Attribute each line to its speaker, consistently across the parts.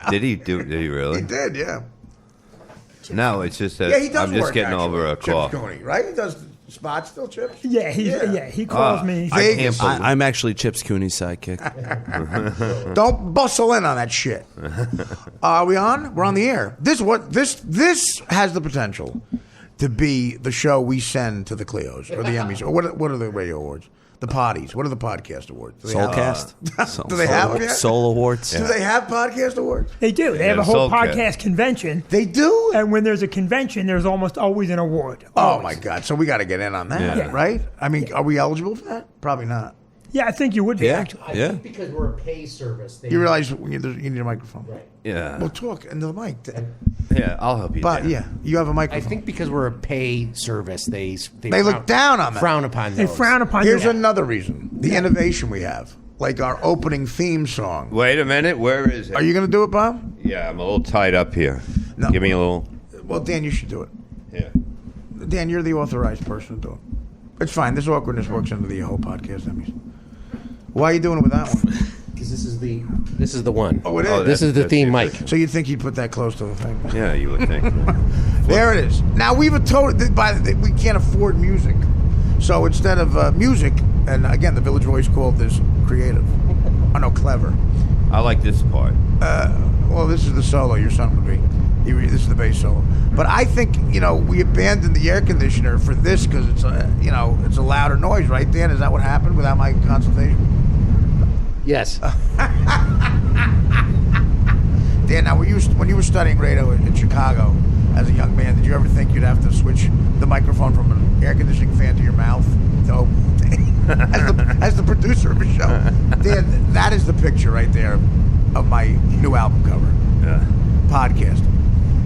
Speaker 1: Did he really?
Speaker 2: He did, yeah.
Speaker 1: No, it's just that
Speaker 2: He does
Speaker 1: I'm just
Speaker 2: work,
Speaker 1: getting
Speaker 2: actually.
Speaker 1: over a
Speaker 2: Chips
Speaker 1: cough.
Speaker 2: Cooney, right? He does spots still, Chips?
Speaker 3: Yeah, he calls me.
Speaker 4: I'm actually Chips Cooney's sidekick.
Speaker 2: Don't bustle in on that shit. Are we on? We're on the air. This has the potential to be the show we send to the Cleos or the Emmys or what are the radio awards? The potties. What are the podcast awards?
Speaker 4: Soulcast.
Speaker 2: Do they have them yet?
Speaker 4: Soul Awards.
Speaker 2: Do they have podcast awards?
Speaker 3: They do. They have a whole
Speaker 1: Soulcast.
Speaker 3: podcast convention.
Speaker 2: They do?
Speaker 3: And when there's a convention, there's almost always an award.
Speaker 2: Oh, my God. So we got to get in on that, right? I mean, are we eligible for that? Probably not.
Speaker 3: Yeah, I think you would be, actually.
Speaker 5: I think because we're a pay service.
Speaker 2: You realize you need a microphone.
Speaker 5: Right.
Speaker 1: Yeah.
Speaker 2: Well, talk into the mic.
Speaker 1: Yeah, I'll help you.
Speaker 2: But,
Speaker 1: there.
Speaker 2: you have a
Speaker 5: I
Speaker 2: microphone.
Speaker 5: think because we're a pay service, they
Speaker 2: look down on that.
Speaker 5: Frown upon
Speaker 3: They
Speaker 5: those.
Speaker 3: frown upon
Speaker 2: Here's
Speaker 3: you.
Speaker 2: another reason. The innovation we have. Like our opening theme song.
Speaker 1: Wait a minute. Where is it?
Speaker 2: Are you going to do it, Bob?
Speaker 1: Yeah, I'm a little tied up here.
Speaker 2: No.
Speaker 1: Give me a little.
Speaker 2: Well, Dan, you should do it.
Speaker 1: Yeah.
Speaker 2: Dan, you're the authorized person to do it. It's fine. This awkwardness works into the whole podcast. Emmys. Why are you doing it with that one?
Speaker 5: Because this is the one.
Speaker 2: Oh, it is?
Speaker 1: Oh,
Speaker 5: This is the
Speaker 1: that's
Speaker 5: theme
Speaker 1: the
Speaker 5: mic.
Speaker 2: So you'd think he'd put that close to the thing.
Speaker 1: Yeah, you would think.
Speaker 2: There it is. Now, we can't afford music. So instead of music, and again, the Village Voice called this creative. Oh, no, clever.
Speaker 1: I like this part.
Speaker 2: Well, this is the solo your son would be. This is the bass solo. But I think, we abandoned the air conditioner for this because it's a louder noise, right, Dan? Is that what happened without my consultation?
Speaker 5: Yes.
Speaker 2: Dan, now, when you were studying radio in Chicago as a young man, did you ever think you'd have to switch the microphone from an air conditioning fan to your mouth? No. As the producer of a show. Dan, that is the picture right there of my new album cover.
Speaker 1: Yeah.
Speaker 2: Podcast.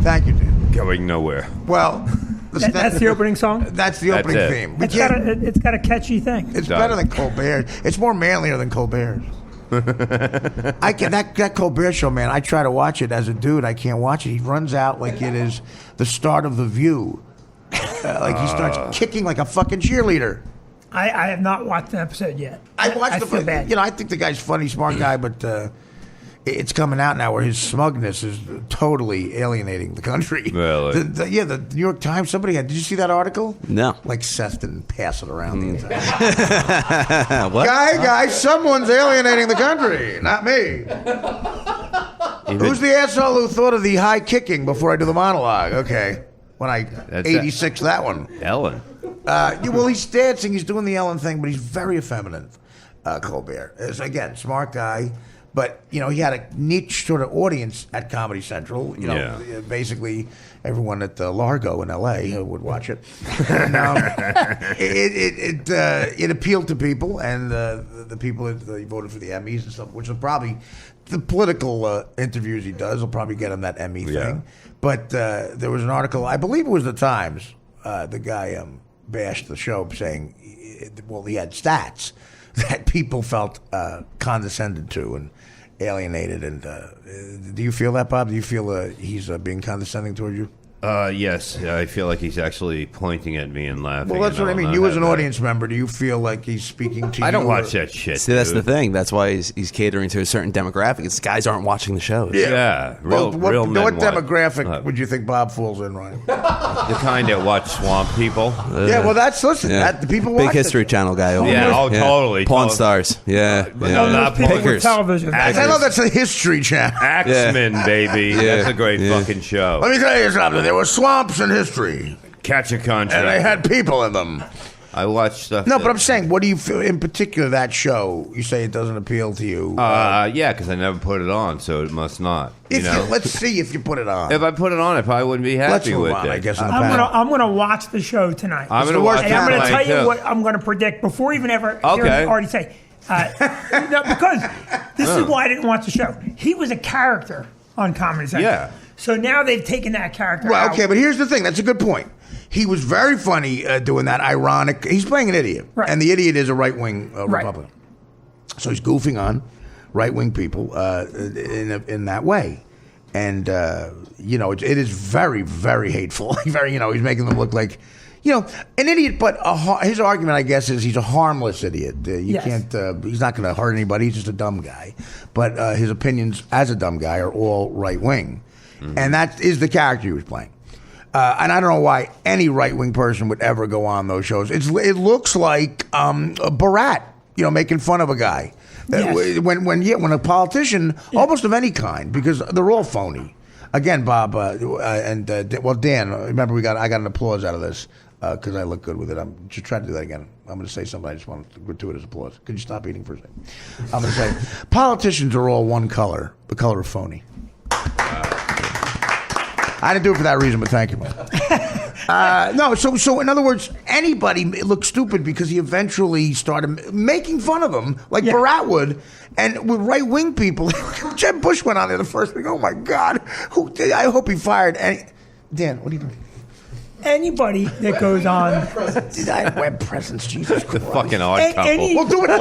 Speaker 2: Thank you, Dan.
Speaker 1: Going nowhere.
Speaker 2: Well,
Speaker 3: That's the opening song?
Speaker 2: That's the opening
Speaker 1: it.
Speaker 2: theme.
Speaker 3: It's got a catchy thing.
Speaker 2: It's better than Colbert. It's more manlier than Colbert's. That Colbert show, man. I try to watch it as a dude. I can't watch it. He runs out like it is the start of The View. Like he starts kicking like a fucking cheerleader.
Speaker 3: I have not watched an episode yet.
Speaker 2: I watched
Speaker 3: feel bad.
Speaker 2: I think the guy's funny, smart guy, but it's coming out now where his smugness is totally alienating the country.
Speaker 1: Really?
Speaker 2: The New York Times, did you see that article?
Speaker 4: No.
Speaker 2: Like Seth didn't pass it around the entire
Speaker 4: What?
Speaker 2: Guys, someone's alienating the country, not me. Who's the asshole who thought of the high kicking before I do the monologue? Okay. When I 86 that one.
Speaker 1: Ellen.
Speaker 2: Well, he's dancing, he's doing the Ellen thing, but he's very effeminate, Colbert. Again, smart guy. But, he had a niche sort of audience at Comedy Central. Basically, everyone at Largo in L.A. would watch it. And, it appealed to people, and the people that voted for the Emmys and stuff, which will probably, the political interviews he does will probably get him that Emmy thing. But there was an article, I believe it was the Times, the guy bashed the show saying, he had stats that people felt condescended to and alienated. And do you feel that, Bob? Do you feel he's being condescending toward you?
Speaker 1: Yes, I feel like he's actually pointing at me and laughing.
Speaker 2: Well, that's what I mean. You as an audience member, do you feel like he's speaking to you?
Speaker 1: I don't watch that shit.
Speaker 4: See, that's the thing. That's why he's catering to a certain demographic. It's guys aren't watching the shows.
Speaker 1: Yeah.
Speaker 2: What
Speaker 1: men
Speaker 2: demographic would you think Bob falls in, Ryan?
Speaker 1: The kind that watch Swamp People.
Speaker 2: Yeah, well, the people watch
Speaker 4: Big History Channel guy. Over
Speaker 1: Yeah,
Speaker 4: there.
Speaker 1: totally.
Speaker 4: Pawn Stars. Yeah.
Speaker 1: No, not
Speaker 3: People with
Speaker 4: Pickers.
Speaker 3: television.
Speaker 2: I know that's a History Channel.
Speaker 1: Axemen, baby.
Speaker 4: Yeah.
Speaker 1: That's a great fucking show.
Speaker 2: Let me tell you something. There were swamps in history,
Speaker 1: Catch a contract.
Speaker 2: and they had people in them.
Speaker 1: I watch stuff.
Speaker 2: No, but I'm saying, what do you feel in particular that show? You say it doesn't appeal to you.
Speaker 1: Yeah, because I never put it on, so it must not.
Speaker 2: Let's see if you put it on.
Speaker 1: If I put it on, I probably wouldn't be happy
Speaker 2: Let's move
Speaker 1: with
Speaker 2: on,
Speaker 1: it.
Speaker 2: I guess.
Speaker 3: I'm gonna watch the show tonight.
Speaker 1: I'm gonna watch
Speaker 3: and I'm gonna
Speaker 1: it
Speaker 3: tell
Speaker 1: tonight,
Speaker 3: you
Speaker 1: too.
Speaker 3: what I'm gonna predict before even ever
Speaker 1: Okay.
Speaker 3: hearing Artie say. No, because this is why I didn't watch the show. He was a character on Comedy Central.
Speaker 1: Yeah.
Speaker 3: So now they've taken that character
Speaker 2: Well,
Speaker 3: out.
Speaker 2: okay, but here's the thing. That's a good point. He was very funny doing that ironic. He's playing an idiot,
Speaker 3: Right.
Speaker 2: and the idiot is a right-wing
Speaker 3: Right.
Speaker 2: Republican. So he's goofing on right-wing people in that way, and it is very, very hateful. Very, he's making them look like an idiot, but his argument, I guess, is he's a harmless idiot. You
Speaker 3: Yes.
Speaker 2: can't. He's not going to hurt anybody. He's just a dumb guy. But his opinions as a dumb guy are all right wing, and that is the character he was playing. And I don't know why any right wing person would ever go on those shows. It looks like a Barat, making fun of a guy.
Speaker 3: Yes.
Speaker 2: When a politician, almost of any kind, because they're all phony. Again, Bob Dan. Remember, I got an applause out of this because I look good with it. I'm just trying to do that again. I'm going to say something. I just want gratuitous applause. Could you stop eating for a second? I'm going to say politicians are all one color, the color of phony. I didn't do it for that reason, but thank you, man. No, so in other words, anybody looks stupid because he eventually started making fun of him, like Barat would, and with right-wing people. Jeb Bush went on there the first week. Oh, my God. I hope he fired any... Dan, what are you doing?
Speaker 3: Anybody that goes on...
Speaker 2: Web presence, Jesus Christ.
Speaker 1: The fucking odd couple.
Speaker 2: We'll do it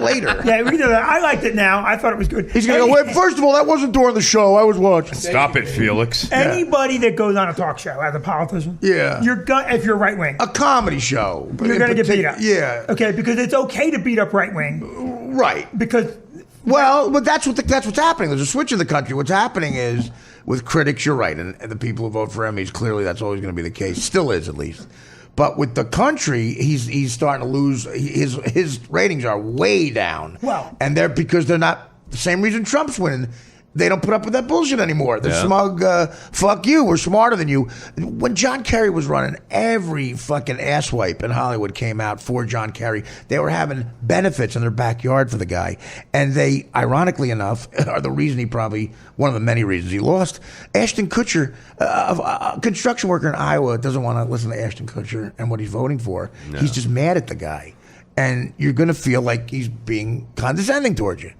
Speaker 2: later.
Speaker 3: Yeah, we can do that. I liked it now. I thought it was good.
Speaker 2: He's going to go, wait, first of all, that wasn't during the show. I was watching.
Speaker 1: Stop it, Felix.
Speaker 3: Anybody that goes on a talk show as a politician, if you're right wing,
Speaker 2: a comedy show,
Speaker 3: you're going to get beat up.
Speaker 2: Yeah.
Speaker 3: Okay, because it's okay to beat up right wing.
Speaker 2: Right.
Speaker 3: Because...
Speaker 2: Well, but that's what's happening. There's a switch in the country. What's happening is, with critics, you're right, and the people who vote for Emmys, clearly that's always going to be the case. Still is, at least. But with the country, he's starting to lose. His ratings are way down.
Speaker 3: Well,
Speaker 2: and because they're not the same reason Trump's winning. They don't put up with that bullshit anymore. The smug, fuck you, we're smarter than you. When John Kerry was running, every fucking asswipe in Hollywood came out for John Kerry. They were having benefits in their backyard for the guy. And they, ironically enough, are the reason one of the many reasons he lost. Ashton Kutcher, a construction worker in Iowa, doesn't want to listen to Ashton Kutcher and what he's voting for. No. He's just mad at the guy. And you're going to feel like he's being condescending towards you.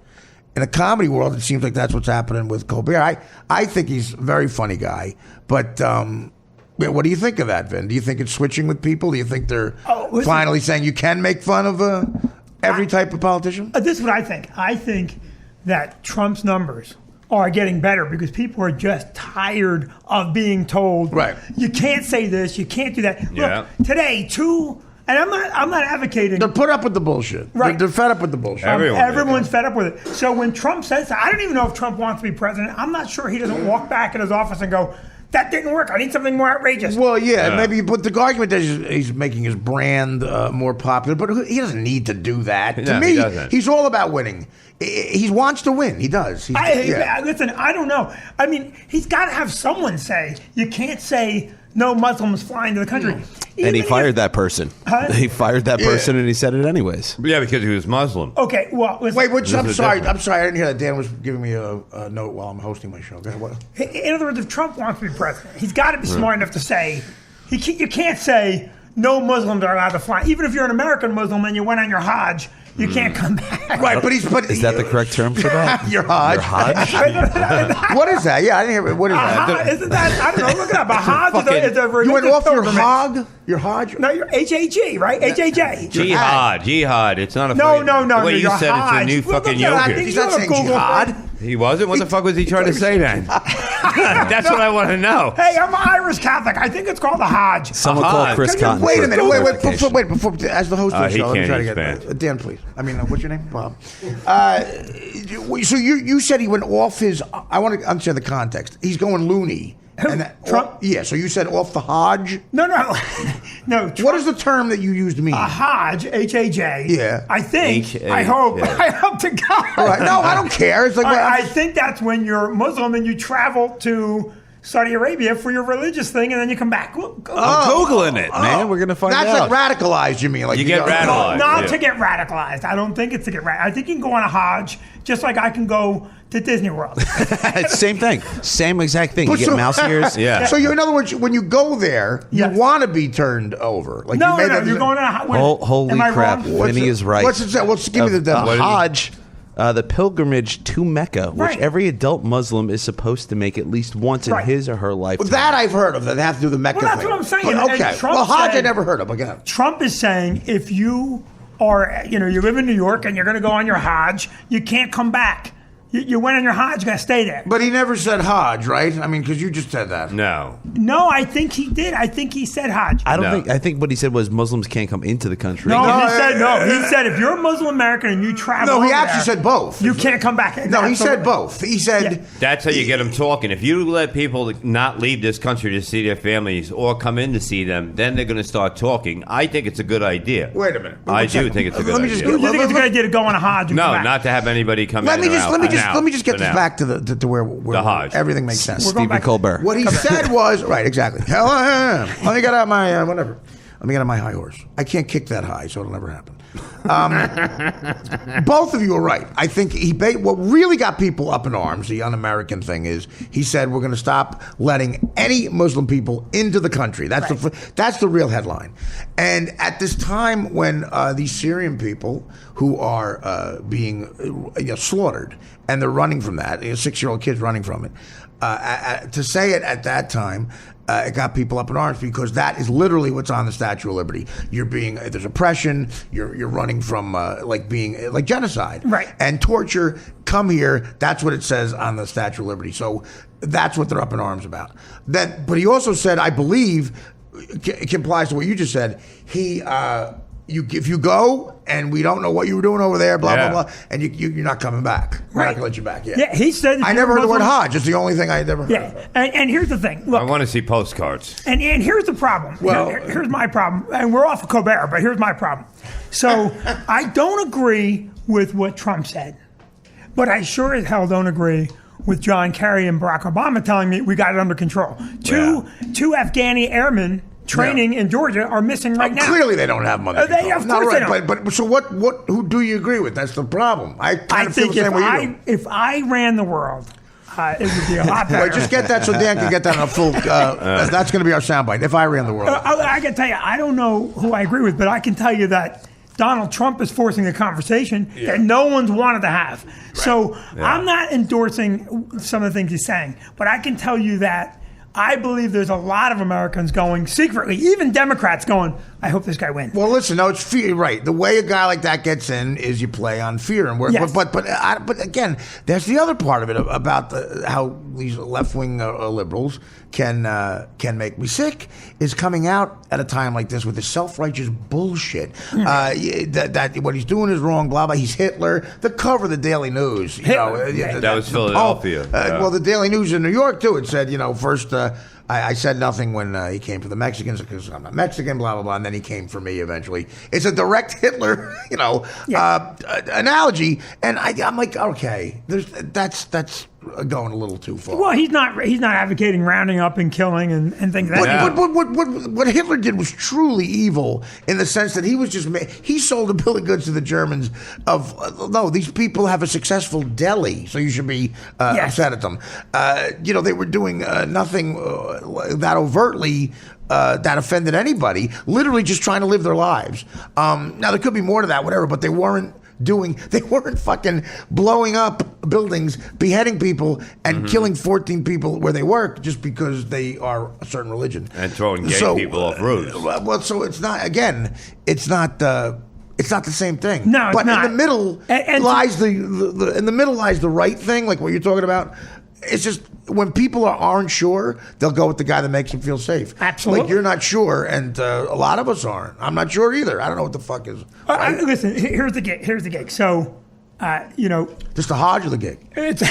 Speaker 2: In the comedy world, it seems like that's what's happening with Colbert. I think he's a very funny guy, but what do you think of that, Vin? Do you think it's switching with people? Do you think they're finally saying you can make fun of every type of politician?
Speaker 3: This is what I think. I think that Trump's numbers are getting better because people are just tired of being told, you can't say this, you can't do that.
Speaker 1: Yeah.
Speaker 3: Look, today, and I'm not advocating.
Speaker 2: They're put up with the bullshit. Right. They're fed up with the bullshit.
Speaker 3: Everyone's fed up with it. So when Trump says that, I don't even know if Trump wants to be president. I'm not sure he doesn't walk back in his office and go, that didn't work. I need something more outrageous.
Speaker 2: Well, maybe, but the argument is he's making his brand more popular, but he doesn't need to do that. To me, he's all about winning. He wants to win. He does.
Speaker 3: Listen, I don't know. I mean, he's got to have someone say, you can't say no Muslims flying to the country.
Speaker 4: And he fired that person.
Speaker 3: Huh?
Speaker 4: He fired that person, and he said it anyways.
Speaker 1: Yeah, because he was Muslim.
Speaker 3: Okay, well, listen.
Speaker 2: Wait, I'm sorry. I didn't hear that. Dan was giving me a note while I'm hosting my show. Go ahead, what?
Speaker 3: In other words, if Trump wants to be president, he's got to be smart enough to say, you can't say no Muslims are allowed to fly. Even if you're an American Muslim and you went on your Hajj, you can't come back.
Speaker 2: Right, but
Speaker 4: is that the correct term for that?
Speaker 2: Your Hajj.
Speaker 4: Your Hajj?
Speaker 2: What is that? Yeah, I didn't hear it. What is that?
Speaker 3: Isn't that? I don't know. Look it up. A Hajj is a religious
Speaker 2: You went off your
Speaker 3: pilgrimage.
Speaker 2: hog? Your Hajj?
Speaker 3: No, your H-A-G, right? H-A-J.
Speaker 1: Jihad. It's not a
Speaker 3: No.
Speaker 1: Wait, you said
Speaker 3: Hajj.
Speaker 1: it's a new fucking yogurt.
Speaker 2: He's not saying jihad.
Speaker 1: He wasn't? What the fuck was he trying to say then? That's what I want to know.
Speaker 3: Hey, I'm an Irish Catholic. I think it's called a Hajj.
Speaker 4: Someone call Chris Cotton.
Speaker 2: Wait a minute. Wait. Before, as the host of the show, let me try to
Speaker 1: get
Speaker 2: Dan, please. I mean, what's your name? Bob. So you said he went off his. I want to understand the context. He's going loony.
Speaker 3: Trump?
Speaker 2: Yeah, so you said off the Hajj?
Speaker 3: No. Trump,
Speaker 2: what is the term that you used mean?
Speaker 3: A Hajj, H-A-J.
Speaker 2: Yeah.
Speaker 3: I think, I hope to God.
Speaker 2: All right. No, I don't care. It's like
Speaker 3: I think that's when you're Muslim and you travel to Saudi Arabia for your religious thing and then you come back.
Speaker 4: I'm Googling it, man. We're going to find out.
Speaker 2: That's like radicalized, you mean? Like
Speaker 1: you get radicalized.
Speaker 3: Not to get radicalized. I don't think it's to get radicalized. I think you can go on a Hajj just like I can go to Disney World.
Speaker 4: Same thing. Same exact thing. You get mouse ears.
Speaker 1: Yeah.
Speaker 2: So in other words, when you go there, you want to be turned over. Like
Speaker 3: no, you're going on a
Speaker 4: holy crap. Vinny is right.
Speaker 2: What's it say? Well, give me the definition.
Speaker 4: Hajj, the pilgrimage to Mecca, which every adult Muslim is supposed to make at least once in his or her lifetime.
Speaker 2: That I've heard of. That have to do with the Mecca thing.
Speaker 3: That's what I'm saying.
Speaker 2: But, okay. Well, Hajj I never heard of. Again.
Speaker 3: Trump is saying if you are, you live in New York and you're going to go on your Hajj, you can't come back. You went on your Hajj, you got to stay there.
Speaker 2: But he never said Hajj, right? I mean, because you just said that.
Speaker 1: No.
Speaker 3: No, I think he did. I think he said Hajj.
Speaker 4: I don't
Speaker 1: No.
Speaker 4: think. I think what he said was Muslims can't come into the country.
Speaker 3: No, he said if you're a Muslim American and you travel,
Speaker 2: No, he
Speaker 3: over
Speaker 2: actually
Speaker 3: there,
Speaker 2: said both.
Speaker 3: You can't come back.
Speaker 2: No, he said both. He said
Speaker 1: That's how you get them talking. If you let people not leave this country to see their families or come in to see them, then they're going to start talking. I think it's a good idea.
Speaker 2: Wait a minute.
Speaker 1: I do think it's a good
Speaker 2: Let me
Speaker 1: idea.
Speaker 2: just
Speaker 3: You think it's a good idea to go on a Hajj? And
Speaker 1: No,
Speaker 3: come back?
Speaker 1: not to have anybody come
Speaker 2: Let
Speaker 1: in.
Speaker 2: me
Speaker 1: or
Speaker 2: just
Speaker 1: out.
Speaker 2: let me just
Speaker 1: For
Speaker 2: let me just get
Speaker 1: now.
Speaker 2: this
Speaker 1: For now.
Speaker 2: back to where
Speaker 1: The Hajj.
Speaker 2: everything makes sense.
Speaker 3: We're going
Speaker 4: Stephen
Speaker 3: back-
Speaker 4: Colbert.
Speaker 2: What he said was right, exactly. Hell, let me get out my whatever. Let me get on my high horse. I can't kick that high, so it'll never happen. Both of you are right. I think what really got people up in arms, the un-American thing, is he said we're going to stop letting any Muslim people into the country. That's the real headline. And at this time when these Syrian people who are being slaughtered and they're running from that, 6-year-old kids running from it, to say it at that time. It got people up in arms because that is literally what's on the Statue of Liberty. There's oppression. You're running from being like genocide,
Speaker 3: right?
Speaker 2: And torture. Come here. That's what it says on the Statue of Liberty. So that's what they're up in arms about. But he also said, I believe, it complies to what you just said. If you go and we don't know what you were doing over there, blah blah blah, and you're not coming back. We're not going to let you back.
Speaker 3: Yeah, he said.
Speaker 2: I never heard the word Hajj. It's the only thing I never heard.
Speaker 3: Yeah, and here's the thing. Look,
Speaker 1: I want to see postcards.
Speaker 3: And here's the problem.
Speaker 2: Well,
Speaker 3: here's my problem. And we're off of Colbert, but here's my problem. So I don't agree with what Trump said, but I sure as hell don't agree with John Kerry and Barack Obama telling me we got it under control. Two Afghani airmen training in Georgia are missing right now.
Speaker 2: Clearly, they don't have money.
Speaker 3: They, of course they don't.
Speaker 2: But so what? Who do you agree with? That's the problem. I
Speaker 3: think if I ran the world, it would be a lot better.
Speaker 2: Wait, just get that so Dan can get that on a full. That's going to be our soundbite. If I ran the world,
Speaker 3: I can tell you, I don't know who I agree with, but I can tell you that Donald Trump is forcing a conversation that no one's wanted to have. Right. So I'm not endorsing some of the things he's saying, but I can tell you that I believe there's a lot of Americans going secretly, even Democrats going, I hope this guy wins.
Speaker 2: Well, listen, no, it's fear, right. The way a guy like that gets in is you play on fear. And but again, there's the other part of it about how these left-wing liberals can make me sick is coming out at a time like this with this self-righteous bullshit. That what he's doing is wrong, blah, blah. He's Hitler. The cover of the Daily News.
Speaker 1: That was Philadelphia.
Speaker 2: Well, the Daily News in New York, too, it said, first... I said nothing when he came for the Mexicans because I'm not Mexican, blah, blah, blah. And then he came for me eventually. It's a direct Hitler, analogy. And I'm like, okay, that's going a little too far.
Speaker 3: Well, he's not advocating rounding up and killing and things like that.
Speaker 2: What Hitler did was truly evil in the sense that he sold a bill of goods to the Germans of, no, these people have a successful deli, so you should be upset at them. They were doing nothing that overtly that offended anybody, literally just trying to live their lives. Now, there could be more to that, whatever, but they weren't fucking blowing up buildings, beheading people, and killing 14 people where they work just because they are a certain religion.
Speaker 1: And throwing gay people off roofs.
Speaker 2: Well, so it's not the same thing.
Speaker 3: No,
Speaker 2: but
Speaker 3: not.
Speaker 2: In the middle lies the right thing, like what you're talking about. It's just when people aren't sure, they'll go with the guy that makes them feel safe.
Speaker 3: Absolutely.
Speaker 2: Like you're not sure, and a lot of us aren't. I'm not sure either. I don't know what the fuck is. Right?
Speaker 3: Listen, here's the gig. So,
Speaker 2: just the Hajj of the gig.
Speaker 3: It's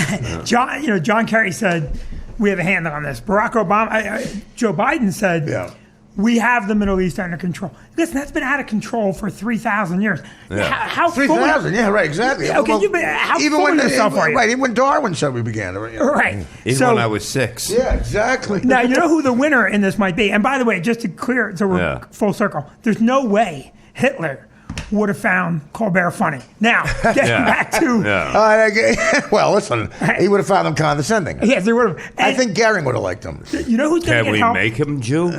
Speaker 3: John Kerry said we have a handle on this. Barack Obama, Joe Biden said. We have the Middle East under control. Listen, that's been out of control for 3,000 years.
Speaker 1: Yeah.
Speaker 3: How
Speaker 2: 3,000? Yeah, right, exactly.
Speaker 3: Okay, how full of yourself are you?
Speaker 2: Right, even when Darwin said we began.
Speaker 3: Right.
Speaker 1: Even when I was 6.
Speaker 2: Yeah, exactly.
Speaker 3: Now, you know who the winner in this might be. And by the way, just to clear it so we're full circle, there's no way Hitler would have found Colbert funny. Now, getting back to...
Speaker 2: well, listen, he would have found them condescending.
Speaker 3: Yes, he would have.
Speaker 2: I think Goering would have liked him.
Speaker 3: You know who's going to get help?
Speaker 1: Can we make him Jew?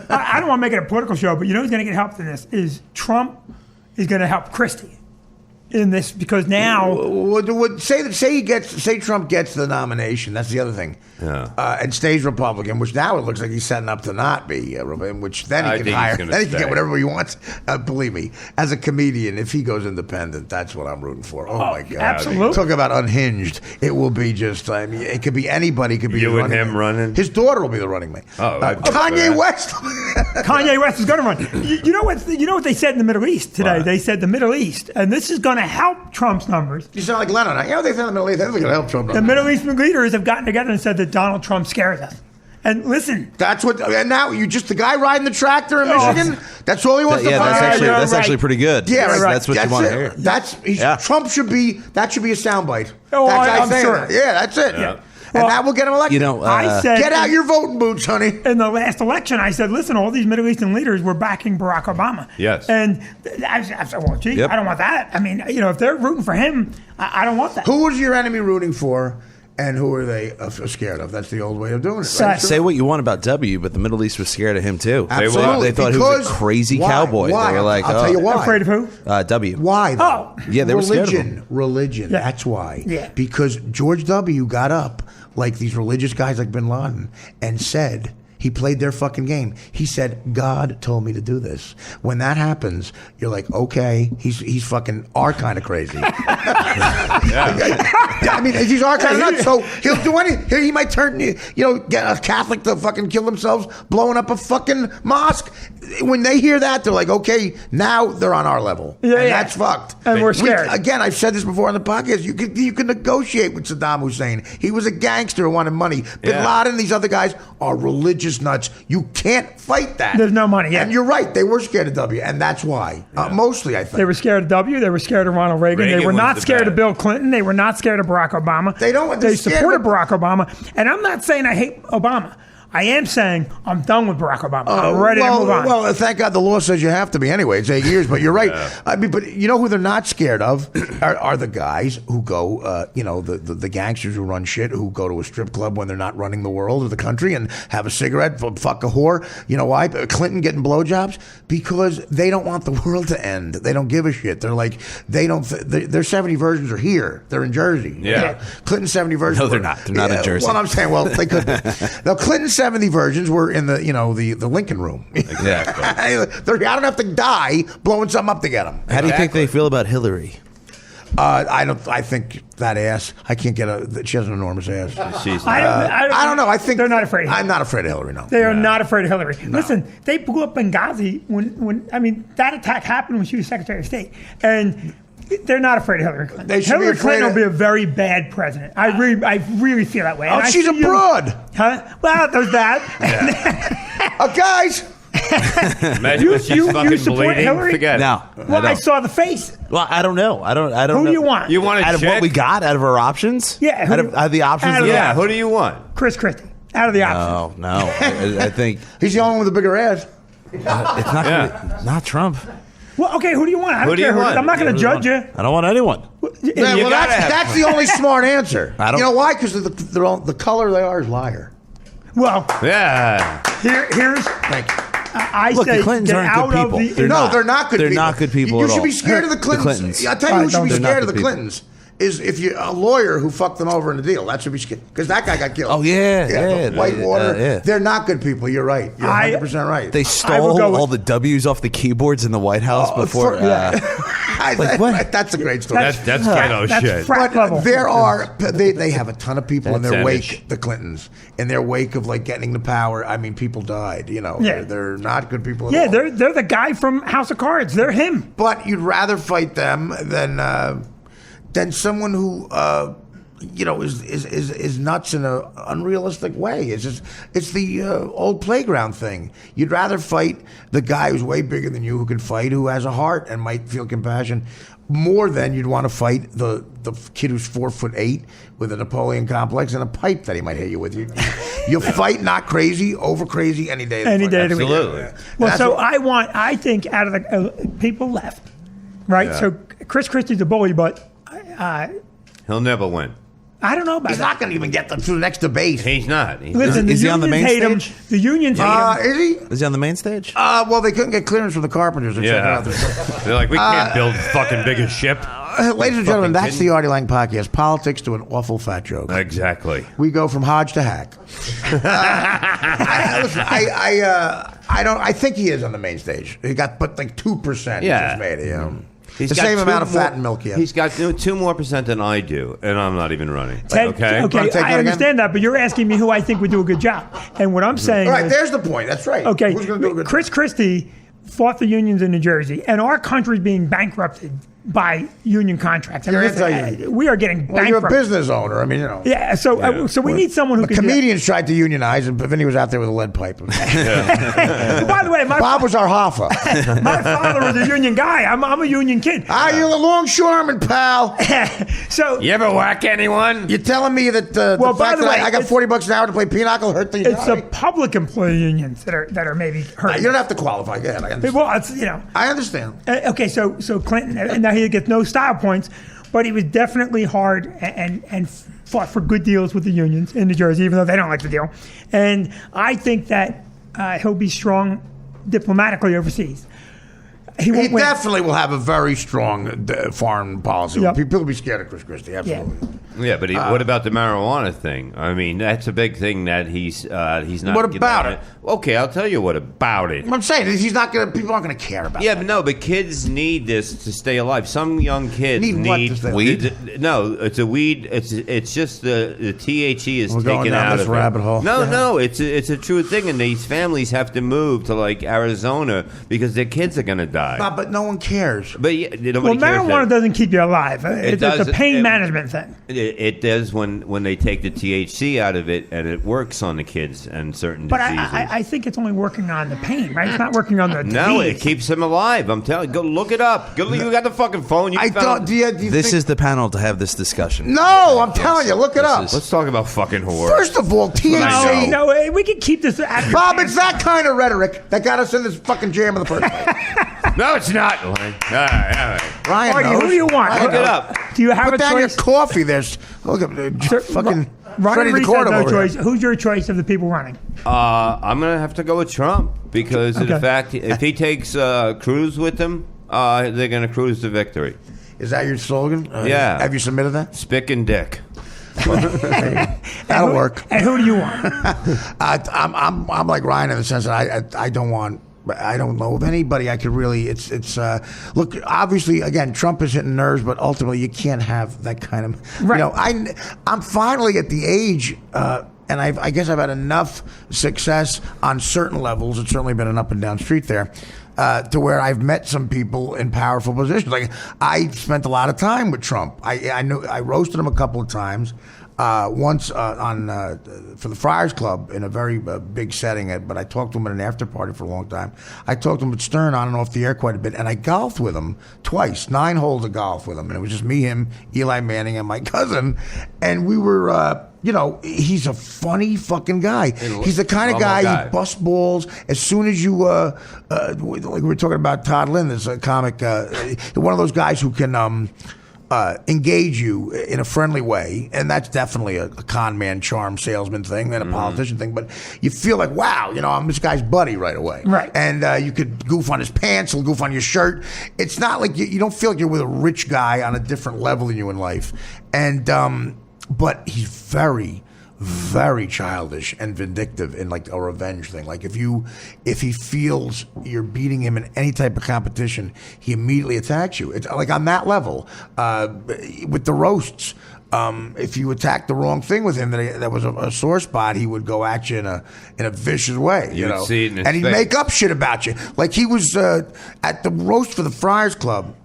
Speaker 3: I don't want to make it a political show, but you know who's going to get help in this is Trump is going to help Christie. in this because now
Speaker 2: say Trump gets the nomination. That's the other thing. And stays Republican, which now it looks like he's setting up to not be Republican. Which then he can hire. Then he can get whatever he wants. Believe me, as a comedian, if he goes independent, that's what I'm rooting for. Oh my God!
Speaker 3: Absolutely.
Speaker 2: Talk about unhinged. It will be just. I mean, it could be anybody. It could be
Speaker 1: you and him running.
Speaker 2: His daughter will be the running mate. Kanye West.
Speaker 3: Kanye West is going to run. You know what? You know what they said in the Middle East today?
Speaker 1: What?
Speaker 3: They said the Middle East, and this is going to help Trump's numbers.
Speaker 2: You sound like Lennon. You know they said in the Middle East. They're going to help Trump.
Speaker 3: The Middle Eastern leaders have gotten together and said that Donald Trump scares us. And listen,
Speaker 2: that's what. And now you just the guy riding the tractor in Michigan. That's all he wants to find.
Speaker 4: That's actually pretty good.
Speaker 2: Yeah,
Speaker 4: that's what you want to hear.
Speaker 2: Trump should be. That should be a soundbite.
Speaker 3: Oh, I'm sure.
Speaker 2: That. Yeah, that's it.
Speaker 1: Yeah.
Speaker 2: And that will get him elected.
Speaker 4: You know,
Speaker 3: I said,
Speaker 2: get out your voting boots, honey.
Speaker 3: In the last election, I said, listen, all these Middle Eastern leaders were backing Barack Obama.
Speaker 1: Yes.
Speaker 3: And I said, well, gee, I don't want that. I mean, if they're rooting for him, I don't want that.
Speaker 2: Who was your enemy rooting for? And who are they scared of? That's the old way of doing it. Right?
Speaker 4: Say what you want about W, but the Middle East was scared of him too.
Speaker 2: Absolutely.
Speaker 4: They thought he was a crazy cowboy.
Speaker 2: Why?
Speaker 4: They were like,
Speaker 2: I'll tell you why.
Speaker 3: Afraid of who?
Speaker 4: W.
Speaker 2: Why? Though?
Speaker 4: Yeah, they were scared of him.
Speaker 2: Religion.
Speaker 3: Yeah.
Speaker 2: That's why.
Speaker 3: Yeah.
Speaker 2: Because George W. got up like these religious guys like Bin Laden and said. He played their fucking game. He said, God told me to do this. When that happens, you're like, okay, he's fucking our kind of crazy. I mean, he's our kind of nuts. So he'll do anything. He might turn, get a Catholic to fucking kill themselves, blowing up a fucking mosque. When they hear that, they're like, okay, now they're on our level.
Speaker 3: Yeah,
Speaker 2: and that's fucked.
Speaker 3: And we're scared.
Speaker 2: Again, I've said this before on the podcast. You can negotiate with Saddam Hussein. He was a gangster who wanted money. Bin Laden, these other guys are religious nuts. You can't fight that.
Speaker 3: There's no money. Yeah.
Speaker 2: And you're right. They were scared of W, and that's why. Mostly, I think.
Speaker 3: They were scared of W. They were scared of Ronald Reagan. They were not scared of Bill Clinton. They were not scared of Barack Obama. They supported Barack Obama. And I'm not saying I hate Obama. I am saying I'm done with Barack Obama. I'm ready to move on.
Speaker 2: Well, thank God the law says you have to be anyway. It's 8 years, but you're right. I mean, but you know who they're not scared of are the guys who go, the gangsters who run shit, who go to a strip club when they're not running the world or the country and have a cigarette, fuck a whore. You know why? Clinton getting blowjobs? Because they don't want the world to end. They don't give a shit. They're like, their 70 versions are here. They're in Jersey.
Speaker 1: Yeah.
Speaker 2: Clinton's 70 versions.
Speaker 4: No, they're not. They're not in Jersey.
Speaker 2: Well, I'm saying, they could be. Now, Clinton's 70 versions were in the Lincoln Room.
Speaker 1: Exactly.
Speaker 2: I don't have to die blowing something up to get them.
Speaker 4: How do you think they feel about Hillary?
Speaker 2: I think that ass. I can't get she has an enormous ass.
Speaker 3: I
Speaker 2: don't know. I think
Speaker 3: they're not afraid.
Speaker 2: I'm not afraid of Hillary. No,
Speaker 3: they are not afraid of Hillary. No. Listen, they blew up Benghazi when that attack happened when she was Secretary of State, and they're not afraid of Hillary Clinton. Hillary Clinton will be a very bad president. I really feel that way.
Speaker 2: Oh, she's a broad.
Speaker 3: Huh? Well, there's that.
Speaker 2: Guys.
Speaker 1: Imagine when she's fucking
Speaker 3: support
Speaker 1: bleeding.
Speaker 3: Hillary?
Speaker 1: Forget it.
Speaker 4: No.
Speaker 3: Well, I saw the face.
Speaker 4: Well, I don't know. I don't
Speaker 3: Who
Speaker 4: know.
Speaker 3: do you want?
Speaker 1: You want
Speaker 4: out of what we got, out of our options?
Speaker 3: Yeah.
Speaker 4: Out of the options?
Speaker 1: Yeah. Who do you want?
Speaker 3: Chris Christie. Out of the options.
Speaker 4: No. I think
Speaker 2: he's the only one with a bigger ass.
Speaker 4: it's not not Trump.
Speaker 3: Well, okay, who do you want? I don't care. I'm not going to judge you.
Speaker 4: I don't want anyone.
Speaker 2: Well, that's the only smart answer. You know why? Because the color they are is liar.
Speaker 3: Well, here's.
Speaker 2: Thank you.
Speaker 3: Look,
Speaker 4: the Clintons aren't good people.
Speaker 2: They're not good people.
Speaker 4: They're not good people at all.
Speaker 2: You should be scared of the Clintons. I'll tell you who should be scared of the Clintons. Is if you're a lawyer who fucked them over in a deal. That should be scared. Because that guy got killed.
Speaker 4: Oh, yeah.
Speaker 2: Whitewater. They're not good people. You're right. You're 100% right.
Speaker 4: They stole all the W's off the keyboards in the White House before.
Speaker 2: What? That's a great story.
Speaker 1: That's ghetto shit.
Speaker 2: But they have a ton of people in their wake, the Clintons. In their wake of getting the power, I mean, people died. They're not good people at all.
Speaker 3: They're the guy from House of Cards. They're him.
Speaker 2: But you'd rather fight them than someone who is nuts in an unrealistic way. It's the old playground thing. You'd rather fight the guy who's way bigger than you, who can fight, who has a heart and might feel compassion, more than you'd want to fight the kid who's 4'8" with a Napoleon complex and a pipe that he might hit you with. You'll fight not crazy, over crazy any day.
Speaker 3: Any day of the week.
Speaker 1: Absolutely.
Speaker 3: Well, so I think out of the people left, right? Yeah. So Chris Christie's a bully, but
Speaker 1: he'll never win.
Speaker 3: I don't know about that.
Speaker 2: He's not going to even get to the next debate.
Speaker 1: He's not.
Speaker 3: Listen,
Speaker 4: is he on the main stage?
Speaker 3: The unions hate him.
Speaker 2: Is he?
Speaker 4: Is he on the main stage?
Speaker 2: Well, they couldn't get clearance from the carpenters.
Speaker 1: They're like, we can't build fucking bigger ship.
Speaker 2: Ladies and gentlemen, that's
Speaker 1: kidding?
Speaker 2: the Artie Lang podcast. Politics to an awful fat joke.
Speaker 1: Exactly.
Speaker 2: We go from Hodge to Hack. I think he is on the main stage. He got but like 2%.
Speaker 1: Yeah.
Speaker 2: Just made it. You know?
Speaker 1: He's
Speaker 2: the
Speaker 1: got
Speaker 2: same
Speaker 1: 2
Speaker 2: amount of
Speaker 1: more-
Speaker 2: fat and milk. Yeah.
Speaker 1: He's got 2 more % than I do, and I'm not even running.
Speaker 3: Ted,
Speaker 1: Okay.
Speaker 3: okay,
Speaker 2: Wanna take that
Speaker 3: I
Speaker 2: again?
Speaker 3: understand that, but you're asking me who I think would do a good job. And what I'm saying
Speaker 2: All right,
Speaker 3: is,
Speaker 2: there's the point. That's right.
Speaker 3: okay,
Speaker 2: Who's going to do a good
Speaker 3: Chris Christie fought the unions in New Jersey, and our country's being bankrupted by union contracts. I mean,
Speaker 2: You're
Speaker 3: listen,
Speaker 2: anti-union.
Speaker 3: we are getting
Speaker 2: Well, you're a
Speaker 3: bankrupted.
Speaker 2: business owner. I mean, you know.
Speaker 3: Yeah, so we need someone who can do that.
Speaker 2: Comedians tried to unionize, and Vinny was out there with a lead pipe.
Speaker 3: By the way,
Speaker 2: Bob was our Hoffa.
Speaker 3: my father was a union guy. I'm a union kid.
Speaker 2: You're the longshoreman, pal.
Speaker 3: So
Speaker 1: You ever whack anyone?
Speaker 2: You're telling me that the
Speaker 3: Well, by
Speaker 2: fact
Speaker 3: the
Speaker 2: that
Speaker 3: way,
Speaker 2: I got
Speaker 3: it's-
Speaker 2: $40 an hour to play pinochle hurt the
Speaker 3: it's the
Speaker 2: guy?
Speaker 3: public employee unions that are maybe hurt.
Speaker 2: You don't have to qualify. Go ahead. I understand.
Speaker 3: Well, it's
Speaker 2: I understand.
Speaker 3: Okay, so Clinton, and now he gets no style points, but he was definitely hard and fought for good deals with the unions in New Jersey, even though they don't like the deal. And I think that he'll be strong diplomatically overseas. He won't
Speaker 2: He
Speaker 3: win.
Speaker 2: definitely will have a very strong foreign policy.
Speaker 3: Yep.
Speaker 2: People will be scared of Chris Christie. Absolutely.
Speaker 1: Yeah, but what about the marijuana thing? I mean, that's a big thing that he's not.
Speaker 2: What about it?
Speaker 1: Okay, I'll tell you what about it.
Speaker 2: I'm saying he's not going to. People aren't going to care about.
Speaker 1: Yeah, but no, but kids need this to stay alive. Some young kids
Speaker 2: Need what to stay alive?
Speaker 1: No, it's a weed. It's just the THC is
Speaker 2: We're going
Speaker 1: taken
Speaker 2: down
Speaker 1: out
Speaker 2: this
Speaker 1: of
Speaker 2: rabbit
Speaker 1: it.
Speaker 2: hole.
Speaker 1: No, it's a true thing, and these families have to move to like Arizona because their kids are going to die.
Speaker 2: But no one cares.
Speaker 1: But yeah, nobody
Speaker 3: Well,
Speaker 1: cares
Speaker 3: marijuana
Speaker 1: that-
Speaker 3: doesn't keep you alive. It's
Speaker 1: does.
Speaker 3: a pain
Speaker 1: It-
Speaker 3: management thing.
Speaker 1: It does when they take the THC out of it, and it works on the kids and certain
Speaker 3: But
Speaker 1: diseases.
Speaker 3: I think it's only working on the pain, right? It's not working on the
Speaker 1: No,
Speaker 3: disease.
Speaker 1: it keeps them alive. I'm telling you. Go look it up. You got the fucking phone. You
Speaker 2: I
Speaker 1: found-
Speaker 2: don't. Do you
Speaker 4: This
Speaker 2: think,
Speaker 4: is the panel to have this discussion.
Speaker 2: No, I'm telling you. Look it up.
Speaker 4: is-
Speaker 1: Let's talk about fucking whore.
Speaker 2: First of all, THC.
Speaker 3: No, we can keep this. After
Speaker 2: Bob, it's that kind of rhetoric that got us in this fucking jam in the first place.
Speaker 1: No, it's not. All right.
Speaker 2: Ryan
Speaker 3: Artie,
Speaker 2: knows.
Speaker 3: who do you want?
Speaker 2: Ryan
Speaker 1: Look it
Speaker 2: knows.
Speaker 1: up.
Speaker 3: Do you have
Speaker 2: Put
Speaker 3: a
Speaker 2: down
Speaker 3: choice?
Speaker 2: your coffee. There's look at fucking
Speaker 3: Ryan
Speaker 2: Freddie
Speaker 3: Reese
Speaker 2: the
Speaker 3: has no
Speaker 2: over here.
Speaker 3: choice. Who's your choice of the people running?
Speaker 1: I'm gonna have to go with Trump because of the
Speaker 3: Okay.
Speaker 1: fact if he takes Cruz with him, they're gonna cruise to victory.
Speaker 2: Is that your slogan?
Speaker 1: Yeah.
Speaker 2: Have you submitted that?
Speaker 1: Spick and dick.
Speaker 2: That'll work.
Speaker 3: And who do you want?
Speaker 2: I'm like Ryan in the sense that I don't want. I don't know of anybody I could really. It's look. Obviously, again, Trump is hitting nerves, but ultimately, you can't have that kind of.
Speaker 3: Right.
Speaker 2: You know, I'm finally at the age, and I guess I've had enough success on certain levels. It's certainly been an up and down street there. To where I've met some people in powerful positions. Like I spent a lot of time with Trump. I know I roasted him a couple of times. Once for the Friars Club in a very big setting, but I talked to him at an after party for a long time. I talked to him at Stern on and off the air quite a bit, and I golfed with him twice, 9 holes of golf with him, and it was just me, him, Eli Manning, and my cousin, and we were. You know, he's a funny fucking guy. He's the kind of guy, he busts balls as soon as you, like we were talking about Todd Lynn, this comic, one of those guys who can engage you in a friendly way, and that's definitely a con man, charm salesman thing and a politician thing, but you feel like, wow, you know, I'm this guy's buddy right away.
Speaker 3: Right.
Speaker 2: And you could goof on his pants, he'll goof on your shirt. It's not like you don't feel like you're with a rich guy on a different level than you in life. And, but he's very, very childish and vindictive in like a revenge thing. Like if he feels you're beating him in any type of competition, he immediately attacks you. It's like on that level. With the roasts, if you attacked the wrong thing with him that was a sore spot, he would go at you in a vicious way. You
Speaker 1: You'd
Speaker 2: know,
Speaker 1: see it in his
Speaker 2: and he'd
Speaker 1: face.
Speaker 2: make up shit about you. Like he was at the roast for the Friars Club.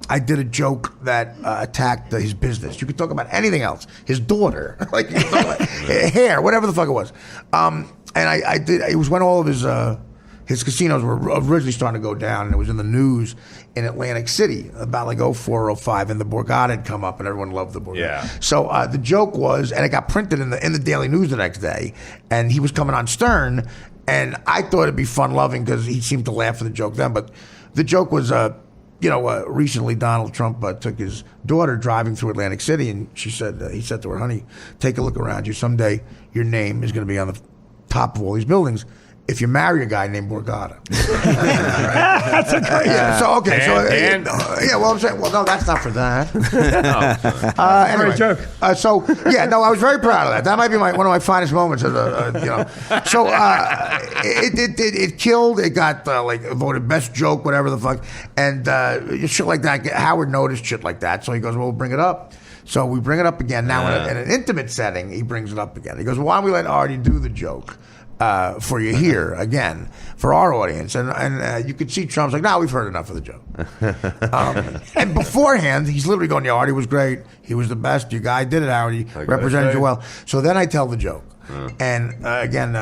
Speaker 2: I did a joke that attacked his business. You could talk about anything else. His daughter, like you could talk about hair, whatever the fuck it was. And I did. It was when all of his casinos were originally starting to go down, and it was in the news in Atlantic City about like 04, 05, and the Borgata had come up, and everyone loved the Borgata.
Speaker 1: Yeah.
Speaker 2: So the joke was, and it got printed in the Daily News the next day, and he was coming on Stern, and I thought it'd be fun-loving because he seemed to laugh at the joke then, but the joke was. Recently Donald Trump took his daughter driving through Atlantic City, and he said to her, honey, take a look around you. Someday your name is going to be on the top of all these buildings. if you marry a guy named Borgata.
Speaker 3: That's a great.
Speaker 2: Yeah. So okay.
Speaker 1: Dan?
Speaker 2: Yeah. Well, I'm saying. Well, no, that's not for that. Anyway,
Speaker 3: Great joke.
Speaker 2: I was very proud of that. That might be one of my finest moments. So it killed. It got voted best joke, whatever the fuck, and shit like that. Howard noticed shit like that, so he goes, "Well, we'll bring it up." So we bring it up again now in an intimate setting. He brings it up again. He goes, "Why don't we let Artie do the joke?" For you here again for our audience, and you could see Trump's like, "No, we've heard enough of the joke." And beforehand, he's literally going, "Yeah, Artie was great. He was the best. Your guy did it, Artie. Represented you well." So then I tell the joke, and again,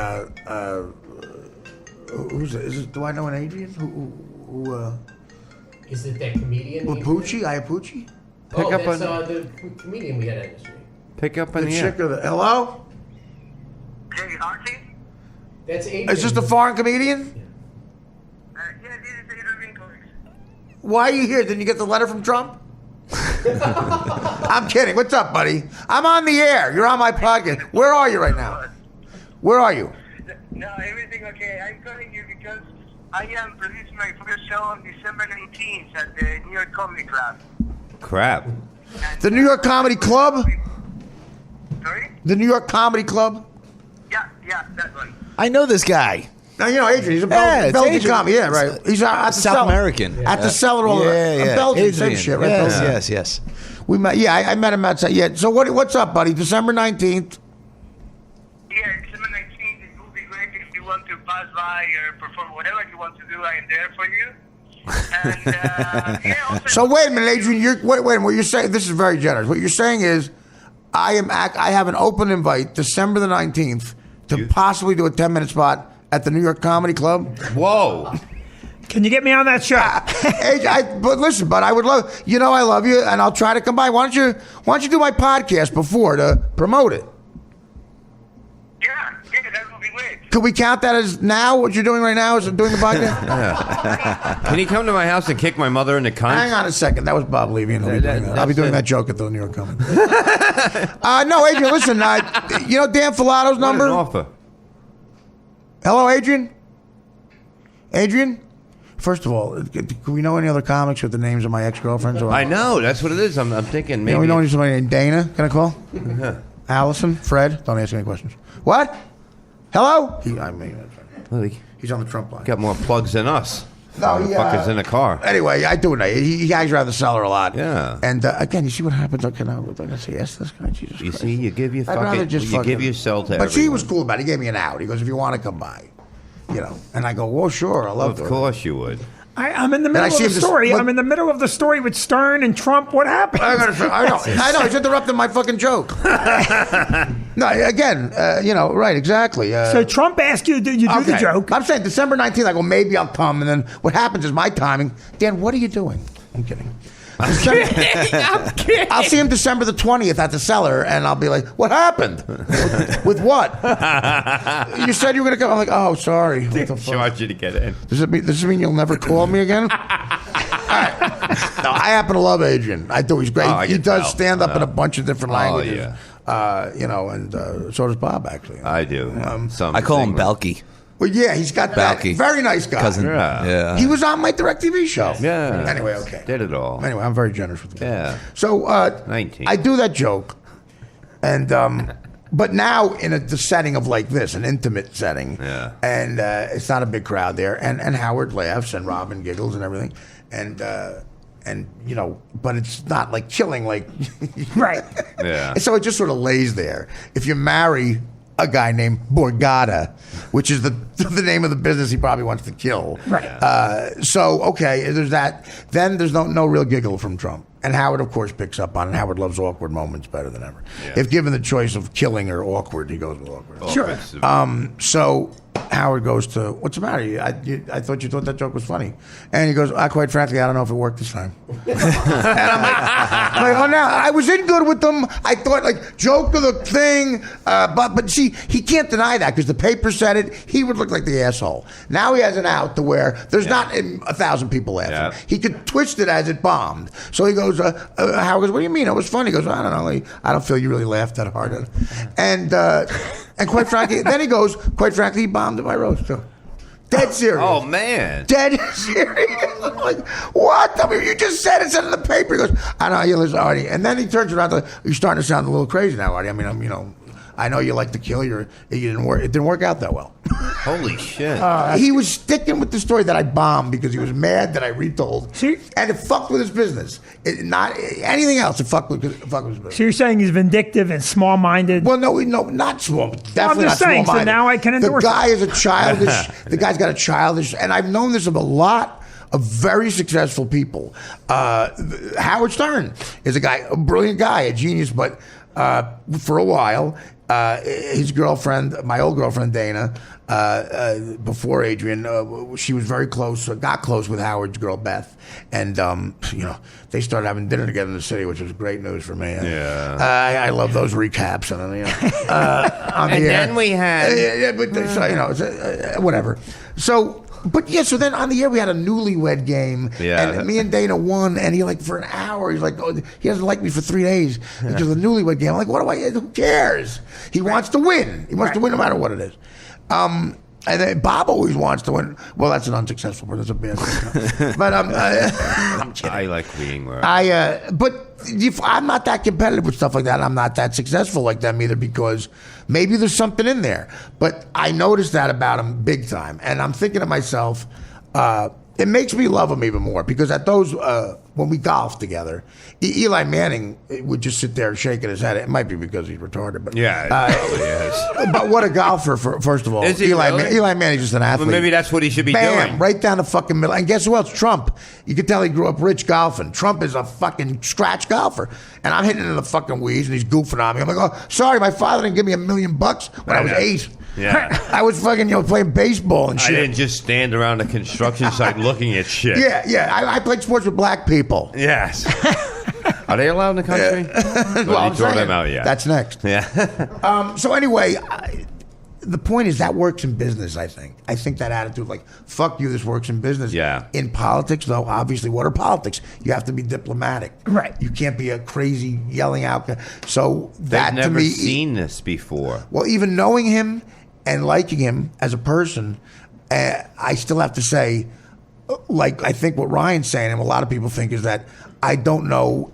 Speaker 2: who's it? Do I know an Adrian? Who
Speaker 5: Is it that comedian?
Speaker 2: Lapucci? Iapucci?
Speaker 5: That's the comedian we had in the street.
Speaker 1: Pick up on
Speaker 2: The
Speaker 1: the
Speaker 2: chick or the hello?
Speaker 6: Hey, Artie?
Speaker 5: That's Adrian.
Speaker 2: Is this the foreign comedian?
Speaker 6: Yeah, this is Adrian Cox.
Speaker 2: Why are you here? Didn't you get the letter from Trump? I'm kidding. What's up, buddy? I'm on the air. You're on my podcast. Where are you right now? Where are you?
Speaker 6: No, everything okay. I'm calling you because I am producing my first show on December 19th at the New York Comedy Club.
Speaker 1: Crap.
Speaker 6: And,
Speaker 2: The New York Comedy Club?
Speaker 6: Sorry?
Speaker 2: The New York Comedy Club?
Speaker 6: Yeah, that one.
Speaker 4: I know this guy.
Speaker 2: Now, you know Adrian. He's a
Speaker 4: it's
Speaker 2: Belgian
Speaker 4: Adrian.
Speaker 2: comic. Yeah, right. He's at the
Speaker 4: South
Speaker 2: cellar.
Speaker 4: American.
Speaker 2: At the cellar all
Speaker 4: Yeah.
Speaker 2: Belgian, same
Speaker 4: Adrian.
Speaker 2: shit, right?
Speaker 4: Yes.
Speaker 2: We met. Yeah, I met him outside. Yeah. So what's up, buddy? December 19th.
Speaker 6: Yeah, December 19th. It will be great if you want to pass by or perform whatever you want to do. I am there for you. And yeah. Also,
Speaker 2: So wait a minute, Adrian. Wait a minute. What you're saying? This is very generous. What you're saying is, I have an open invite December the 19th to possibly do a 10-minute spot at the New York Comedy Club.
Speaker 1: Whoa.
Speaker 3: Can you get me on that show?
Speaker 2: But listen, but I would love. You know, I love you, and I'll try to come by. Why don't you do my podcast before to promote it?
Speaker 6: yeah, that would be great.
Speaker 2: Could we count that as now? What you're doing right now is doing the podcast?
Speaker 1: Can he come to my house and kick my mother in the cunt?
Speaker 2: Hang on a second. That was Bob Levy, and I'll be doing that joke at the New York Comedy. No, Adrian, listen. You know Dan Filato's
Speaker 1: What
Speaker 2: number?
Speaker 1: an offer.
Speaker 2: Hello, Adrian? Adrian? First of all, do we know any other comics with the names of my ex-girlfriends?
Speaker 1: I know. That's what it is. I'm thinking maybe.
Speaker 2: We know somebody named Dana. Can I call? Allison? Fred? Don't ask any questions. What? Hello?
Speaker 1: Well, he
Speaker 2: He's on the Trump line.
Speaker 1: got more plugs than us.
Speaker 2: No,
Speaker 1: Motherfuckers in the car.
Speaker 2: Anyway, I do know. He hangs around the cellar a lot.
Speaker 1: Yeah.
Speaker 2: And again, you see what happens? Okay, now I'm going to say yes to this guy. Jesus
Speaker 1: You
Speaker 2: Christ.
Speaker 1: see, you give your
Speaker 2: I'd rather
Speaker 1: fucking,
Speaker 2: just
Speaker 1: you
Speaker 2: fucking-
Speaker 1: give yourself to
Speaker 2: But she
Speaker 1: everyone.
Speaker 2: was cool about it. He gave me an out. He goes, if you want to come by. You know. And I go, well, sure. I love
Speaker 1: Of course you would.
Speaker 3: I'm in the middle
Speaker 2: I
Speaker 3: of
Speaker 2: see
Speaker 3: the
Speaker 2: him just-
Speaker 3: story.
Speaker 2: what-
Speaker 3: I'm in the middle of the story with Stern and Trump. What happened?
Speaker 2: I know. He's interrupting my fucking joke. No, again, right, exactly.
Speaker 3: So Trump asked you, did you do the joke?
Speaker 2: I'm saying December 19th, I go, maybe I'll come. And then what happens is my timing. Dan, what are you doing? I'm kidding.
Speaker 3: I'm kidding.
Speaker 2: I'll see him December the 20th at the cellar, and I'll be like, what happened? With what? You said you were going to come. I'm like, oh, sorry. What the fuck?
Speaker 1: Charge you to get in.
Speaker 2: Does this mean you'll never call me again? All right. No, I happen to love Adrian. I do. He's great.
Speaker 1: Oh, I
Speaker 2: he
Speaker 1: can
Speaker 2: does
Speaker 1: tell.
Speaker 2: stand up in a bunch of different languages.
Speaker 1: yeah.
Speaker 2: And so does Bob, actually.
Speaker 1: I do.
Speaker 4: I call him Balky.
Speaker 2: Well, yeah, he's got that.
Speaker 4: Balky.
Speaker 2: Very nice guy.
Speaker 4: Cousin.
Speaker 1: Yeah.
Speaker 2: He was on my DirecTV show.
Speaker 1: Yeah.
Speaker 2: Anyway, okay.
Speaker 1: Did it all.
Speaker 2: Anyway, I'm very generous with him.
Speaker 1: Yeah.
Speaker 2: So
Speaker 1: 19.
Speaker 2: I do that joke, and but now in the setting of like this, an intimate setting, and it's not a big crowd there, and Howard laughs and Robin giggles and everything, and but it's not like chilling like
Speaker 3: Right.
Speaker 1: Yeah.
Speaker 2: And so it just sort of lays there. If you marry a guy named Borgata, which is the name of the business he probably wants to kill.
Speaker 3: Right.
Speaker 2: So, okay, there's that. Then there's no real giggle from Trump. And Howard, of course, picks up on it. Howard loves awkward moments better than ever.
Speaker 1: Yeah.
Speaker 2: If given the choice of killing or awkward, he goes with awkward.
Speaker 3: Sure.
Speaker 2: So Howard goes to, what's the matter? I thought you thought that joke was funny. And he goes, quite frankly, I don't know if it worked this time. And I'm like, oh, no, I was in good with them. I thought, like, joke of the thing. But see, he can't deny that because the paper said it. He would look like the asshole. Now he has an out to where there's not 1,000 people laughing.
Speaker 1: Yeah.
Speaker 2: He could twist it as it bombed. So he goes, Howard goes, what do you mean? It was funny. He goes, I don't know. Like, I don't feel you really laughed that hard. And quite frankly, then he goes, quite frankly, he bombed at my roast. So. Dead serious.
Speaker 1: Oh, man.
Speaker 2: Dead serious. I'm like, what? I mean, you just said it's in the paper. He goes, I know, you listen, Artie. And then he turns around, you're starting to sound a little crazy now, Artie. I mean, I know you like to kill. It didn't work out that well.
Speaker 1: Holy shit.
Speaker 2: He was sticking with the story that I bombed because he was mad that I retold.
Speaker 3: See?
Speaker 2: And it fucked with his business. Not anything else. It fucked with his business.
Speaker 3: So you're saying he's vindictive and small-minded?
Speaker 2: Well, no, not small. Definitely
Speaker 3: I'm just
Speaker 2: not
Speaker 3: saying,
Speaker 2: small-minded.
Speaker 3: so now I can endorse
Speaker 2: The guy is a childish. The guy's got a childish, and I've known this of a lot of very successful people. Howard Stern is a brilliant guy, a genius, but for a while, his girlfriend, my old girlfriend Dana, before Adrian, she was very close, got close with Howard's girl Beth, and they started having dinner together in the city, which was great news for me.
Speaker 1: Yeah,
Speaker 2: I love those recaps, and
Speaker 1: and then we had,
Speaker 2: whatever. So. But yeah, so then on the air we had a newlywed game, and me and Dana won, and he for an hour, he's like, oh, he doesn't like me for 3 days because of the newlywed game. I'm like, who cares? He wants to win. He wants to win no matter what it is. And then Bob always wants to win. Well, that's an unsuccessful person. That's a bad thing. But I'm kidding.
Speaker 1: I like being where
Speaker 2: but if I'm not that competitive with stuff like that, I'm not that successful like them either, because maybe there's something in there. But I noticed that about him big time, and I'm thinking to myself, it makes me love him even more, because at those when we golfed together, Eli Manning would just sit there shaking his head. It might be because he's retarded, but but what a golfer! First of all, Eli Manning's just an athlete.
Speaker 1: Well, maybe that's what he should be doing.
Speaker 2: Right down the fucking middle. And guess who else? Trump. You can tell he grew up rich golfing. Trump is a fucking scratch golfer, and I'm hitting in the fucking weeds, and he's goofing on me. I'm like, oh, sorry, my father didn't give me $1 million when I was 8.
Speaker 1: Yeah,
Speaker 2: I was fucking playing baseball and shit.
Speaker 1: I didn't just stand around the construction site looking at shit.
Speaker 2: Yeah. I played sports with black people.
Speaker 1: Yes. Are they allowed in the country? Well, you throw them out yet?
Speaker 2: That's next.
Speaker 1: Yeah.
Speaker 2: So anyway, the point is that works in business, I think. I think that attitude, fuck you, this works in business.
Speaker 1: Yeah.
Speaker 2: In politics, though, obviously, what are politics? You have to be diplomatic.
Speaker 3: Right.
Speaker 2: You can't be a crazy yelling out. So that,
Speaker 1: They've
Speaker 2: to
Speaker 1: never
Speaker 2: me...
Speaker 1: seen this before.
Speaker 2: Well, even knowing him and liking him as a person, I still have to say, I think what Ryan's saying, and what a lot of people think, is that I don't know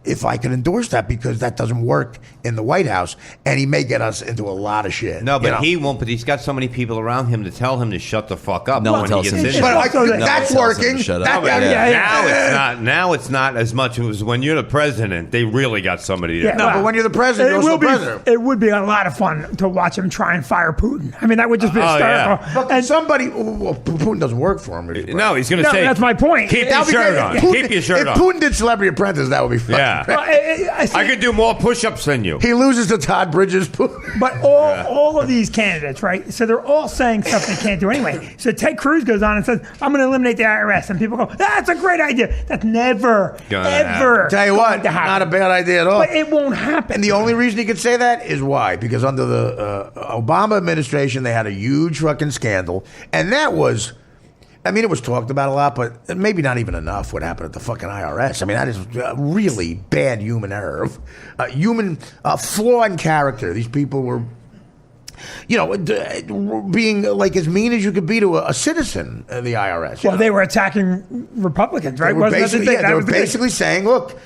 Speaker 2: if I can endorse that, because that doesn't work in the White House, and he may get us into a lot of shit.
Speaker 1: No, but he won't. But he's got so many people around him to tell him to shut the fuck up.
Speaker 4: No one
Speaker 1: when
Speaker 4: tells
Speaker 1: he
Speaker 4: him
Speaker 1: gets
Speaker 4: to
Speaker 1: in.
Speaker 4: shut
Speaker 2: But
Speaker 4: up.
Speaker 2: that's working.
Speaker 1: No, but now it's not as much as when you're the president. They really got somebody there.
Speaker 2: No, but when you're the president, you're also the president.
Speaker 3: It would be a lot of fun to watch him try and fire Putin. I mean, that would just be hysterical.
Speaker 2: Yeah. And somebody, Putin doesn't work for him.
Speaker 1: No, he's going to say,
Speaker 3: that's my point.
Speaker 1: Keep your shirt on. Keep your shirt on.
Speaker 2: If Putin did Celebrity Apprentice, that would be fun.
Speaker 1: Yeah. I could do more push-ups than you.
Speaker 2: He loses to Todd Bridges.
Speaker 3: But all of these candidates, right? So they're all saying stuff they can't do anyway. So Ted Cruz goes on and says, I'm going to eliminate the IRS. And people go, that's a great idea. That's never, ever
Speaker 2: Tell you what, not a bad idea at all.
Speaker 3: But it won't happen.
Speaker 2: And the only reason he could say that is why? Because under the Obama administration, they had a huge fucking scandal. And that was... I mean, it was talked about a lot, but maybe not even enough what happened at the fucking IRS. I mean, that is really bad human error. Human flaw in character. These people were, being as mean as you could be to a citizen of the IRS.
Speaker 3: Well, they were attacking Republicans, right?
Speaker 2: They were basically saying, look,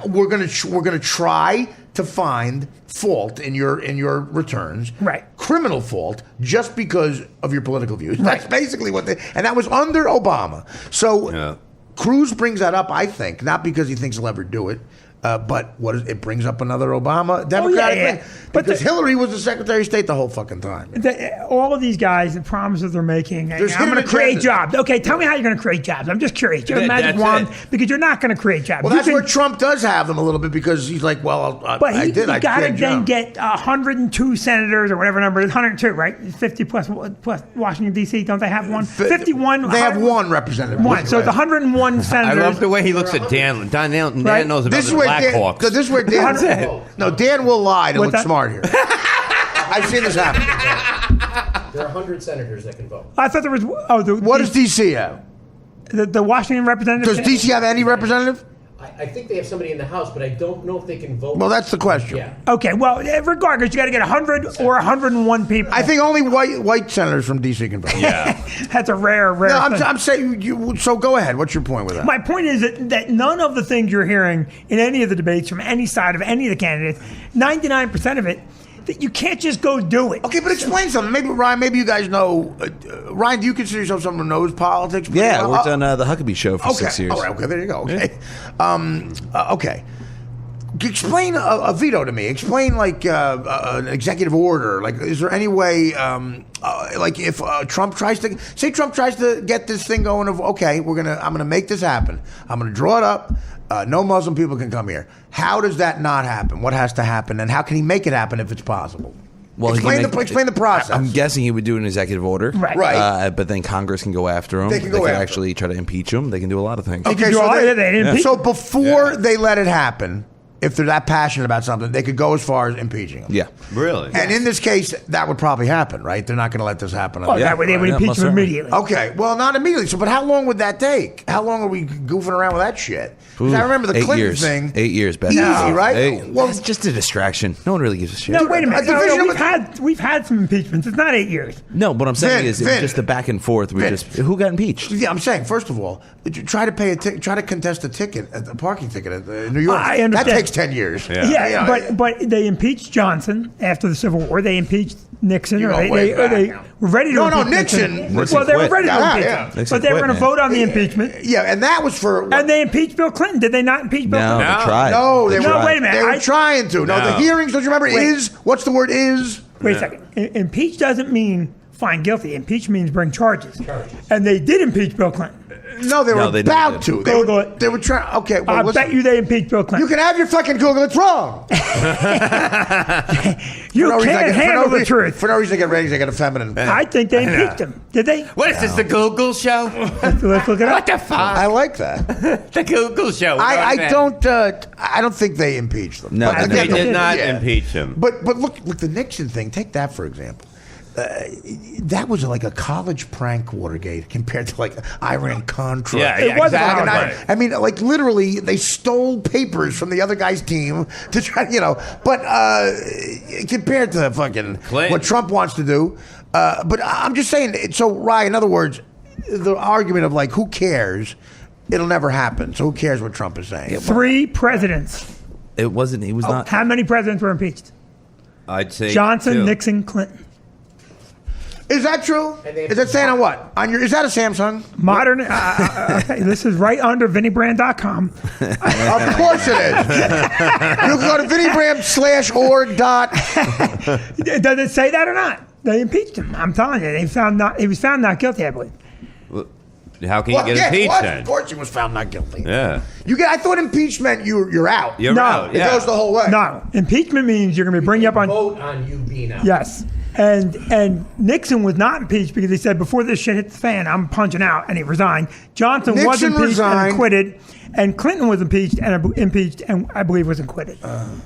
Speaker 2: we're gonna try to find fault in your returns,
Speaker 3: right?
Speaker 2: Criminal fault, just because of your political views.
Speaker 3: Right.
Speaker 2: That's basically and that was under Obama. So Cruz brings that up, I think, not because he thinks he'll ever do it, but it brings up another Obama Democratic thing. Because Hillary was the Secretary of State the whole fucking time.
Speaker 3: All of these guys, the promises they're making, I'm going to create jobs. Okay, tell me how you're going to create jobs. I'm just curious. You have a magic wand, because you're not going to create jobs.
Speaker 2: Well, that's where Trump does have them a little bit, because he's like, well, I did.
Speaker 3: But he got to then get 102 senators or whatever number it is, 102, right? 50 plus Washington, D.C. Don't they have one? 51.
Speaker 2: They have one representative.
Speaker 3: One. So it's 101 senators.
Speaker 1: I love the way he looks at Dan. Dan knows about the Blackhawks.
Speaker 2: This is where Dan... Dan will lie to look smart here. I've seen this happen.
Speaker 5: There are 100 senators that can vote.
Speaker 3: I thought there was...
Speaker 2: What does D.C. have?
Speaker 3: The Washington representative...
Speaker 2: Does D.C. have any representative?
Speaker 5: I think they have somebody in the House, but I don't know if they can vote.
Speaker 2: Well, that's the question.
Speaker 5: Yeah.
Speaker 3: Okay, well, regardless, you got to get 100 or 101 people.
Speaker 2: I think only white senators from D.C. can vote.
Speaker 1: Yeah.
Speaker 3: That's a rare
Speaker 2: No,
Speaker 3: thing.
Speaker 2: I'm saying you. So go ahead. What's your point with that?
Speaker 3: My point is that none of the things you're hearing in any of the debates from any side of any of the candidates, 99% of it, that you can't just go do it.
Speaker 2: Okay, but explain something. Maybe Ryan. Maybe you guys know. Ryan, do you consider yourself someone who knows politics?
Speaker 4: Yeah, I worked on the Huckabee Show for 6 years.
Speaker 2: All right. Okay. There you go. Okay. Okay. Explain a veto to me. Explain like an executive order. Like, is there any way, like, if Trump tries to get this thing going of okay, I'm gonna make this happen. I'm gonna draw it up. No Muslim people can come here. How does that not happen? What has to happen, and how can he make it happen if it's possible?
Speaker 4: Well,
Speaker 2: explain the process.
Speaker 4: I'm guessing he would do an executive order,
Speaker 3: Right.
Speaker 4: But then Congress can go after him.
Speaker 2: They can go
Speaker 4: could
Speaker 2: after
Speaker 4: actually try to impeach him. They can do a lot of things.
Speaker 2: Okay,
Speaker 3: They
Speaker 2: so before they let it happen, if they're that passionate about something, they could go as far as impeaching him.
Speaker 4: Yeah,
Speaker 1: Really?
Speaker 2: And in this case, that would probably happen, right? They're not going to let this happen.
Speaker 3: Oh, that way they would impeach
Speaker 4: most
Speaker 3: him
Speaker 4: certainly.
Speaker 3: immediately.
Speaker 2: Okay, well, not immediately. So, but how long would that take? How long are we goofing around with that shit? 'Cause I remember the
Speaker 4: 8
Speaker 2: Clinton
Speaker 4: years.
Speaker 2: thing.
Speaker 4: 8 years, Beth.
Speaker 2: Easy, right?
Speaker 4: Well,
Speaker 2: Well,
Speaker 4: it's just a distraction. No one really gives a shit.
Speaker 3: No, wait a minute.
Speaker 2: A division
Speaker 3: No,
Speaker 2: of
Speaker 3: we've had some impeachments. It's not 8 years.
Speaker 4: No, what I'm saying
Speaker 2: Vin,
Speaker 4: is it
Speaker 2: Vin.
Speaker 4: was just the back and forth.
Speaker 2: Vin.
Speaker 4: Who got impeached?
Speaker 2: Yeah, I'm saying, first of all, try to contest a ticket, a parking ticket at New York.
Speaker 3: I understand.
Speaker 2: That takes 10 years.
Speaker 3: Yeah, but they impeached Johnson after the Civil War. They impeached Nixon.
Speaker 2: You're
Speaker 3: Or
Speaker 2: going
Speaker 3: they
Speaker 2: way back.
Speaker 3: were ready to
Speaker 2: No,
Speaker 3: impeach
Speaker 2: Nixon.
Speaker 3: Well, they were
Speaker 4: quit.
Speaker 3: ready to
Speaker 2: Yeah,
Speaker 3: impeach
Speaker 2: yeah.
Speaker 3: him.
Speaker 4: Nixon
Speaker 3: But they were
Speaker 4: quit,
Speaker 3: going to
Speaker 4: man.
Speaker 3: vote on the impeachment.
Speaker 2: Yeah, and that was for.
Speaker 3: And they impeached Bill Clinton. Did they not impeach Bill
Speaker 4: No,
Speaker 3: Clinton?
Speaker 4: they tried.
Speaker 2: No, they
Speaker 3: No,
Speaker 2: were.
Speaker 3: wait a minute.
Speaker 2: They were
Speaker 3: I-
Speaker 2: trying to. No, the
Speaker 1: No.
Speaker 2: hearings. Don't you remember?
Speaker 3: Wait.
Speaker 2: What's the word? Is.
Speaker 3: Wait a second. Impeach doesn't mean find guilty. Impeach means bring charges. And they did impeach Bill Clinton.
Speaker 2: No, they were
Speaker 4: No, they
Speaker 2: about
Speaker 4: didn't.
Speaker 2: to.
Speaker 3: Google it.
Speaker 2: They were trying. Okay, well,
Speaker 3: I
Speaker 2: listen.
Speaker 3: bet you they impeached Bill
Speaker 2: You
Speaker 3: Clinton.
Speaker 2: can have your fucking Google. It's wrong.
Speaker 3: You can't handle the truth.
Speaker 2: For no reason, I get ratings. I get a feminine.
Speaker 3: I think they impeached him. Did they?
Speaker 1: What is this, the Google show?
Speaker 3: Let's look it up.
Speaker 1: What the fuck?
Speaker 2: I like that.
Speaker 1: The Google show.
Speaker 2: I don't think they impeached them.
Speaker 4: No,
Speaker 2: But
Speaker 1: They
Speaker 2: again,
Speaker 1: did not
Speaker 2: yeah.
Speaker 1: impeach him.
Speaker 2: But look, the Nixon thing. Take that for example. That was like a college prank, Watergate, compared to like Iran Contra.
Speaker 1: Yeah,
Speaker 3: It was
Speaker 1: exactly.
Speaker 3: Right.
Speaker 2: I mean, like literally, they stole papers from the other guy's team to try, But compared to fucking
Speaker 1: Clinton.
Speaker 2: what Trump wants to do, but I'm just saying. So, Ryan, in other words, the argument of like, who cares? It'll never happen. So, who cares what Trump is saying?
Speaker 3: 3 presidents.
Speaker 4: It wasn't. He was not.
Speaker 3: How many presidents were impeached?
Speaker 1: I'd say
Speaker 3: Johnson,
Speaker 1: 2.
Speaker 3: Nixon, Clinton.
Speaker 2: Is that true? Is that saying on what? Is that a Samsung?
Speaker 3: Modern. Okay, this is right under VinnyBrand.com.
Speaker 2: Of course it is. You can go to vinnybrand.org.
Speaker 3: Does it say that or not? They impeached him. I'm telling you, he was found not guilty, I believe.
Speaker 1: How can you get impeached
Speaker 2: Of
Speaker 1: then?
Speaker 2: course he was found not guilty.
Speaker 1: Yeah.
Speaker 2: I thought impeachment, you're out.
Speaker 1: You're
Speaker 3: No.
Speaker 1: out.
Speaker 2: It
Speaker 1: Yeah.
Speaker 2: goes the whole way.
Speaker 3: No, impeachment means you're going to bring you up on.
Speaker 5: Vote on you being out.
Speaker 3: Yes. And Nixon was not impeached because he said, before this shit hit the fan, I'm punching out, and he resigned. Johnson was
Speaker 2: Nixon
Speaker 3: impeached
Speaker 2: resigned.
Speaker 3: and acquitted, and Clinton was impeached and I believe was acquitted.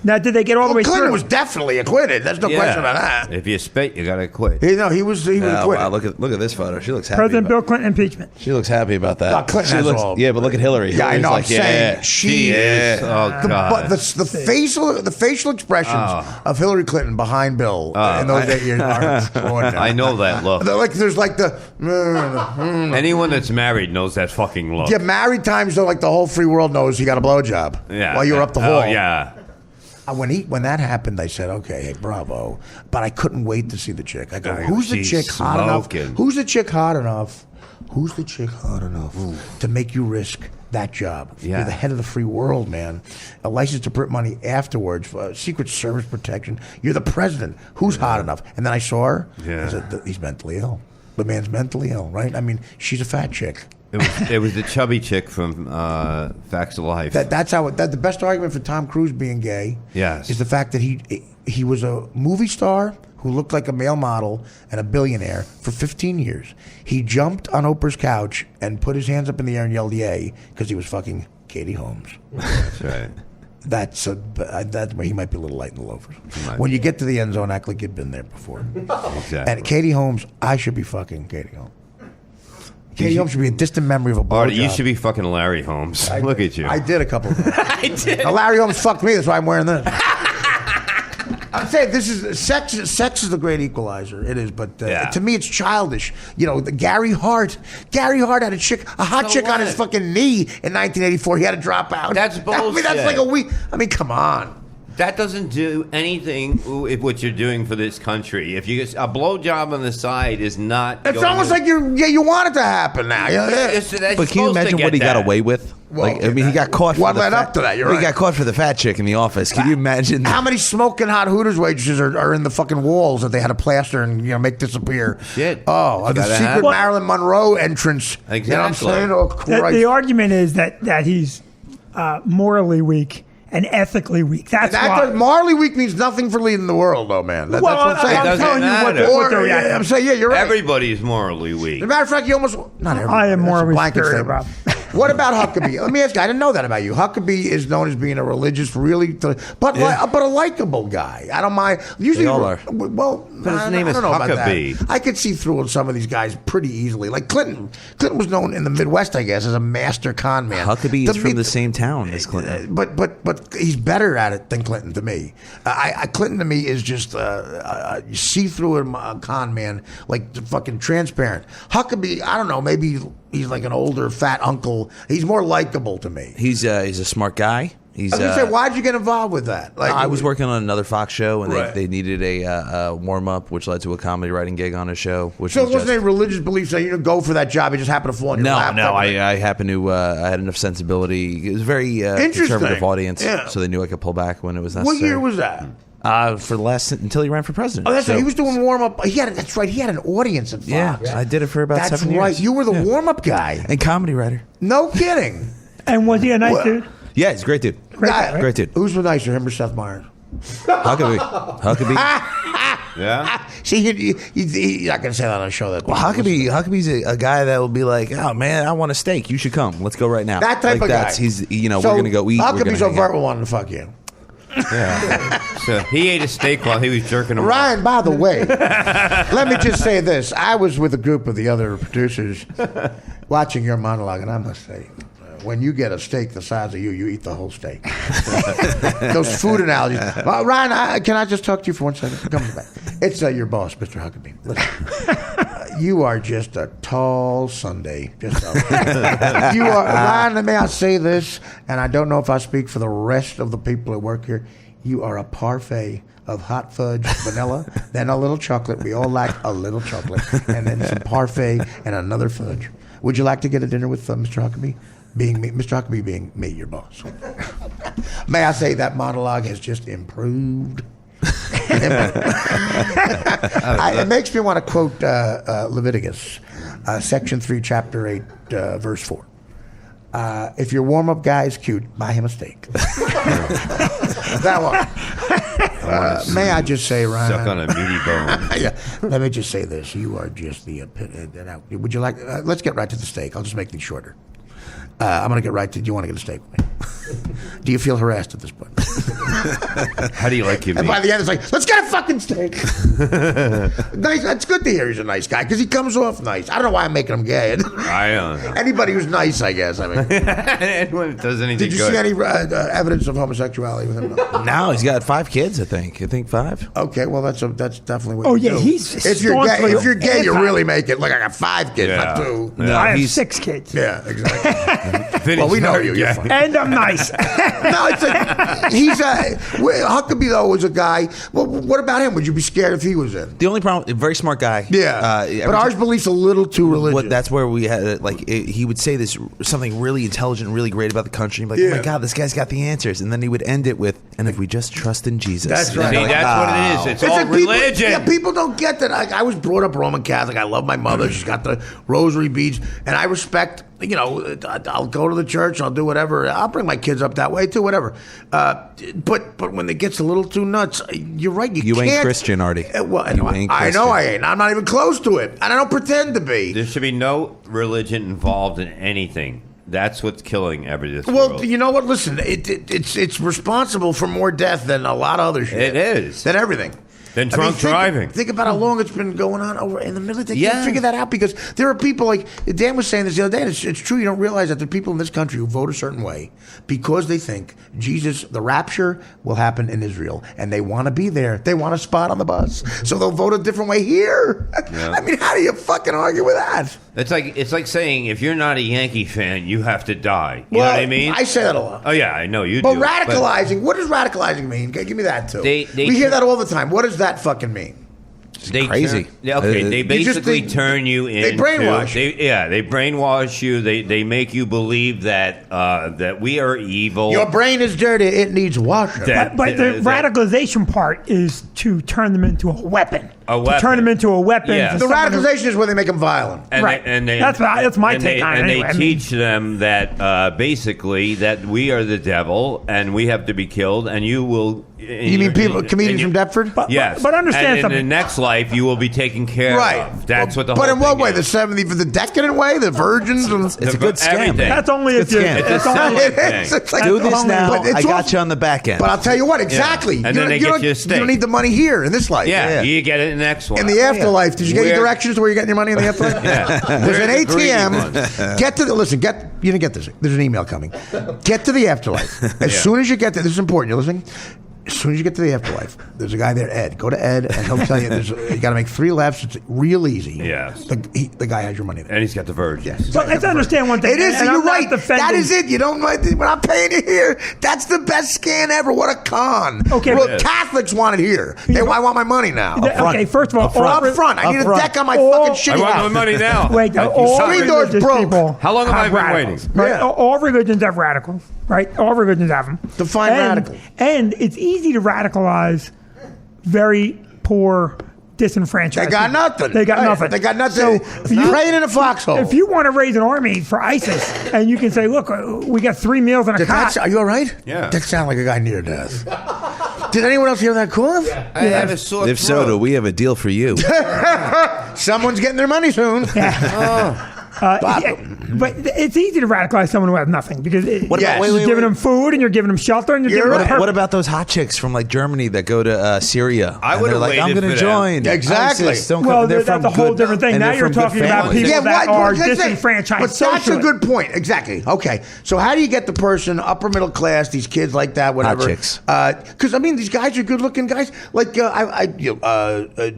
Speaker 3: Now, did they get all the way
Speaker 2: Clinton
Speaker 3: through?
Speaker 2: was definitely acquitted. There's no question about that.
Speaker 1: If you spit, you gotta quit.
Speaker 2: He was
Speaker 4: Oh,
Speaker 2: acquitted.
Speaker 4: wow, look at this photo. She looks happy.
Speaker 3: President
Speaker 4: about-
Speaker 3: Bill Clinton impeachment.
Speaker 4: She looks happy about that.
Speaker 2: No, Clinton
Speaker 4: She
Speaker 2: has
Speaker 4: looks,
Speaker 2: all-
Speaker 4: yeah, but look at Hillary.
Speaker 2: Yeah, I
Speaker 4: Hillary's
Speaker 2: know.
Speaker 4: Like,
Speaker 2: I'm saying
Speaker 4: yeah,
Speaker 2: she
Speaker 1: Yes.
Speaker 2: is.
Speaker 1: Oh, God.
Speaker 2: But the facial expressions of Hillary Clinton behind Bill in those 8 years are extraordinary.
Speaker 1: I know that look.
Speaker 2: There's like the
Speaker 1: Anyone that's married knows that fucking look.
Speaker 2: yeah, married times though, like the whole free world knows he got a blowjob
Speaker 1: Yeah.
Speaker 2: while you were up the hall.
Speaker 1: Oh, yeah.
Speaker 2: When that happened, I said, okay, hey, bravo. But I couldn't wait to see the chick. I go,
Speaker 1: Oh,
Speaker 2: who's the
Speaker 1: she's
Speaker 2: chick hot
Speaker 1: smoking.
Speaker 2: enough? Who's the chick hot enough? Who's the chick hot enough to make you risk that job?
Speaker 1: Yeah.
Speaker 2: You're the head of the free world, man. A license to print money afterwards, Secret Service protection. You're the president. Who's hot enough? And then I saw her.
Speaker 1: Yeah.
Speaker 2: I said, he's mentally ill. The man's mentally ill, right? I mean, she's a fat chick.
Speaker 1: It was the chubby chick from Facts of Life.
Speaker 2: That's how. The best argument for Tom Cruise being gay,
Speaker 1: Yes.
Speaker 2: is the fact that he was a movie star who looked like a male model and a billionaire for 15 years. He jumped on Oprah's couch and put his hands up in the air and yelled "yay" because he was fucking Katie Holmes.
Speaker 1: That's right.
Speaker 2: That's where he might be a little light in the loafers. When you get to the end zone, act like you've been there before.
Speaker 1: Exactly.
Speaker 2: And Katie Holmes, I should be fucking Katie Holmes. Katie Holmes should be a distant memory of a blowjob.
Speaker 1: Artie, you should be fucking Larry Holmes. Look at you.
Speaker 2: I did a couple of times.
Speaker 1: I did.
Speaker 2: Now, Larry Holmes fucked me. That's why I'm wearing this. I'm saying this is sex. Sex is the great equalizer. It is, but to me, it's childish. You know, Gary Hart. Gary Hart had a hot chick on his fucking knee in 1984. He had to drop out.
Speaker 1: That's bullshit.
Speaker 2: I mean, that's like a week. I mean, come on.
Speaker 1: That doesn't do anything with what you're doing for this country. If you a blowjob on the side is not.
Speaker 2: It's almost like you want it to happen now.
Speaker 4: But can you imagine what he got away with?
Speaker 2: Well,
Speaker 4: Like, I mean, he got caught.
Speaker 2: What led up to that? You're
Speaker 4: He
Speaker 2: right.
Speaker 4: got caught for the fat chick in the office. Can you imagine?
Speaker 2: How many smoking hot Hooters waitresses are in the fucking walls that they had to plaster and make disappear?
Speaker 1: Shit.
Speaker 2: Oh, the
Speaker 1: Gotta
Speaker 2: secret
Speaker 1: have-
Speaker 2: Marilyn Monroe entrance.
Speaker 1: Exactly.
Speaker 2: You know what I'm saying? Oh, Christ.
Speaker 3: The argument is that he's morally weak and ethically weak. That's why.
Speaker 2: Marley Week means nothing for leading the world, though, man. That's what I'm saying.
Speaker 1: It doesn't
Speaker 3: telling you what
Speaker 1: matter.
Speaker 3: what they're reacting.
Speaker 2: I'm saying, yeah, you're right.
Speaker 1: Everybody's morally weak.
Speaker 2: As a matter of fact, you almost not everybody.
Speaker 3: I am
Speaker 2: That's a
Speaker 3: morally
Speaker 2: blanket
Speaker 3: superior,
Speaker 2: statement.
Speaker 3: Rob.
Speaker 2: What about Huckabee? Let me ask you. I didn't know that about you. Huckabee is known as being a religious, but a likable guy. I don't mind. Usually,
Speaker 4: They all are.
Speaker 2: Well,
Speaker 1: But his name
Speaker 2: I
Speaker 1: is
Speaker 2: don't know about
Speaker 1: Huckabee.
Speaker 2: that. I could see through with some of these guys pretty easily. Like Clinton. Clinton was known in the Midwest, I guess, as a master con man.
Speaker 4: Huckabee
Speaker 2: To
Speaker 4: is from
Speaker 2: me-
Speaker 4: the same town as Clinton.
Speaker 2: But he's better at it than Clinton to me. Clinton to me is just see through a con man, like fucking transparent. Huckabee, I don't know, maybe he's like an older fat uncle. He's more likable to me.
Speaker 4: He's a smart guy. He's.
Speaker 2: I was gonna say, why'd you get involved with that? Like,
Speaker 4: I was working on another Fox show, and
Speaker 2: Right.
Speaker 4: they needed a warm up, which led to a comedy writing gig on a show. Which
Speaker 2: So
Speaker 4: was
Speaker 2: it wasn't
Speaker 4: just,
Speaker 2: any religious beliefs that you didn't go for that job. It just happened to fall on your lap.
Speaker 4: no. I happened to. I had enough sensibility. It was a very
Speaker 2: Interesting.
Speaker 4: conservative audience,
Speaker 2: Yeah.
Speaker 4: so they knew I could pull back when it was
Speaker 2: What
Speaker 4: necessary.
Speaker 2: year was that?
Speaker 4: For the last until he ran for president.
Speaker 2: Oh, that's
Speaker 4: So-
Speaker 2: right. He was doing warm up. That's right. He had an audience at Fox.
Speaker 4: Yeah, I did it for about
Speaker 2: That's
Speaker 4: 7
Speaker 2: right.
Speaker 4: years.
Speaker 2: You were the warm up guy.
Speaker 4: and comedy writer.
Speaker 2: No kidding.
Speaker 3: And was he a nice
Speaker 2: Well-
Speaker 3: dude?
Speaker 4: Yeah, he's a great dude.
Speaker 2: Guy-
Speaker 4: Great dude.
Speaker 2: Who's the nicer, him or Seth Meyers?
Speaker 4: Huckabee.
Speaker 1: Yeah.
Speaker 2: See, you're not going to say that on a show. That
Speaker 4: Well, Huckabee's a guy that will be like, oh man, I want a steak. You should come. Let's go right now.
Speaker 2: That type
Speaker 4: like
Speaker 2: of
Speaker 4: that's,
Speaker 2: guy.
Speaker 4: He's
Speaker 2: So,
Speaker 4: we're gonna go eat. We're gonna
Speaker 2: Huckabee's
Speaker 4: hang out.
Speaker 2: overt wanting to fuck you.
Speaker 1: So he ate a steak while he was jerking him.
Speaker 2: Ryan, by the way, let me just say this. I was with a group of the other producers watching your monologue, and I must say, when you get a steak the size of you eat the whole steak. Those food analogies. Well, Ryan, can I just talk to you for 1 second? Come back. It's your boss, Mr. Huckabee. Listen, you are just a tall sundae. You are, Ryan, may I say this, and I don't know if I speak for the rest of the people that work here, you are a parfait of hot fudge, vanilla, then a little chocolate. We all like a little chocolate, and then some parfait and another fudge. Would you like to get a dinner with Mr. Huckabee? Being me, Mr. Huckabee being me, your boss. May I say that monologue has just improved? It makes me want to quote Leviticus, section 3, chapter 8, verse 4. If your warm-up guy is cute, buy him a steak. That one. May I just say, Ryan?
Speaker 1: Suck on a meaty bone.
Speaker 2: Yeah. Let me just say this. You are just the would you like... let's get right to the steak. I'll just make things shorter. I'm going to get right to... Do you want to get a steak with me? Do you feel harassed at this point?
Speaker 1: How do you like your
Speaker 2: And
Speaker 1: meat?
Speaker 2: by the end, it's like, let's get a fucking steak. Nice. That's good to hear he's a nice guy because he comes off nice. I don't know why I'm making him gay.
Speaker 1: I don't know.
Speaker 2: Anybody who's nice, I guess. I mean,
Speaker 1: Anyone that does anything
Speaker 2: did you
Speaker 1: good.
Speaker 2: see any evidence of homosexuality with him? No.
Speaker 4: Now he's got 5 kids. I think 5.
Speaker 2: Okay, well that's definitely what.
Speaker 3: Oh,
Speaker 2: you
Speaker 3: yeah,
Speaker 2: do.
Speaker 3: he's
Speaker 2: if you're gay,
Speaker 3: staunchly
Speaker 2: if you're gay, you
Speaker 3: anti-
Speaker 2: really make it. Look, I got 5 kids,
Speaker 1: Yeah.
Speaker 2: not 2.
Speaker 4: No,
Speaker 3: I have
Speaker 4: he's
Speaker 3: 6 kids.
Speaker 2: Yeah, exactly.
Speaker 1: Vinny's
Speaker 2: Well, we know
Speaker 1: not
Speaker 2: you.
Speaker 1: gay.
Speaker 2: You're fine.
Speaker 3: And I'm nice.
Speaker 2: No, it's Huckabee though was a guy. Well, what about him? Would you be scared if he was in?
Speaker 4: the only problem. Very smart guy.
Speaker 2: Yeah,
Speaker 4: every
Speaker 2: but ours
Speaker 4: time-
Speaker 2: beliefs a little too religious.
Speaker 4: That's where we had he would say this something really intelligent, really great about the country. And be like, oh
Speaker 2: Yeah.
Speaker 4: my God, this guy's got the answers. And then he would end it with, and if we just trust in Jesus.
Speaker 2: That's right.
Speaker 4: And
Speaker 1: See,
Speaker 4: you're like,
Speaker 1: that's what it is. It's all
Speaker 2: like people-
Speaker 1: religion.
Speaker 2: Yeah, people don't get that. I was brought up Roman Catholic. I love my mother. She's got the rosary beads, and I respect. You know, I'll go to the church. I'll do whatever. I'll bring my kids up that way too. Whatever. But when it gets a little too nuts, you're right. You
Speaker 4: You ain't
Speaker 2: can't-
Speaker 4: Christian, Artie.
Speaker 2: Well,
Speaker 4: You ain't
Speaker 2: I know
Speaker 4: Christian.
Speaker 2: I ain't. I'm not even close to it, and I don't pretend to be.
Speaker 1: There should be no religion involved in anything. That's what's killing this
Speaker 2: Well,
Speaker 1: world.
Speaker 2: you know what? Listen, it's responsible for more death than a lot of other shit.
Speaker 1: It is.
Speaker 2: Than everything.
Speaker 1: Than drunk driving.
Speaker 2: Think about how long it's been going on over in the military. They
Speaker 1: Yeah.
Speaker 2: can't figure that out because there are people like Dan was saying this the other day. And it's true. You don't realize that there are people in this country who vote a certain way because they think Jesus, the rapture, will happen in Israel, and they want to be there. They want a spot on the bus, so they'll vote a different way here.
Speaker 1: Yeah.
Speaker 2: I mean, how do you fucking argue with that?
Speaker 1: It's like saying if you're not a Yankee fan, you have to die. You know what I mean?
Speaker 2: I say that a lot.
Speaker 1: Oh yeah, I know you
Speaker 2: But
Speaker 1: do.
Speaker 2: radicalizing, what does radicalizing mean? Okay, give me that too.
Speaker 1: They
Speaker 2: we hear that all the time. What does that fucking mean?
Speaker 1: They
Speaker 4: crazy.
Speaker 1: They basically
Speaker 2: think-
Speaker 1: turn you in.
Speaker 2: They brainwash you.
Speaker 1: They brainwash you. They make you believe that that we are evil.
Speaker 2: Your brain is dirty. It needs washing.
Speaker 3: But the radicalization part is to turn them into a weapon.
Speaker 1: A weapon.
Speaker 3: To turn them into a weapon.
Speaker 1: Yeah.
Speaker 3: for
Speaker 2: The
Speaker 3: someone who-
Speaker 2: radicalization is where they make them violent.
Speaker 3: Right. That's my take on it
Speaker 1: And
Speaker 3: anyway.
Speaker 1: they
Speaker 3: I mean-
Speaker 1: teach them that basically that we are the devil and we have to be killed, and you will.
Speaker 2: You mean people, comedians from Deptford?
Speaker 1: Yes,
Speaker 3: but understand
Speaker 1: and
Speaker 3: something.
Speaker 1: in the next life, you will be taken care
Speaker 2: Right.
Speaker 1: of. That's what the
Speaker 2: But
Speaker 1: whole
Speaker 2: in what
Speaker 1: thing
Speaker 2: way?
Speaker 1: is.
Speaker 2: The decadent way? The virgins?
Speaker 4: It's a good scam.
Speaker 1: Everything.
Speaker 3: That's only if
Speaker 4: It's
Speaker 3: you.
Speaker 4: a scam.
Speaker 3: That's
Speaker 1: It's a
Speaker 3: only-
Speaker 1: scam.
Speaker 2: It's like-
Speaker 4: Do this
Speaker 3: only-
Speaker 4: now.
Speaker 2: but it's
Speaker 4: I got
Speaker 2: also-
Speaker 4: you on the back end.
Speaker 2: But I'll tell you what, exactly.
Speaker 1: And then they get
Speaker 2: don't-
Speaker 1: you a steak.
Speaker 2: You don't need the money here in this life.
Speaker 1: Yeah, you get it in the next one.
Speaker 2: In the afterlife, did you get your
Speaker 1: Where-
Speaker 2: directions to where you're getting your money in the afterlife?
Speaker 1: Yeah.
Speaker 2: There's an
Speaker 1: Where's the greedy
Speaker 2: ATM.
Speaker 1: ones?
Speaker 2: You didn't get this. There's an email coming. Get to the afterlife. As soon as you get there, this is important. You're listening? As soon as you get to the afterlife, there's a guy there, Ed. Go to Ed, and he'll tell you you got to make 3 lefts. It's real easy.
Speaker 1: Yes.
Speaker 2: The guy has your money there.
Speaker 1: And he's got the virgins.
Speaker 2: Yes.
Speaker 3: But let's understand one thing.
Speaker 2: It is.
Speaker 3: and
Speaker 2: You're
Speaker 3: I'm not
Speaker 2: right.
Speaker 3: defending-
Speaker 2: That is it. You don't. We're not paying you here. That's the best scam ever. What a con.
Speaker 3: Okay,
Speaker 2: Well,
Speaker 3: but-
Speaker 2: Catholics want it here. I want my money now.
Speaker 3: Okay, first of all,
Speaker 2: Up front. I need a
Speaker 4: front.
Speaker 2: deck on my
Speaker 3: All-
Speaker 2: fucking
Speaker 1: I
Speaker 2: shitty
Speaker 1: want my
Speaker 2: house.
Speaker 1: money now.
Speaker 3: Wait,
Speaker 1: Like you
Speaker 3: all
Speaker 1: said.
Speaker 2: Screen door's
Speaker 3: religious
Speaker 2: broke.
Speaker 3: people
Speaker 1: How long have I been
Speaker 3: radicals,
Speaker 1: waiting?
Speaker 3: Right?
Speaker 2: Yeah.
Speaker 3: All religions have radicals, right? All religions have them.
Speaker 2: Define radical.
Speaker 3: And it's easy to radicalize very poor, disenfranchised.
Speaker 2: They got
Speaker 3: people.
Speaker 2: nothing.
Speaker 3: They got
Speaker 2: Right.
Speaker 3: nothing.
Speaker 2: They got nothing.
Speaker 3: So
Speaker 2: It's praying in a foxhole.
Speaker 3: if you want to raise an army for ISIS, and you can say, "Look, we got 3 meals and a cot."
Speaker 2: Are you all right?
Speaker 1: Yeah.
Speaker 2: That sounded like a guy near death. Did anyone else hear that cough?
Speaker 1: I have a sore
Speaker 4: If so,
Speaker 1: throat.
Speaker 4: do we have a deal for you?
Speaker 2: Someone's getting their money soon.
Speaker 3: Yeah, but it's easy to radicalize someone who has nothing because
Speaker 4: What
Speaker 2: Yes.
Speaker 4: about,
Speaker 3: you're
Speaker 4: wait,
Speaker 3: giving
Speaker 4: wait.
Speaker 3: them food and you're giving them shelter and you're
Speaker 2: You're
Speaker 3: giving them
Speaker 2: right.
Speaker 3: purpose.
Speaker 4: What about those hot chicks from like Germany that go to Syria?
Speaker 1: I
Speaker 4: And
Speaker 1: would've
Speaker 4: they're like, I'm
Speaker 1: waited
Speaker 4: going to
Speaker 1: for that.
Speaker 4: join.
Speaker 2: Exactly.
Speaker 4: ISIS. Don't
Speaker 3: Well,
Speaker 4: come. They're
Speaker 3: that's
Speaker 4: from
Speaker 3: a whole
Speaker 4: good-
Speaker 3: different thing.
Speaker 4: and
Speaker 3: Now
Speaker 4: they're
Speaker 3: you're
Speaker 4: from good
Speaker 3: talking about
Speaker 4: families.
Speaker 3: people that are
Speaker 2: let's say-
Speaker 3: disenfranchised
Speaker 2: But that's a
Speaker 3: socially.
Speaker 2: good point. Exactly. Okay. So how do you get the person upper middle class? These kids like that, whatever.
Speaker 4: chicks.
Speaker 2: Because I mean, these guys are good looking guys. Like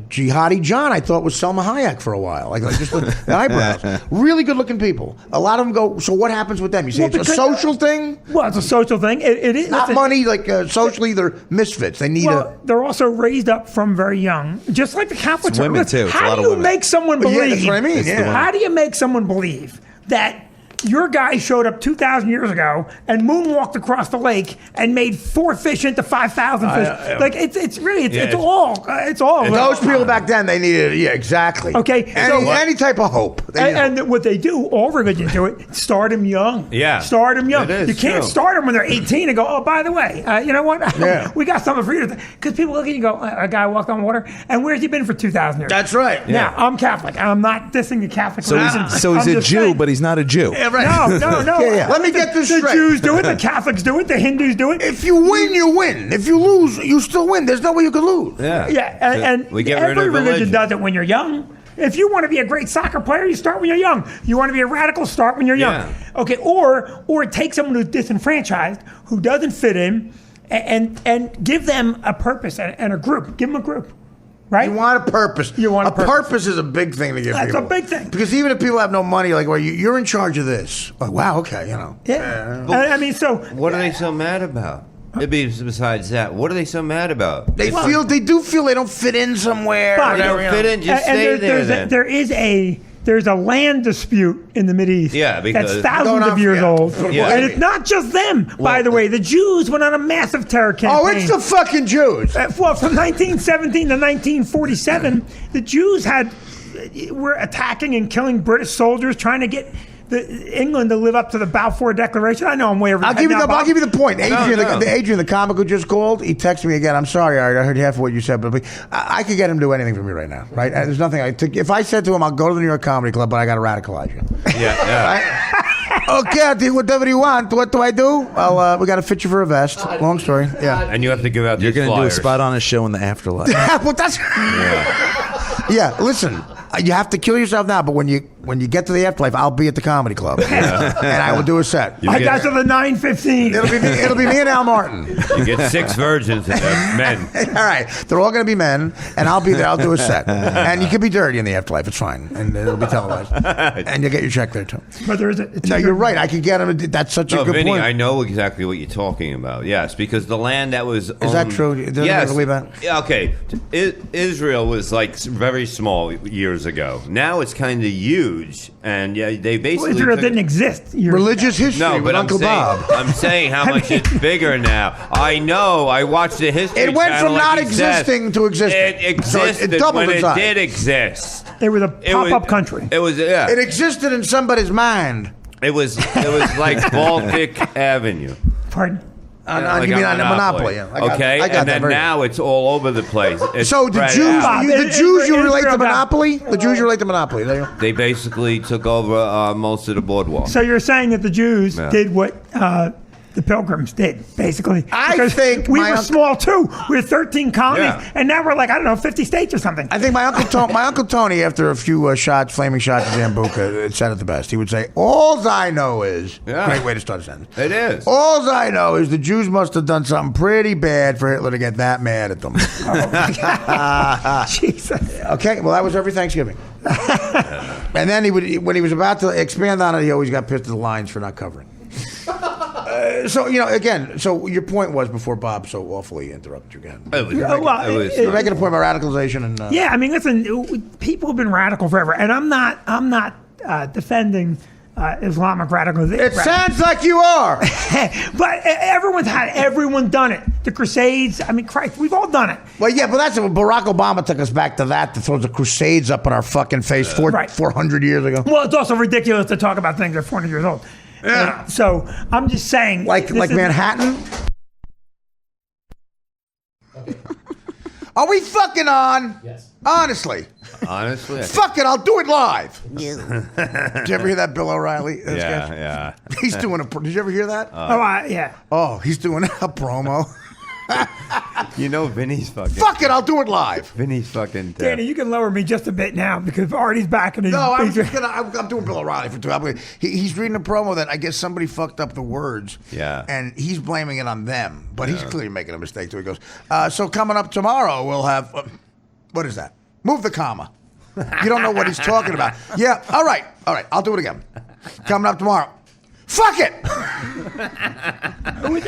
Speaker 2: Jihadi John, I thought was Selma Hayek for a while. Like just the eyebrows. Really good looking people. A lot of them go. So what happens with them? You say
Speaker 3: Well,
Speaker 2: it's a
Speaker 3: because-
Speaker 2: social thing,
Speaker 3: Well, it's a social thing. It is
Speaker 2: not
Speaker 3: listen,
Speaker 2: money. Like socially, they're misfits. They need
Speaker 3: Well, they're also raised up from very young, just like the Catholics.
Speaker 4: It's women, too. It's a
Speaker 3: How
Speaker 4: lot
Speaker 3: do
Speaker 4: of
Speaker 3: you
Speaker 4: women.
Speaker 3: make someone
Speaker 2: Yeah,
Speaker 3: believe?
Speaker 2: that's what I mean,
Speaker 4: It's the
Speaker 2: yeah.
Speaker 4: women.
Speaker 3: How do you make someone believe that your guy showed up 2,000 years ago and moonwalked across the lake and made 4 fish into 5,000 fish? Like it's really it's all.
Speaker 2: Those people back then, they needed. Yeah, exactly.
Speaker 3: Okay, so-
Speaker 2: Any type of hope.
Speaker 3: And what they do, all religions do it, start them young.
Speaker 1: Yeah.
Speaker 3: Start them young.
Speaker 1: It is
Speaker 3: You can't
Speaker 1: true.
Speaker 3: start them when they're 18 and go, oh, by the way, you know what?
Speaker 2: Yeah.
Speaker 3: We got something for you. Because people look at you and go, a guy walked on water, and where's he been for 2,000 years?
Speaker 2: That's right.
Speaker 3: Now, I'm Catholic. I'm not dissing the Catholic
Speaker 4: So
Speaker 3: religion.
Speaker 4: he's
Speaker 3: I'm
Speaker 4: a
Speaker 3: just
Speaker 4: Jew,
Speaker 3: saying-
Speaker 4: but he's not a Jew.
Speaker 2: Yeah, right.
Speaker 3: No.
Speaker 2: Yeah. Let me get this
Speaker 3: The
Speaker 2: straight.
Speaker 3: Jews do it, the Catholics do it, the Hindus do it.
Speaker 2: If you win, you win. If you lose, you still win. There's no way you could lose.
Speaker 1: Yeah.
Speaker 3: Yeah, and
Speaker 1: we get rid
Speaker 3: every
Speaker 1: of
Speaker 3: religion
Speaker 1: religion.
Speaker 3: does it when you're young. If you want to be a great soccer player, you start when you're young. You want to be a radical, start when you're young.
Speaker 1: Yeah.
Speaker 3: Okay, or take someone who's disenfranchised, who doesn't fit in, and give them a purpose and a group. Give them a group, right?
Speaker 2: You want a purpose.
Speaker 3: You want a purpose.
Speaker 2: purpose is a big thing to give
Speaker 3: That's
Speaker 2: people.
Speaker 3: a big thing.
Speaker 2: Because even if people have no money, like, well, you're in charge of this. Like, wow, okay, you know.
Speaker 3: Yeah. I mean, so
Speaker 1: What are they so mad about? Besides that, what are they so mad about?
Speaker 2: They do feel they don't fit in somewhere.
Speaker 3: Fine.
Speaker 1: They don't
Speaker 2: whatever,
Speaker 1: fit
Speaker 2: you know.
Speaker 1: in. Just stay there. Then.
Speaker 3: There's a land dispute in the Mideast.
Speaker 1: Yeah, because-
Speaker 3: that's thousands
Speaker 2: Going on
Speaker 3: of years
Speaker 2: for-
Speaker 3: old,
Speaker 2: yeah.
Speaker 3: and it's not just them. By the way, the Jews went on a massive terror campaign.
Speaker 2: Oh, it's the fucking Jews.
Speaker 3: Well, from 1917 to 1947, the Jews were attacking and killing British soldiers, trying to get England to live up to the Balfour Declaration. I know I'm way over.
Speaker 2: I'll give you the point. Adrian,
Speaker 1: No.
Speaker 2: Adrian, the comic who just called, he texted me again. I'm sorry, Art. I heard half of what you said, but I could get him to do anything for me right now, right? There's nothing. If I said to him, I'll go to the New York Comedy Club, but I got to radicalize you.
Speaker 1: Yeah.
Speaker 2: Okay, I'll do whatever you want. What do I do? Well, we got to fit you for a vest. Long story. Yeah.
Speaker 1: And you have to give out
Speaker 4: You're
Speaker 1: these
Speaker 4: going to do a
Speaker 1: flyers.
Speaker 4: spot on a show in the afterlife.
Speaker 2: Well, that's. Yeah, listen. You have to kill yourself now, but when you get to the afterlife, I'll be at the comedy club, and I will do a set.
Speaker 3: I got to the 9:15.
Speaker 2: It'll be me and Al Martin.
Speaker 1: You get 6 virgins and they're men.
Speaker 2: All right, they're all going to be men, and I'll be there. I'll do a set, and you can be dirty in the afterlife. It's fine, and it'll be televised, and you'll get your check there too.
Speaker 3: But there is a
Speaker 2: No, you're right. I could get him. That's such a good
Speaker 1: Vinny,
Speaker 2: point.
Speaker 1: I know exactly what you're talking about. Yes, because the land that was
Speaker 2: Is that true? Does
Speaker 1: yes.
Speaker 2: anybody believe that?
Speaker 1: Yeah. Okay. Israel was like very small years ago. Now it's kind of huge, and yeah, they basically
Speaker 3: Israel didn't exist.
Speaker 2: Religious history
Speaker 1: No,
Speaker 2: with
Speaker 1: but
Speaker 2: Uncle Bob.
Speaker 1: I'm saying how much it's bigger now. I know. I watched the history.
Speaker 2: It went
Speaker 1: channel
Speaker 2: from
Speaker 1: like
Speaker 2: not
Speaker 1: he said.
Speaker 2: existing to existing.
Speaker 1: It existed
Speaker 2: So it doubled
Speaker 1: when
Speaker 2: in
Speaker 1: it
Speaker 2: size.
Speaker 1: did exist.
Speaker 3: It was a pop-up country.
Speaker 1: It was
Speaker 2: It existed in somebody's mind.
Speaker 1: It was like Baltic Avenue.
Speaker 3: Pardon?
Speaker 2: You mean on Monopoly? Yeah, I got
Speaker 1: And
Speaker 2: that
Speaker 1: then
Speaker 2: very
Speaker 1: now it's all over the place. It's
Speaker 2: So the
Speaker 1: spread
Speaker 2: Jews,
Speaker 1: out.
Speaker 2: the Jews, you relate to
Speaker 3: Israel got-
Speaker 2: Monopoly? The Jews you relate to Monopoly? There you go.
Speaker 1: They basically took over most of the boardwalk.
Speaker 3: So you're saying that the Jews
Speaker 1: Yeah.
Speaker 3: did what the Pilgrims did, basically?
Speaker 2: I
Speaker 3: Because
Speaker 2: think
Speaker 3: we
Speaker 2: my
Speaker 3: were
Speaker 2: uncle-
Speaker 3: small too. We were 13 colonies,
Speaker 1: Yeah.
Speaker 3: and now we're like, I don't know, 50 states or something.
Speaker 2: I think my uncle Tony, after a few flaming shots of Zambuca, said it the best. He would say, "All's I know is,"
Speaker 1: Yeah.
Speaker 2: great way to start a sentence.
Speaker 1: It is.
Speaker 2: All's I know is the Jews must have done something pretty bad for Hitler to get that mad at them.
Speaker 3: Jesus.
Speaker 2: Okay, well that was every Thanksgiving. And then when he was about to expand on it, he always got pissed at the lines for not covering. So your point was before Bob so awfully interrupted you again.
Speaker 1: It was,
Speaker 2: You're making a point about radicalization and
Speaker 3: Yeah, I mean, listen, people have been radical forever, and I'm not defending Islamic radicalization.
Speaker 2: It sounds like you are.
Speaker 3: But everyone's done it. The Crusades, I mean, Christ, we've all done it.
Speaker 2: Well, yeah, but that's Barack Obama took us back to that to throw the Crusades up in our fucking face 400 years ago.
Speaker 3: Well, it's also ridiculous to talk about things that are 400 years old.
Speaker 2: Yeah.
Speaker 3: So I'm just saying,
Speaker 2: Like Manhattan. Are we fucking on?
Speaker 5: Yes.
Speaker 2: Honestly.
Speaker 1: honestly.
Speaker 2: Fuck it, I'll do it live. Did you ever hear that Bill O'Reilly?
Speaker 1: Yeah.
Speaker 2: He's doing Did you ever hear that?
Speaker 3: yeah.
Speaker 2: Oh, he's doing a promo.
Speaker 1: You know, Vinny's fucking.
Speaker 2: Fuck it, I'll do it live.
Speaker 1: Vinny's fucking.
Speaker 3: Danny, you can lower me just a bit now because Artie's back and he's.
Speaker 2: No, I'm doing Bill O'Reilly for 2 hours. He's reading a promo that I guess somebody fucked up the words.
Speaker 1: Yeah.
Speaker 2: And he's blaming it on them, but he's clearly making a mistake too. He goes, so coming up tomorrow, we'll have, what is that? Move the comma. You don't know what he's talking about. Yeah, all right, I'll do it again. Coming up tomorrow. Fuck it!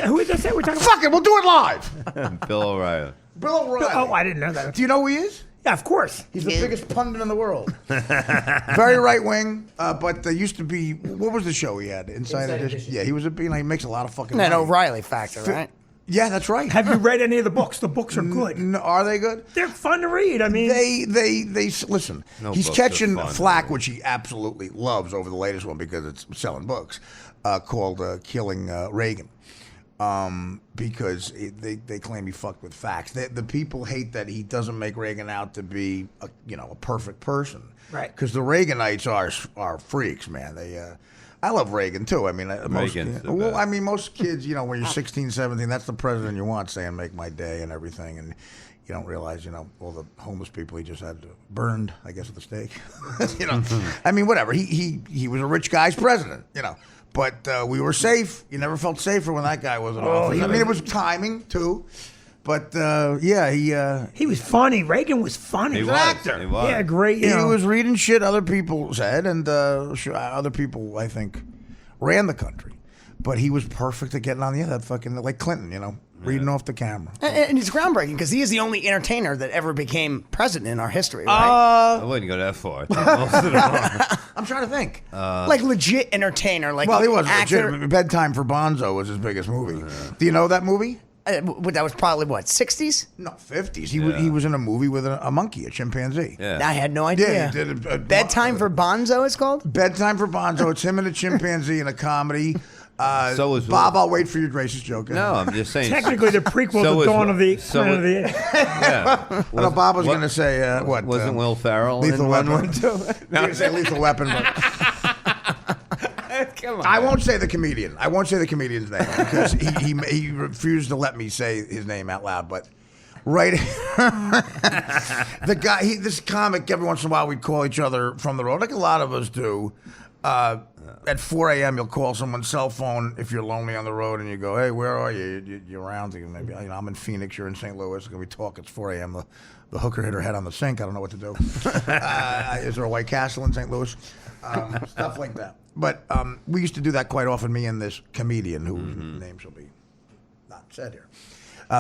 Speaker 3: Who is this? We're talking about?
Speaker 2: Fuck it, we'll do it live.
Speaker 1: Bill O'Reilly.
Speaker 2: Bill O'Reilly.
Speaker 3: Oh, I didn't know that.
Speaker 2: Do you know who he is?
Speaker 3: Yeah, of course.
Speaker 2: He's the biggest pundit in the world. Very right wing, but there used to be, what was the show he had? Inside Edition. Yeah, he was he makes a lot of fucking
Speaker 7: That
Speaker 2: money.
Speaker 7: O'Reilly factor, right?
Speaker 2: Yeah, that's right.
Speaker 3: Have you read any of the books? The books are good.
Speaker 2: No, are they good?
Speaker 3: They're fun to read. I mean,
Speaker 2: They listen.
Speaker 1: No
Speaker 2: He's
Speaker 1: books are
Speaker 2: catching
Speaker 1: fun.
Speaker 2: flack, which he absolutely loves over the latest one because it's selling books, called "Killing Reagan," because they claim he fucked with facts. The people hate that he doesn't make Reagan out to be a perfect person,
Speaker 3: Right.
Speaker 2: Because the Reaganites are freaks, man. I love Reagan too. I mean, most kids, when you're 16, 17, that's the president you want, saying "make my day" and everything, and you don't realize, all the homeless people he just had burned, I guess, with a stake. I mean, whatever. He was a rich guy's president, but we were safe. You never felt safer when that guy was in office. I mean, it was timing too, but
Speaker 3: he was funny. Reagan was funny.
Speaker 1: He
Speaker 2: an
Speaker 1: was.
Speaker 2: actor.
Speaker 1: He was.
Speaker 3: Yeah, great.
Speaker 2: He was reading shit other people said, and other people, I think, ran the country. But he was perfect at getting on the other, fucking like Clinton, reading off the camera.
Speaker 7: And he's groundbreaking because he is the only entertainer that ever became president in our history, right?
Speaker 1: I wouldn't go that far. Most of them are.
Speaker 2: I'm trying to think.
Speaker 7: Like legit entertainer. Like
Speaker 2: Well, he was
Speaker 7: actor.
Speaker 2: legit. Bedtime for Bonzo was his biggest movie. Do you know that movie?
Speaker 7: That was probably what, 60s?
Speaker 2: No, 50s. He was in a movie with a monkey, a chimpanzee.
Speaker 1: Yeah.
Speaker 7: I had no idea.
Speaker 2: Yeah, he did a
Speaker 7: Bedtime for Bonzo, it's called.
Speaker 2: Bedtime for Bonzo. It's him and a chimpanzee in a comedy.
Speaker 1: So was
Speaker 2: Bob. I'll wait for your racist joke.
Speaker 1: No, I'm just saying.
Speaker 3: Technically, the prequel
Speaker 1: So
Speaker 3: to
Speaker 1: was-
Speaker 3: Dawn of the
Speaker 1: so
Speaker 3: Planet of
Speaker 1: was-
Speaker 3: the Apes.
Speaker 1: Yeah.
Speaker 2: No, Bob was
Speaker 1: what-
Speaker 2: going to say what?
Speaker 1: Wasn't Will Ferrell
Speaker 2: Lethal
Speaker 1: in
Speaker 2: Weapon?
Speaker 1: one too?
Speaker 2: He was going to say Lethal Weapon. But
Speaker 1: Come on.
Speaker 2: I won't say the comedian. I won't say the comedian's name because he refused to let me say his name out loud. But right, the guy, this comic. Every once in a while, we'd call each other from the road, like a lot of us do. At 4 a.m., you'll call someone's cell phone if you're lonely on the road, and you go, "Hey, where are you? You're around?" Maybe I'm in Phoenix. You're in St. Louis. We talk. It's 4 a.m. The hooker hit her head on the sink. I don't know what to do. Is there a White Castle in St. Louis? Stuff like that. But we used to do that quite often. Me and this comedian, whose name shall be not said here,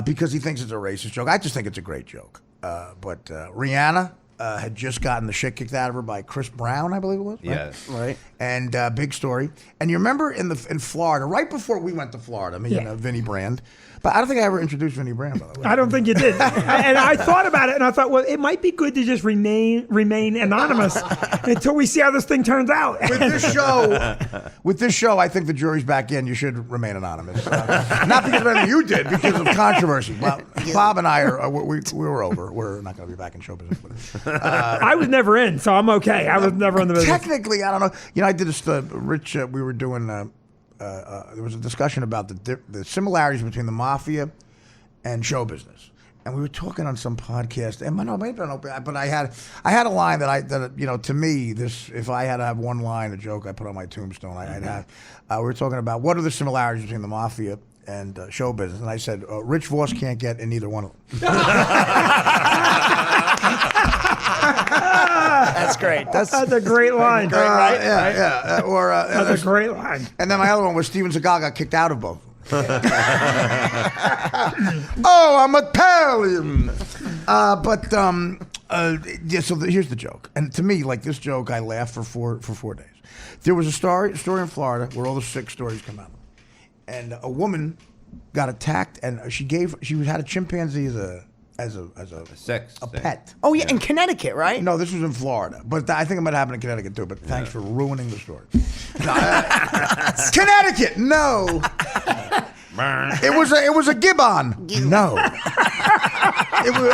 Speaker 2: because he thinks it's a racist joke. I just think it's a great joke. But Rihanna. Had just gotten the shit kicked out of her by Chris Brown, I believe it was. Right?
Speaker 1: Yes.
Speaker 7: Right.
Speaker 2: And big story. And you remember in Florida, right before we went to Florida, me and Vinny Brand. But I don't think I ever introduced Vinny Brand, by the way.
Speaker 3: I don't think you did. And I thought about it, and I thought, well, it might be good to just remain anonymous until we see how this thing turns out.
Speaker 2: With this show, I think the jury's back in. You should remain anonymous. Not because of anything you did, because of controversy. Well, Bob and I are we were over. We're not going to be back in show business. But,
Speaker 3: I was never in, so I'm okay. I was never in the business.
Speaker 2: Technically, I don't know. You know, I did this. Rich, we were doing. There was a discussion about the similarities between the mafia and show business, and we were talking on some podcast. And but I had a line that to me, this, if I had to have one line, a joke I put on my tombstone, I'd have. We were talking about what are the similarities between the mafia and show business, and I said Rich Voss can't get in either one of them.
Speaker 7: That's great. That's
Speaker 3: a great line.
Speaker 7: great, right?
Speaker 2: Yeah.
Speaker 3: That's a great line.
Speaker 2: And then my other one was Steven Seagal got kicked out of both. Oh, I'm Italian. So here's the joke. And to me, like this joke, I laughed for 4 days. There was a story in Florida where all the sick stories come out. And a woman got attacked, and she had a chimpanzee as a pet.
Speaker 7: Oh yeah, in Connecticut, right?
Speaker 2: No, this was in Florida, but I think it might happen in Connecticut too. But thanks for ruining the story. Connecticut, no. It was a gibbon. No. It was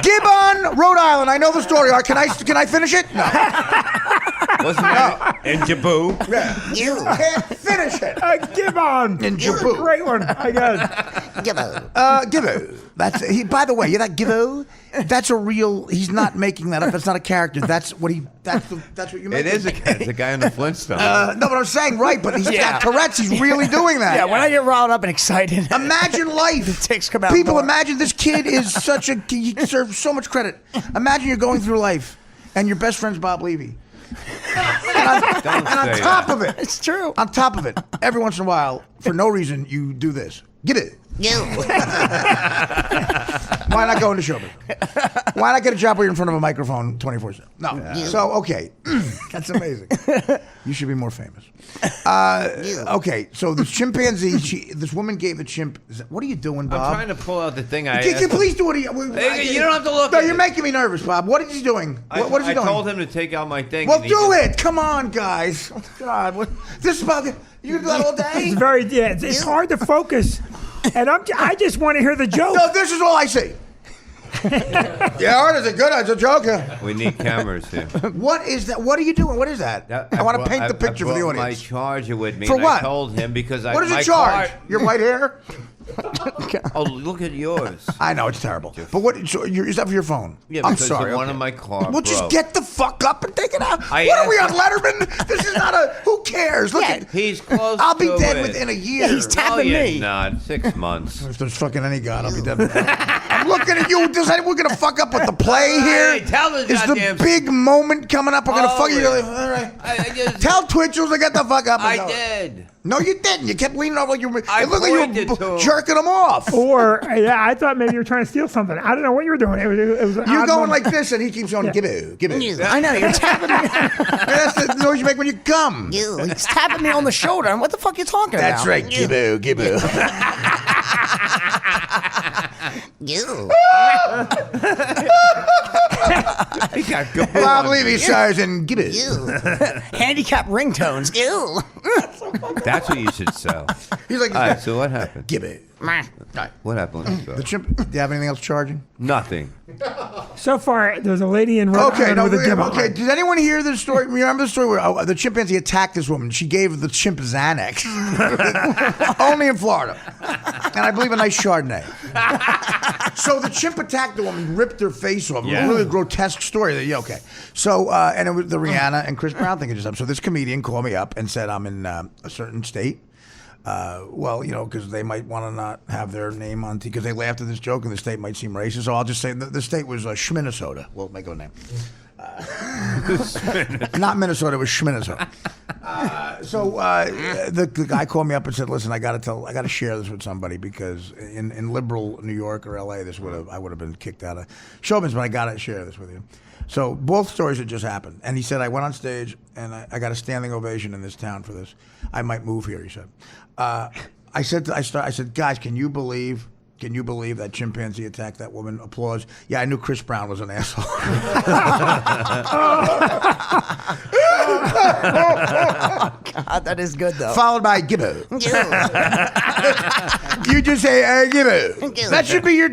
Speaker 2: Gibbon, Rhode Island. I know the story. Can I finish it? No.
Speaker 1: Wasn't it in Jaboo?
Speaker 2: Yeah. You can't finish it.
Speaker 3: Gibbon.
Speaker 2: In Jaboo.
Speaker 3: Great one. I got it.
Speaker 2: Gibbo. That's he. By the way, you that Gibbo? That's a real. He's not making that up. That's not a character. That's what he. That's what you make.
Speaker 1: It is it's a guy in the Flintstones.
Speaker 2: No, but I'm saying right. But he's got Tourette's. He's really doing that.
Speaker 7: Yeah, when I get riled up and excited.
Speaker 2: Imagine life.
Speaker 7: The ticks come out
Speaker 2: People
Speaker 7: more.
Speaker 2: imagine this kid is such a. He deserves so much credit. Imagine you're going through life, and your best friend's Bob Levy. And on top of it,
Speaker 7: it's true.
Speaker 2: On top of it, every once in a while, for no reason, you do this. Get it. Why not go into show business? Why not get a job where you're in front of a microphone 24/7? No. Yeah. So, okay. That's amazing. You should be more famous. Okay, so the chimpanzee, this woman gave the chimp. What are you doing, Bob?
Speaker 1: I'm trying to pull out the thing I
Speaker 2: Can you please do what
Speaker 1: you don't have to look
Speaker 2: No,
Speaker 1: at
Speaker 2: you're
Speaker 1: it.
Speaker 2: making me nervous, Bob. What is he doing? What is he doing?
Speaker 1: I told him to take out my thing.
Speaker 2: Well, do it. Come on, guys. Oh, God, this is about. You gonna do that all day?
Speaker 3: It's very. Yeah, it's hard to focus, and I just want to hear the joke.
Speaker 2: No, this is all I see. Yeah, Art, is it good? It's a joke.
Speaker 1: We need cameras here.
Speaker 2: What is that? What are you doing? What is that? I want to paint the picture for the audience.
Speaker 1: My charger with me.
Speaker 2: For what?
Speaker 1: I told him because
Speaker 2: What does it charge? Your white hair?
Speaker 1: Oh, look at yours.
Speaker 2: I know it's terrible. But what? So is that for your phone?
Speaker 1: Yeah,
Speaker 2: I'm
Speaker 1: because
Speaker 2: sorry.
Speaker 1: the one in my car.
Speaker 2: Well, just
Speaker 1: broke.
Speaker 2: get the fuck up and take it out. What are we on Letterman? This is not a. Who cares? Look at.
Speaker 1: He's close.
Speaker 2: I'll be
Speaker 1: to
Speaker 2: dead
Speaker 1: it.
Speaker 2: within a year.
Speaker 7: Yeah, he's tapping me.
Speaker 1: Not 6 months.
Speaker 2: If there's fucking any God, I'll be dead. I'm looking at you. Does anyone gonna fuck up with the play here?
Speaker 1: Hey, tell the
Speaker 2: Is the
Speaker 1: goddamn-
Speaker 2: big moment coming up? We're gonna fuck you.
Speaker 1: yeah.
Speaker 2: All right.
Speaker 1: I just-
Speaker 2: Tell Twitchels to get the fuck up.
Speaker 1: I did.
Speaker 2: No, you didn't. You kept leaning over like you were.
Speaker 1: I
Speaker 2: It looked like you
Speaker 1: pointed to
Speaker 2: were
Speaker 1: him.
Speaker 2: jerking them off.
Speaker 3: Or I thought maybe you were trying to steal something. I don't know what you were doing. It was an
Speaker 2: You're
Speaker 3: odd
Speaker 2: going
Speaker 3: moment.
Speaker 2: like this, and he keeps going, give it, give it.
Speaker 7: I know, you're tapping me.
Speaker 2: That's the noise you make when you come.
Speaker 7: He's tapping me on the shoulder. And what the fuck are you talking about?
Speaker 2: That's right, gibbo, gibbo.
Speaker 1: He got good.
Speaker 2: Bob Levy stars in gibbo.
Speaker 7: Handicap ringtones. Ew.
Speaker 1: That's what you should sell.
Speaker 2: He's like,
Speaker 1: All right, so what happened?
Speaker 2: gibbo.
Speaker 1: What happened?
Speaker 2: The chimp. Do you have anything else charging?
Speaker 1: Nothing.
Speaker 3: So far, there's a lady in Rhode
Speaker 2: Okay,
Speaker 3: Island with a dimmer.
Speaker 2: okay. Did anyone hear this story? Remember the story where the chimpanzee attacked this woman? She gave the chimp Xanax. Only in Florida. And I believe a nice Chardonnay. So the chimp attacked the woman, ripped her face off.
Speaker 1: Yeah.
Speaker 2: A really grotesque story. Yeah, okay. So, and it was the Rihanna and Chris Brown thing had just happened. So this comedian called me up and said, I'm in a certain state. Well, because they might want to not have their name on because they laughed at this joke and the state might seem racist. So I'll just say the state was Schminnesota. We'll make a name. Not Minnesota, it was Schminnesota. So the guy called me up and said, "Listen, I got to share this with somebody because in liberal New York or LA, I would have been kicked out of show business, but I got to share this with you." So both stories had just happened, and he said, "I went on stage and I got a standing ovation in this town for this. I might move here," he said. I said, "Guys, can you believe that chimpanzee attacked that woman?" Applause. Yeah, I knew Chris Brown was an asshole.
Speaker 7: God, that is good though.
Speaker 2: Followed by Gibbo. You just say Gibbo. That should be your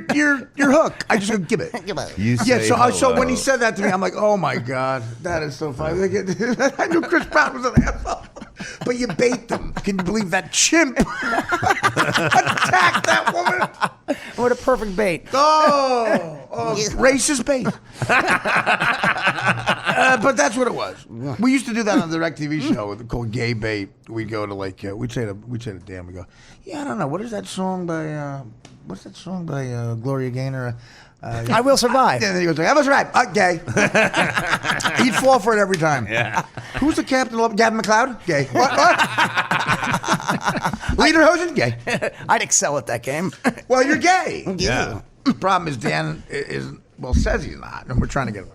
Speaker 2: hook. I just go Gibbo.
Speaker 1: You
Speaker 2: Yeah,
Speaker 1: say
Speaker 2: so when he
Speaker 1: hello.
Speaker 2: said that to me, I'm like, oh my God, that is so funny. I knew Chris Brown was an asshole. But you bait them. Can you believe that chimp attacked that woman?
Speaker 7: What a perfect bait.
Speaker 2: Oh, racist bait. But that's what it was. We used to do that on the DirecTV show called Gay Bait. We'd go to we'd say to Dan, we go, yeah, I don't know, what is that song by Gloria Gaynor?
Speaker 7: I Will Survive.
Speaker 2: Yeah, then he goes, I was right. Gay. He'd fall for it every time.
Speaker 1: Yeah.
Speaker 2: Who's the captain? Gavin McLeod? Gay. What? Leader Hosen? Gay.
Speaker 7: I'd excel at that game.
Speaker 2: Well, you're gay.
Speaker 1: Yeah.
Speaker 2: The problem is Dan says he's not, and we're trying to get him.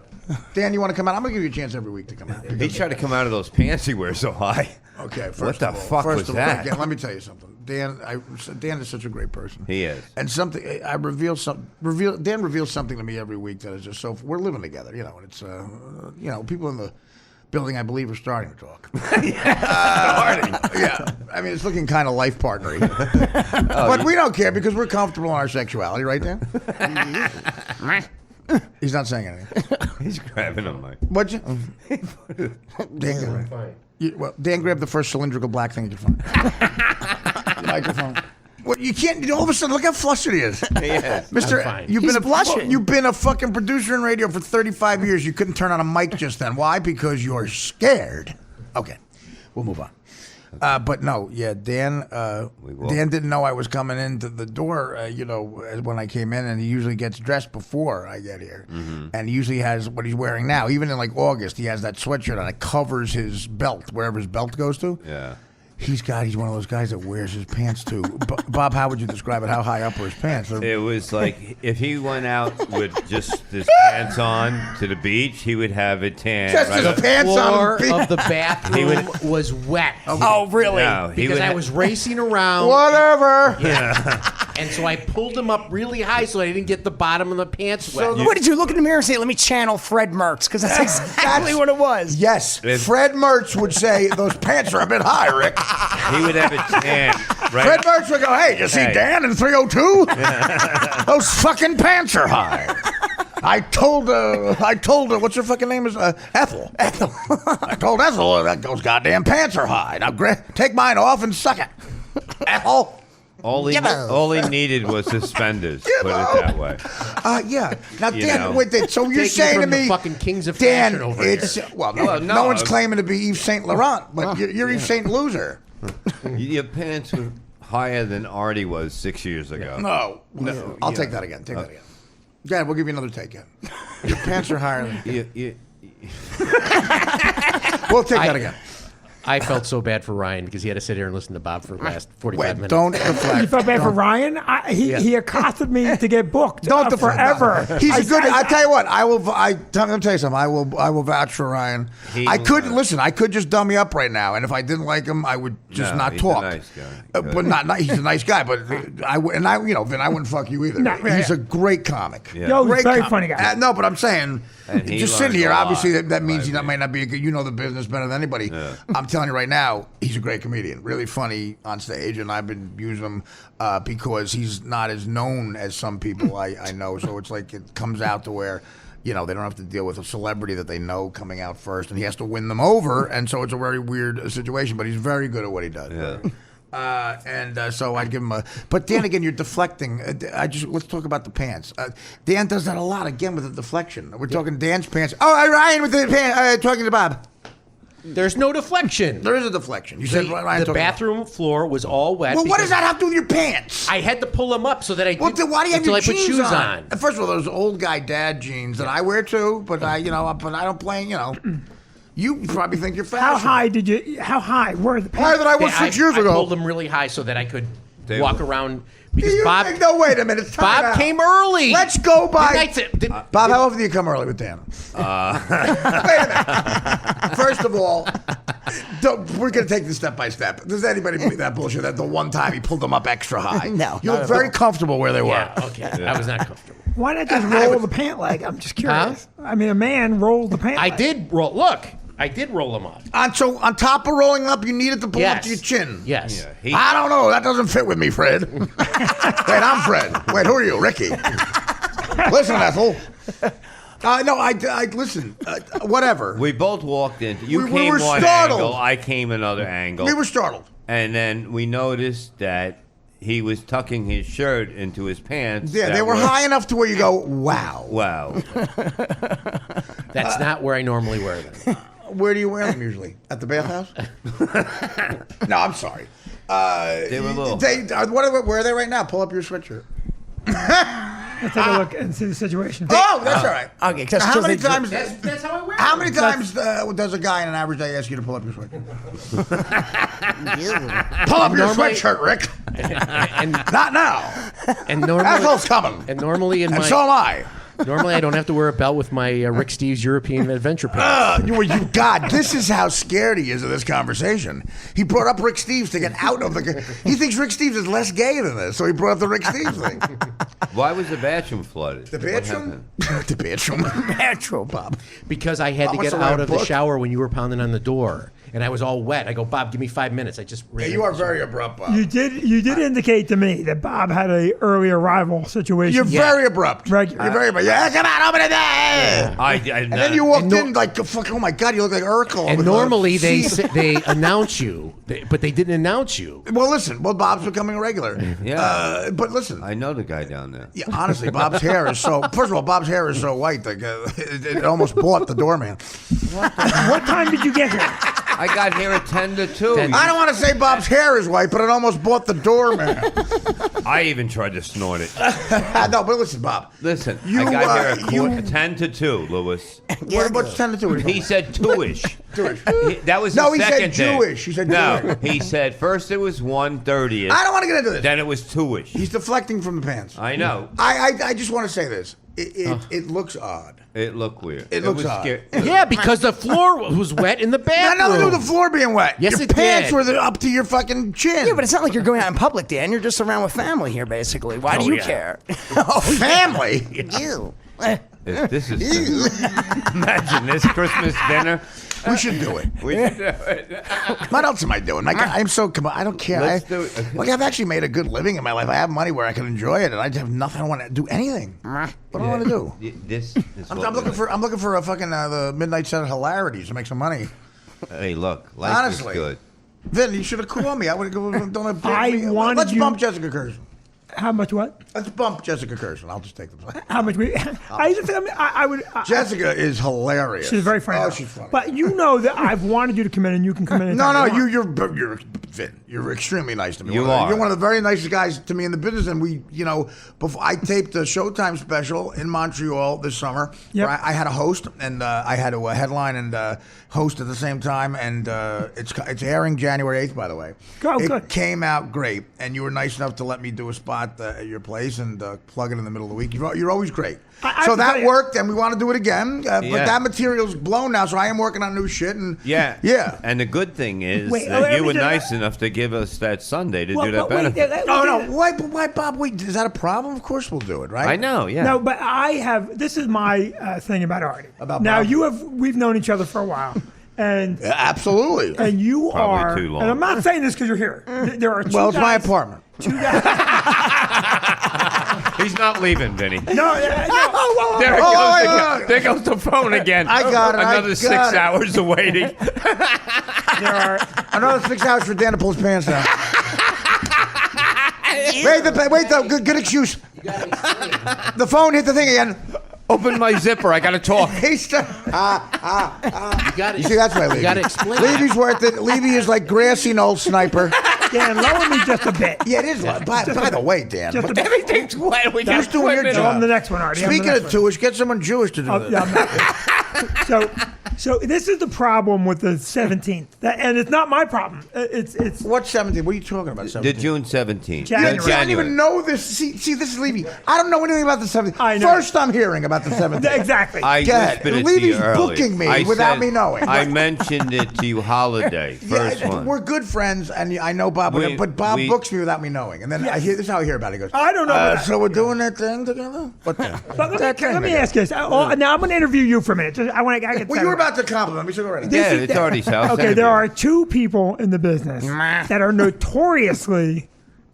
Speaker 2: Dan, you want to come out? I'm going to give you a chance every week to come out.
Speaker 1: He tried to come out of those pants he wears so high.
Speaker 2: Okay,
Speaker 1: What the fuck was that?
Speaker 2: Again, let me tell you something. Dan is such a great person.
Speaker 1: He is.
Speaker 2: And Dan reveals something to me every week that is just so. We're living together, and it's people in the building, I believe, are starting to talk. Starting. Yeah, I mean, it's looking kind of life partnery. But we don't care because we're comfortable in our sexuality, right, Dan? He's not saying anything.
Speaker 1: He's grabbing him like.
Speaker 2: What'd you? Dan, Dan grabbed the first cylindrical black thing you could find. The microphone. Well, you can't. All of a sudden, look how flustered he is.
Speaker 1: Yes.
Speaker 2: Mister,
Speaker 5: fine.
Speaker 7: He's blushing.
Speaker 2: You've been a fucking producer in radio for 35 years. You couldn't turn on a mic just then. Why? Because you're scared. Okay, we'll move on. But no, yeah, Dan. Dan didn't know I was coming into the door. When I came in, and he usually gets dressed before I get here, and he usually has what he's wearing now. Even in August, he has that sweatshirt on. It covers his belt, wherever his belt goes to.
Speaker 1: Yeah.
Speaker 2: He's one of those guys that wears his pants too. Bob, how would you describe it? How high up are his pants?
Speaker 1: It was like if he went out with just his pants on to the beach, he would have a tan.
Speaker 2: Just his
Speaker 1: up.
Speaker 2: pants
Speaker 5: Floor
Speaker 2: on.
Speaker 5: of the bathroom was wet.
Speaker 7: Oh, really?
Speaker 1: No, he
Speaker 5: Because
Speaker 1: would
Speaker 5: I
Speaker 1: ha-
Speaker 5: was racing around.
Speaker 2: Whatever.
Speaker 5: And so I pulled them up really high so I didn't get the bottom of the pants wet.
Speaker 7: What did you look in the mirror and say, let me channel Fred Mertz? Because that's exactly what it was.
Speaker 2: Yes, Fred Mertz would say those pants are a bit high, Rick.
Speaker 1: He would have a tan. Right.
Speaker 2: Fred Mertz would go, hey, you see
Speaker 1: Hey.
Speaker 2: Dan in 302? Those fucking pants are high. I told what's her fucking name is Ethel. I told Ethel that those goddamn pants are high. Now take mine off and suck it. Ethel.
Speaker 1: All he needed was suspenders. Put it that way.
Speaker 2: Yeah. Now,
Speaker 1: You
Speaker 2: Dan,
Speaker 1: know.
Speaker 2: wait. So you're
Speaker 5: Taking
Speaker 2: saying to
Speaker 5: from the
Speaker 2: me,
Speaker 5: fucking kings of
Speaker 2: Dan,
Speaker 5: fashion over
Speaker 2: it's
Speaker 5: here.
Speaker 2: no one's claiming to be Yves Saint Laurent, but you're Yves Saint Loser.
Speaker 1: Your pants were higher than Artie was 6 years ago.
Speaker 2: No. I'll take that again. Take that again. Dan, we'll give you another take. Your pants are higher than. We'll take that again.
Speaker 5: I felt so bad for Ryan because he had to sit here and listen to Bob for the last 45
Speaker 2: Wait,
Speaker 5: minutes.
Speaker 2: don't deflect.
Speaker 3: You felt bad for Ryan? He accosted me to get booked.
Speaker 2: Don't deflect.
Speaker 3: forever.
Speaker 2: No. He's a good. I tell you what. Let me tell you something. I will vouch for Ryan. I could just dumb me up right now, and if I didn't like him, I would just not
Speaker 1: he's
Speaker 2: talk.
Speaker 1: a nice guy.
Speaker 2: But not. He's a nice guy. But Vin, I wouldn't fuck you either.
Speaker 3: No,
Speaker 2: He's a great comic.
Speaker 1: Yeah.
Speaker 3: Yo, he's
Speaker 2: Great
Speaker 3: a very
Speaker 2: comic.
Speaker 3: funny guy.
Speaker 2: No, but I'm saying
Speaker 1: And he
Speaker 2: just sitting
Speaker 1: learns
Speaker 2: here,
Speaker 1: a lot.
Speaker 2: obviously that means
Speaker 1: Right.
Speaker 2: he might not be a good. You know the business better than anybody.
Speaker 1: Yeah.
Speaker 2: I'm telling you right now, he's a great comedian, really funny on stage, and I've been using him because he's not as known as some people I know. So it's like it comes out to where. They don't have to deal with a celebrity that they know coming out first, and he has to win them over, and so it's a very weird situation. But he's very good at what he does.
Speaker 1: Yeah.
Speaker 2: So I'd give him a. But Dan, again, you're deflecting. Let's talk about the pants. Dan does that a lot again with the deflection. We're talking Dan's pants. Oh, Ryan with the pants. Talking to Bob.
Speaker 5: There's no deflection.
Speaker 2: There is a deflection. You said Ryan.
Speaker 5: The bathroom floor was all wet.
Speaker 2: Well, what does that have to do with your pants?
Speaker 5: I had to pull them up so that I.
Speaker 2: Well, then why do you have
Speaker 5: until
Speaker 2: your
Speaker 5: I put
Speaker 2: jeans
Speaker 5: shoes
Speaker 2: on? First of all, those old guy dad jeans that I wear too, but I don't play. You probably think you're fashion.
Speaker 3: How high were the pants?
Speaker 2: Higher than I was 6 years ago.
Speaker 5: I pulled them really high so that I could walk around. Because Bob,
Speaker 2: no, wait a minute.
Speaker 5: Bob came early.
Speaker 2: Let's go by. Bob, how often do you come early with Dan? Wait a minute. First of all, we're going to take this step by step. Does anybody believe that bullshit? That the one time he pulled them up extra high?
Speaker 7: No.
Speaker 2: You look very comfortable where they were.
Speaker 5: Yeah, okay. I was not comfortable.
Speaker 3: Why not just roll the pant leg? I'm just curious.
Speaker 5: Huh?
Speaker 3: I mean, a man rolled the pant leg.
Speaker 5: I did roll. Look, I did roll them up.
Speaker 2: So on top of rolling up, you needed to pull up to your chin.
Speaker 5: Yes.
Speaker 1: Yeah,
Speaker 2: I don't know. That doesn't fit with me, Fred. Wait, I'm Fred. Wait, who are you? Ricky. Listen, Ethel. No, I listen. Whatever.
Speaker 1: We both walked in. You
Speaker 2: We
Speaker 1: came
Speaker 2: were
Speaker 1: one
Speaker 2: startled.
Speaker 1: angle. I came another angle.
Speaker 2: We were startled.
Speaker 1: And then we noticed that he was tucking his shirt into his pants.
Speaker 2: Yeah, they were high enough to where you go, wow.
Speaker 1: Wow.
Speaker 5: That's not where I normally wear them.
Speaker 2: Where do you wear them usually? At the bathhouse? No, I'm sorry.
Speaker 1: They were little.
Speaker 2: Where are they right now? Pull up your sweatshirt.
Speaker 3: Let's take a look and see the situation.
Speaker 2: Oh, that's all right.
Speaker 7: Okay,
Speaker 2: Now, how many times?
Speaker 5: That's how I wear
Speaker 2: How
Speaker 5: them.
Speaker 2: many times does a guy in an average day ask you to pull up your sweatshirt? Pull up your
Speaker 5: Normally-
Speaker 2: sweatshirt, Rick.
Speaker 5: And
Speaker 2: Not now.
Speaker 5: normally,
Speaker 2: Ethel's coming.
Speaker 5: and normally in
Speaker 2: And
Speaker 5: my
Speaker 2: so am I.
Speaker 5: normally I don't have to wear a belt with my Rick Steves European Adventure pants.
Speaker 2: God, this is how scared he is of this conversation. He brought up Rick Steves to get out of the. He thinks Rick Steves is less gay than this, so he brought up the Rick Steves thing.
Speaker 1: Why was the bathroom flooded?
Speaker 2: The
Speaker 1: What
Speaker 2: bathroom?
Speaker 1: happened?
Speaker 2: The bathroom.
Speaker 7: Natural, Bob.
Speaker 5: Because I had to
Speaker 2: Bob
Speaker 5: get
Speaker 2: wants to write
Speaker 5: out
Speaker 2: a
Speaker 5: of the
Speaker 2: book.
Speaker 5: shower when you were pounding on the door, and I was all wet. I go, Bob, give me 5 minutes. I just
Speaker 2: Yeah, you are very abrupt, Bob.
Speaker 3: You did indicate to me that Bob had a early arrival situation.
Speaker 2: You're very abrupt.
Speaker 3: Regular.
Speaker 2: You're very abrupt. Yeah, come on, open it there. And then you walked in like, fuck, oh my God, you look like Urkel.
Speaker 5: And
Speaker 2: with
Speaker 5: normally
Speaker 2: a
Speaker 5: they
Speaker 2: seat.
Speaker 5: they announce you, but they didn't announce you.
Speaker 2: Well, listen. Well, Bob's becoming a regular.
Speaker 1: Yeah.
Speaker 2: But listen.
Speaker 1: I know the guy down there.
Speaker 2: Yeah, honestly, Bob's hair is so. First of all, Bob's hair is so white that it almost bought the doorman.
Speaker 3: What time did you get here?
Speaker 1: I got here at 10 to 2.
Speaker 2: I don't want to say Bob's hair is white, but it almost bought the doorman.
Speaker 1: I even tried to snort it.
Speaker 2: No, but listen, Bob.
Speaker 1: Listen,
Speaker 2: You,
Speaker 1: I got here
Speaker 2: you-
Speaker 1: at 10 to 2, Lewis.
Speaker 2: What's 10 to 2?
Speaker 1: He said 2-ish. That was
Speaker 2: No,
Speaker 1: the
Speaker 2: he said
Speaker 1: second day.
Speaker 2: Jewish. He said
Speaker 1: no.
Speaker 2: Jewish.
Speaker 1: He said first it was 1:30.
Speaker 2: I don't want to get into this.
Speaker 1: Then it was 2-ish.
Speaker 2: He's deflecting from the pants.
Speaker 1: I know.
Speaker 2: I just want to say this. It looks odd.
Speaker 1: It looked weird.
Speaker 2: It looks
Speaker 1: was
Speaker 2: odd.
Speaker 1: scary.
Speaker 5: Yeah, because the floor was wet in the
Speaker 2: Got
Speaker 5: bathroom.
Speaker 2: nothing to do with the floor being wet.
Speaker 5: Yes,
Speaker 2: Your
Speaker 5: it
Speaker 2: pants
Speaker 5: did.
Speaker 2: were up to your fucking chin.
Speaker 7: Yeah, but it's not like you're going out in public, Dan. You're just around with family here, basically. Why do you care?
Speaker 2: family.
Speaker 7: You.
Speaker 1: This is imagine this Christmas dinner.
Speaker 2: We should do it.
Speaker 1: We should do it.
Speaker 2: What else am I doing? I'm so. I don't care.
Speaker 1: Let's do it.
Speaker 2: Look, I've actually made a good living in my life. I have money where I can enjoy it, and I have nothing. I don't want to do anything. What do I want to do?
Speaker 1: This is
Speaker 2: I'm
Speaker 1: what
Speaker 2: looking for a fucking the midnight set of hilarities to make some money.
Speaker 1: Hey, look, life
Speaker 2: Honestly.
Speaker 1: is good.
Speaker 2: Vin, you should have called me. I would have done
Speaker 3: I wanted
Speaker 2: Let's
Speaker 3: you-
Speaker 2: bump Jessica Kirsten.
Speaker 3: How much what?
Speaker 2: Let's bump Jessica Kirsten. I'll just take the.
Speaker 3: How much we? I would.
Speaker 2: Jessica is hilarious.
Speaker 3: She's very funny.
Speaker 2: Oh, she's funny.
Speaker 3: But you know that I've wanted you to come in, and you can come in.
Speaker 2: No,
Speaker 3: anytime you want.
Speaker 2: you're Vin. You're extremely nice to me.
Speaker 1: You are.
Speaker 2: You're one of the very nicest guys to me in the business. And we, before I taped the Showtime special in Montreal this summer,
Speaker 3: Yep.
Speaker 2: where I had a host and I had to headline and host at the same time. And it's airing January 8th, by the way.
Speaker 3: Oh,
Speaker 2: it
Speaker 3: good.
Speaker 2: came out great, and you were nice enough to let me do a spot at your place and plug it in the middle of the week. You're always great.
Speaker 3: I have
Speaker 2: So
Speaker 3: to tell
Speaker 2: that
Speaker 3: you-
Speaker 2: worked, and we want to do it again. But
Speaker 1: Yeah.
Speaker 2: that material's blown now, so I am working on new shit. And
Speaker 1: Yeah.
Speaker 2: yeah.
Speaker 1: And the good thing is
Speaker 3: Wait,
Speaker 1: that
Speaker 3: let
Speaker 1: you
Speaker 3: me
Speaker 1: were
Speaker 3: just-
Speaker 1: nice enough enough to give us that Sunday to
Speaker 3: Well,
Speaker 1: do that
Speaker 3: but wait,
Speaker 1: benefit.
Speaker 2: No. Why, Bob? Wait, is that a problem? Of course we'll do it, right?
Speaker 1: I know, yeah.
Speaker 3: No, but I have. This is my thing about Artie.
Speaker 2: About
Speaker 3: now
Speaker 2: Bob?
Speaker 3: we've known each other for a while, and
Speaker 2: Yeah, absolutely.
Speaker 3: and you
Speaker 1: Probably
Speaker 3: are.
Speaker 1: too long.
Speaker 3: And I'm not saying this because you're here. There are two
Speaker 2: Well, it's my
Speaker 3: guys-
Speaker 2: apartment.
Speaker 3: Two guys.
Speaker 1: He's not leaving, Vinny.
Speaker 3: No, no.
Speaker 1: There, it
Speaker 2: Oh,
Speaker 1: goes
Speaker 2: wait,
Speaker 1: again.
Speaker 2: wait.
Speaker 1: There goes the phone again.
Speaker 2: I got it, I
Speaker 1: Another
Speaker 2: got
Speaker 1: 6
Speaker 2: it.
Speaker 1: hours of waiting.
Speaker 3: There are.
Speaker 2: Another 6 hours for Dan to pull his pants down. wait, though. Good excuse. The phone hit the thing again.
Speaker 1: Open my zipper. I got to talk.
Speaker 2: He's
Speaker 5: You got
Speaker 2: You see, that's why Levy.
Speaker 5: You got to explain.
Speaker 2: Levy's worth it. Levy is like grassy knoll sniper.
Speaker 3: Dan, lower me just a bit.
Speaker 2: Yeah, it is. By the way, Dan.
Speaker 3: Just a bit.
Speaker 1: Everything's wet. We
Speaker 2: Who's doing your
Speaker 3: So
Speaker 2: job?
Speaker 3: I'm the next one, Artie. I'm the
Speaker 2: Speaking
Speaker 3: next
Speaker 2: of
Speaker 3: one.
Speaker 2: Jewish, get someone Jewish to do
Speaker 3: Oh,
Speaker 2: this.
Speaker 3: yeah, I'm not- so this is the problem with the 17th, and it's not my problem. It's
Speaker 2: What's 17? What are you talking about?
Speaker 1: The
Speaker 2: 17?
Speaker 1: June 17th.
Speaker 3: January.
Speaker 2: See, I don't even know this. See, this is Levy. I don't know anything about the 17th.
Speaker 3: I know.
Speaker 2: First, I'm hearing about the 17th.
Speaker 3: exactly.
Speaker 1: I
Speaker 2: Go ahead.
Speaker 1: whispered it to
Speaker 2: Levy's
Speaker 1: you early.
Speaker 2: booking me
Speaker 1: I
Speaker 2: without
Speaker 1: said-
Speaker 2: me knowing.
Speaker 1: I mentioned it to you holiday. First
Speaker 2: Yeah,
Speaker 1: one.
Speaker 2: we're good friends, and I know Bob, but Bob books me without me knowing. And then I hear this is how I hear about it. He goes,
Speaker 3: I don't know about that.
Speaker 2: So we're doing that thing together? What the?
Speaker 3: But let me ask you this. Now I'm going to interview you for a minute. I want to.
Speaker 2: Well, you were about to compliment me, so go right ahead.
Speaker 1: Yeah, it's Artie's house.
Speaker 3: Okay, there are two people in the business that are notoriously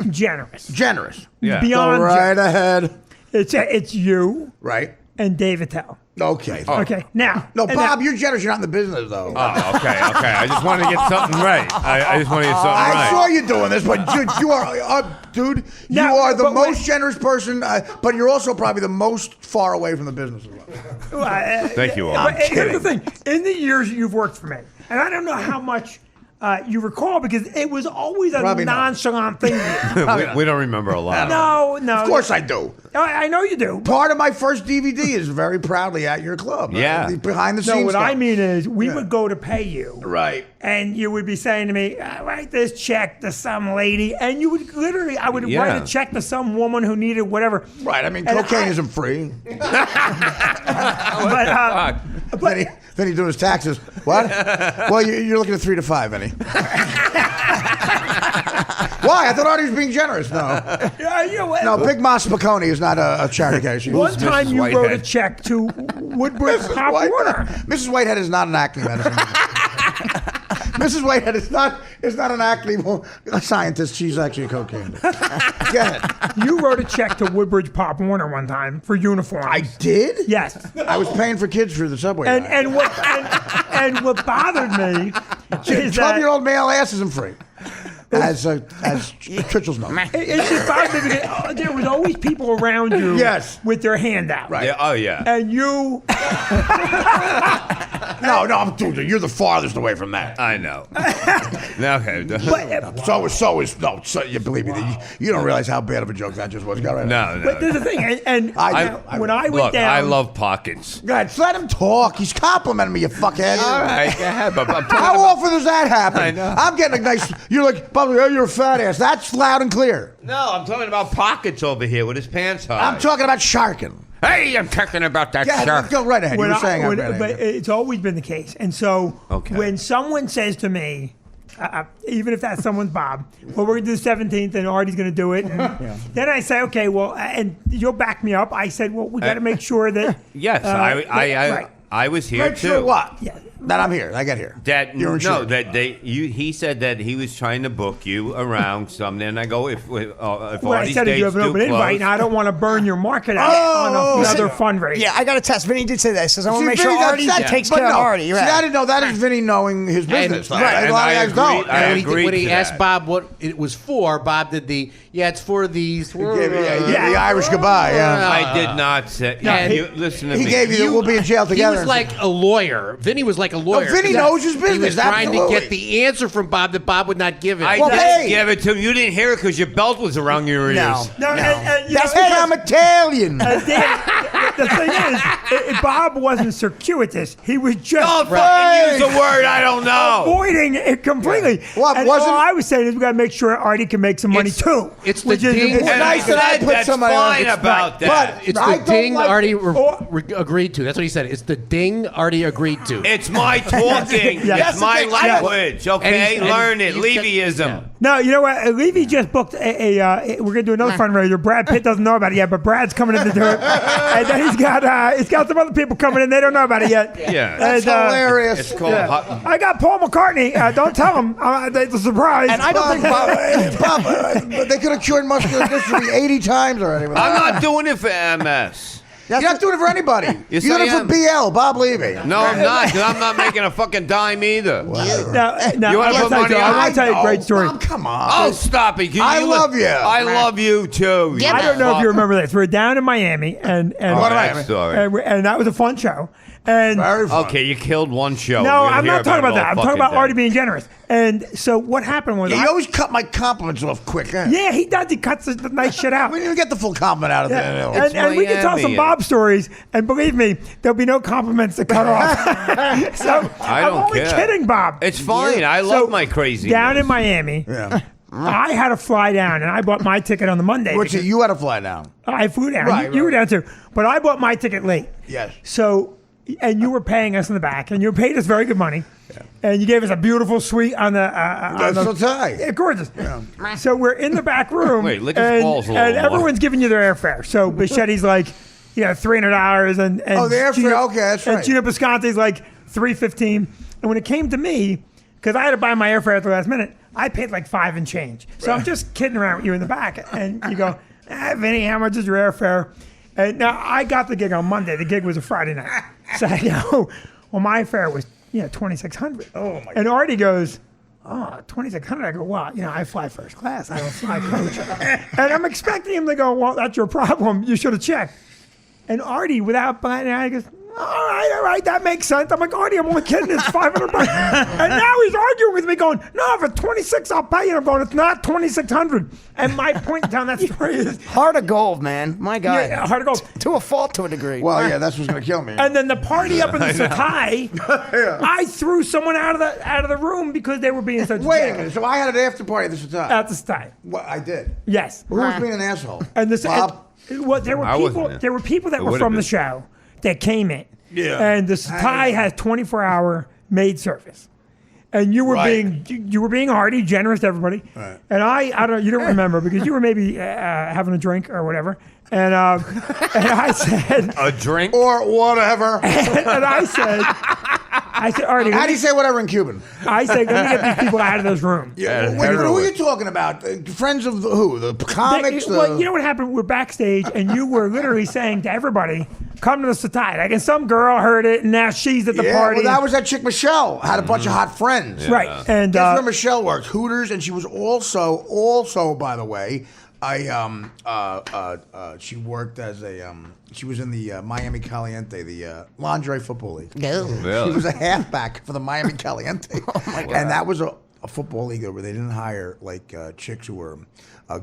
Speaker 3: generous.
Speaker 2: Generous.
Speaker 1: Yeah.
Speaker 3: Beyond
Speaker 2: Go right ahead.
Speaker 3: it's you
Speaker 2: Right.
Speaker 3: and David Tell.
Speaker 2: Okay.
Speaker 3: Okay, now.
Speaker 2: No,
Speaker 3: and
Speaker 2: Bob,
Speaker 3: now-
Speaker 2: you're generous. You're not in the business, though.
Speaker 1: Oh, okay. I just wanted to get something right. I just wanted to get something
Speaker 2: I
Speaker 1: right.
Speaker 2: saw you doing this, but you are, dude.
Speaker 3: Now,
Speaker 2: you are the
Speaker 3: but
Speaker 2: most
Speaker 3: wait.
Speaker 2: generous person, but you're also probably the most far away from the business.
Speaker 1: Thank you all.
Speaker 3: But here's the thing: in the years you've worked for me, and I don't know how much you recall because it was always a
Speaker 2: Probably not.
Speaker 3: nonchalant thing.
Speaker 1: we don't remember a lot.
Speaker 3: No.
Speaker 2: Of course, I do.
Speaker 3: I know you do.
Speaker 2: Part of my first DVD is very proudly at your club.
Speaker 1: Yeah.
Speaker 2: The behind the
Speaker 3: No,
Speaker 2: scenes.
Speaker 3: what I
Speaker 2: stuff.
Speaker 3: mean is we would go to pay you.
Speaker 2: Right.
Speaker 3: And you would be saying to me, write this check to some lady. And you would literally, I would
Speaker 1: Yeah.
Speaker 3: write a check to some woman who needed whatever.
Speaker 2: Right. I mean,
Speaker 3: And
Speaker 2: cocaine
Speaker 3: I-
Speaker 2: isn't free.
Speaker 3: But,
Speaker 2: Then he doing his taxes. What? Well, you're looking at 3 to 5, Vinny. Why? I thought Artie was being generous. No. No, Big Mas Spicone is not a charity case.
Speaker 3: one time
Speaker 1: Mrs.
Speaker 3: you wrote a
Speaker 1: Whitehead?
Speaker 3: check to Woodbridge Pop Warner.
Speaker 2: Mrs. Whitehead is not an acne medicine. Mrs. Whitehead is not an acne scientist. She's actually a cocaine. Go ahead.
Speaker 3: You wrote a check to Woodbridge Pop Warner one time for uniforms.
Speaker 2: I did?
Speaker 3: Yes.
Speaker 2: I was paying for kids through the subway.
Speaker 3: And
Speaker 2: line.
Speaker 3: what bothered me is that
Speaker 2: 12-year-old male ass isn't free. As Churchill's known.
Speaker 3: it just bothered me because there was always people around you
Speaker 2: Yes.
Speaker 3: with their hand out.
Speaker 2: Right.
Speaker 1: Yeah, oh, yeah.
Speaker 3: And you
Speaker 2: No, dude, you're the farthest away from that.
Speaker 1: I know. Okay.
Speaker 2: So you believe me, you don't realize how bad of a joke that just was. Go right ahead.
Speaker 3: But there's the thing, and when I went
Speaker 1: Look,
Speaker 3: down,
Speaker 1: I love pockets.
Speaker 2: Go ahead, let him talk. He's complimenting me, you fuckhead.
Speaker 1: All right, go ahead. But
Speaker 2: How often does that happen?
Speaker 1: I know.
Speaker 2: I'm getting a nice. You're like, Bobby, oh, you're a fat ass. That's loud and clear.
Speaker 1: No, I'm talking about pockets over here with his pants high.
Speaker 2: I'm talking about sharking.
Speaker 1: Hey, I'm talking about that
Speaker 2: Yeah,
Speaker 1: shark.
Speaker 2: go right ahead. You
Speaker 3: when
Speaker 2: were
Speaker 3: I-
Speaker 2: saying,
Speaker 3: when-
Speaker 2: I'm
Speaker 3: but it's always been the case. And so
Speaker 1: Okay.
Speaker 3: when someone says to me, even if that someone's Bob, well, we're going to do the 17th and Artie's going to do it. And then I say, okay, well, and you'll back me up. I said, well, we got to make sure that.
Speaker 1: Yes,
Speaker 3: right.
Speaker 1: I was here
Speaker 2: Make
Speaker 1: too.
Speaker 2: sure what?
Speaker 3: Yeah.
Speaker 2: That I'm here. I get here.
Speaker 1: That
Speaker 2: You're
Speaker 1: no,
Speaker 2: insured.
Speaker 1: that he said that he was trying to book you around something, and I go if
Speaker 3: Well, I
Speaker 1: Artie's
Speaker 3: said if you
Speaker 1: dates
Speaker 3: have an
Speaker 1: do
Speaker 3: open invite,
Speaker 1: close-
Speaker 3: and I don't want to burn your market out
Speaker 2: Oh,
Speaker 3: on another
Speaker 2: listen.
Speaker 3: fundraiser.
Speaker 7: Yeah, I got to test. Vinny did say that. He says, I want to make sure
Speaker 2: Vinny,
Speaker 7: Artie takes care of Artie. You're
Speaker 2: See,
Speaker 7: right.
Speaker 2: I didn't know that is Vinny knowing his business. though.
Speaker 1: right,
Speaker 2: A
Speaker 1: and
Speaker 2: lot
Speaker 1: I
Speaker 2: of guys
Speaker 1: agree-
Speaker 2: don't.
Speaker 1: I
Speaker 5: And
Speaker 1: agree
Speaker 5: when he
Speaker 1: to
Speaker 5: asked
Speaker 1: that.
Speaker 5: Bob what it was for, Bob did it's for these.
Speaker 2: He gave you the Irish goodbye. Yeah.
Speaker 1: I did not say.
Speaker 5: No,
Speaker 1: you, listen to
Speaker 2: He
Speaker 1: me.
Speaker 2: gave you. We'll be in jail together.
Speaker 5: He was like a lawyer. Vinny was like a lawyer.
Speaker 2: Vinny knows his
Speaker 5: He
Speaker 2: business.
Speaker 5: was trying
Speaker 2: absolutely.
Speaker 5: to get the answer from Bob that Bob would not give him.
Speaker 1: I
Speaker 2: Well,
Speaker 1: did
Speaker 2: hey.
Speaker 1: give it to him. You didn't hear it because your belt was around your ears.
Speaker 7: No.
Speaker 3: No, and, you
Speaker 2: That's
Speaker 3: know,
Speaker 2: because I'm Italian.
Speaker 3: Dan, the thing is, Bob wasn't circuitous. He was just
Speaker 1: Don't fucking use a word I don't know.
Speaker 3: avoiding it completely.
Speaker 2: Yeah. Well,
Speaker 3: and
Speaker 2: wasn't-
Speaker 3: all I was saying is we got to make sure Artie can make some money too.
Speaker 5: It's the
Speaker 3: which is
Speaker 5: ding-
Speaker 2: It's
Speaker 1: And
Speaker 2: nice that I put
Speaker 1: that's
Speaker 2: somebody on.
Speaker 1: fine
Speaker 2: It's
Speaker 1: about
Speaker 2: right.
Speaker 1: that.
Speaker 2: But
Speaker 5: It's
Speaker 2: I
Speaker 5: the
Speaker 2: don't
Speaker 5: ding
Speaker 2: like-
Speaker 5: Artie agreed to. That's what he said. It's the ding Artie agreed to.
Speaker 1: It's my talking.
Speaker 3: Yes.
Speaker 1: It's my
Speaker 7: That's the thing.
Speaker 1: language. Okay,
Speaker 5: And
Speaker 1: learn it.
Speaker 5: you said-
Speaker 1: Levyism.
Speaker 3: No, you know what? Levy just booked we're gonna do another fundraiser. Brad Pitt doesn't know about it yet, but Brad's coming in to do it, and then he's got some other people coming in. They don't know about it yet.
Speaker 1: Yeah.
Speaker 2: That's
Speaker 3: And,
Speaker 2: hilarious.
Speaker 1: It's called.
Speaker 3: I got Paul McCartney. Don't tell him. It's a surprise.
Speaker 7: And I don't think
Speaker 2: Bob, they could have cured muscular dystrophy 80 times already.
Speaker 1: I'm not doing it for MS.
Speaker 2: You're not doing it for anybody.
Speaker 1: Yes,
Speaker 2: You're doing
Speaker 1: I
Speaker 2: it for
Speaker 1: am.
Speaker 2: BL, Bob Levy.
Speaker 1: No, I'm not, because I'm not making a fucking dime either.
Speaker 3: No,
Speaker 1: You wanna put money on
Speaker 3: I
Speaker 1: it?
Speaker 3: want to tell you a great story.
Speaker 2: Bob, come on.
Speaker 1: Oh, stop it.
Speaker 2: I love you.
Speaker 1: I love you, too.
Speaker 7: Yeah,
Speaker 3: I don't know if you remember this. We're down in Miami, and
Speaker 1: What that story?
Speaker 3: and that was a fun show. And
Speaker 2: Very fun.
Speaker 1: Okay, you killed one show.
Speaker 3: no,
Speaker 1: We're gonna
Speaker 3: I'm
Speaker 1: hear
Speaker 3: not talking about
Speaker 1: it
Speaker 3: that.
Speaker 1: all
Speaker 3: I'm talking
Speaker 1: fucking
Speaker 3: about
Speaker 1: day.
Speaker 3: Artie being generous. And so what happened was,
Speaker 2: Yeah, you always cut my compliments off quick. Huh?
Speaker 3: yeah, he does. He cuts the nice shit out.
Speaker 2: We didn't even get the full compliment out of
Speaker 3: Yeah.
Speaker 2: it.
Speaker 3: And we can tell some
Speaker 1: Miami.
Speaker 3: Bob stories, and believe me, there'll be no compliments to cut off. So
Speaker 1: I
Speaker 3: I'm
Speaker 1: don't
Speaker 3: only
Speaker 1: care.
Speaker 3: kidding, Bob.
Speaker 1: It's fine. I
Speaker 3: So,
Speaker 1: love my crazy.
Speaker 3: down in Miami.
Speaker 2: Yeah.
Speaker 3: I had to fly down, and I bought my ticket on the Monday.
Speaker 2: Which
Speaker 3: because
Speaker 2: you had to fly down.
Speaker 3: I flew down.
Speaker 2: Right,
Speaker 3: you were
Speaker 2: right.
Speaker 3: down too, but I bought my ticket late.
Speaker 2: Yes.
Speaker 3: So, and you were paying us in the back, and you paid us very good money, and you gave us a beautiful suite on the.
Speaker 2: That's so tight.
Speaker 3: Yeah, gorgeous. So we're in the back room.
Speaker 1: Wait, lick his
Speaker 3: and,
Speaker 1: balls a little
Speaker 3: and
Speaker 1: more.
Speaker 3: everyone's giving you their airfare. So Bichetti's like, $300, and
Speaker 2: Oh, the airfare, okay, that's
Speaker 3: and
Speaker 2: right.
Speaker 3: Gino Bisconti's like $315, and when it came to me, because I had to buy my airfare at the last minute, I paid like $5 and change. So I'm just kidding around with you in the back, and you go, Vinny, how much is your airfare? And now I got the gig on Monday. The gig was a Friday night. So I go, well, my fare was $2,600.
Speaker 2: Oh, my
Speaker 3: And Artie goes, oh, $2,600. I go, well, I fly first class. I don't fly coach. And I'm expecting him to go, well, that's your problem. You should have checked. And Artie, without buying it, goes, all right, that makes sense. I'm like, Artie, I'm only kidding. It's $500. And now he's arguing with me, going, no, for $2,600, I'll pay you. And I'm going, it's not $2,600. And my point in telling that story is,
Speaker 7: Heart of gold, man. My God.
Speaker 3: yeah, hard to go.
Speaker 7: To a fault, to a degree.
Speaker 2: Well, yeah, that's what's going to kill me.
Speaker 3: And then the party up in the Sakai, I threw someone out of the room because they were being such
Speaker 2: Wait a
Speaker 3: jacks.
Speaker 2: minute. So I had an after party this time.
Speaker 3: At the Sakai.
Speaker 2: Well, I did.
Speaker 3: Yes.
Speaker 2: Who was being an asshole?
Speaker 3: And this,
Speaker 2: Bob?
Speaker 3: well, there were
Speaker 1: I wasn't
Speaker 3: people.
Speaker 1: there.
Speaker 3: There were people that
Speaker 1: It
Speaker 3: were
Speaker 1: would've
Speaker 3: from the
Speaker 1: been.
Speaker 3: show that came in.
Speaker 2: Yeah.
Speaker 3: And the Sakai has 24-hour maid service. And you were
Speaker 2: Right.
Speaker 3: being hearty, generous to everybody.
Speaker 2: Right.
Speaker 3: And I don't, you don't remember because you were maybe having a drink or whatever. And I said,
Speaker 1: A drink?
Speaker 2: Or whatever.
Speaker 3: and I said, Artie,
Speaker 2: How do you say whatever in Cuban?
Speaker 3: I said, let me get these people out of this room.
Speaker 2: Yeah. Wait, who are you talking about? Friends of who? The comics?
Speaker 3: Well, you know what happened? We're backstage, and you were literally saying to everybody, "Come to the Satai." Like, and some girl heard it, and now she's at the
Speaker 2: Yeah,
Speaker 3: party.
Speaker 2: well, that was that chick Michelle. Had a bunch of hot friends.
Speaker 3: right. And
Speaker 2: Guess where Michelle worked? Hooters, and she was also, by the way, she worked as she was in the Miami Caliente, the lingerie football league.
Speaker 1: Really?
Speaker 2: She was a halfback for the Miami Caliente. Oh my God. And that was a football league where they didn't hire like chicks who were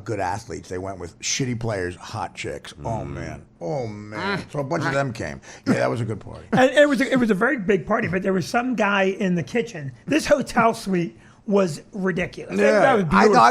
Speaker 2: good athletes. They went with shitty players, hot chicks. Oh man. So a bunch of them came. Yeah, that was a good party.
Speaker 3: and it was a very big party, but there was some guy in the kitchen. This hotel suite was ridiculous. That was
Speaker 2: I
Speaker 3: beautiful.
Speaker 2: know.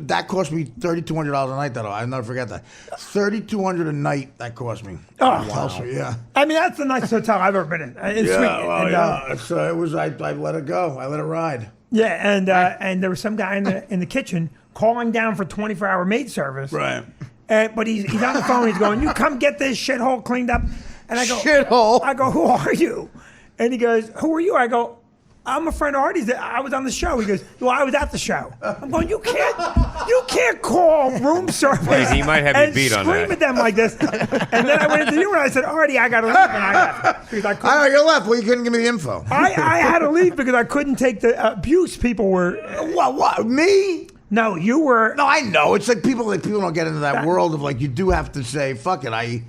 Speaker 2: That cost me $3,200 a night. That I'll never forget that. $3,200 a night. That cost me.
Speaker 3: Oh,
Speaker 2: Hotel
Speaker 3: wow.
Speaker 2: suite, yeah.
Speaker 3: I mean, that's the nicest hotel I've ever been in. It's sweet.
Speaker 2: Well,
Speaker 3: And,
Speaker 2: yeah. It's, it was. I let it go. I let it ride.
Speaker 3: yeah, and there was some guy in the kitchen calling down for 24-hour maid service.
Speaker 2: Right.
Speaker 3: But he's on the phone. He's going, "You come get this shithole cleaned up." And I go,
Speaker 2: Shithole?
Speaker 3: I go, "Who are you?" And he goes, "Who are you?" I go, "I'm a friend of Artie's. I was on the show." He goes, "Well, I was at the show." I'm going, "You can't call room service."
Speaker 1: Wait, he might have you
Speaker 3: and
Speaker 1: beat on
Speaker 3: scream
Speaker 1: that.
Speaker 3: at them like this. And then I went into you and I said, "Artie, I got to leave." And I left because I couldn't.
Speaker 2: I know you left. Well, you couldn't give me the info.
Speaker 3: I had to leave because I couldn't take the abuse people were.
Speaker 2: What? Me?
Speaker 3: No, you were.
Speaker 2: No, I know. It's like people don't get into that world of like you do have to say fuck it.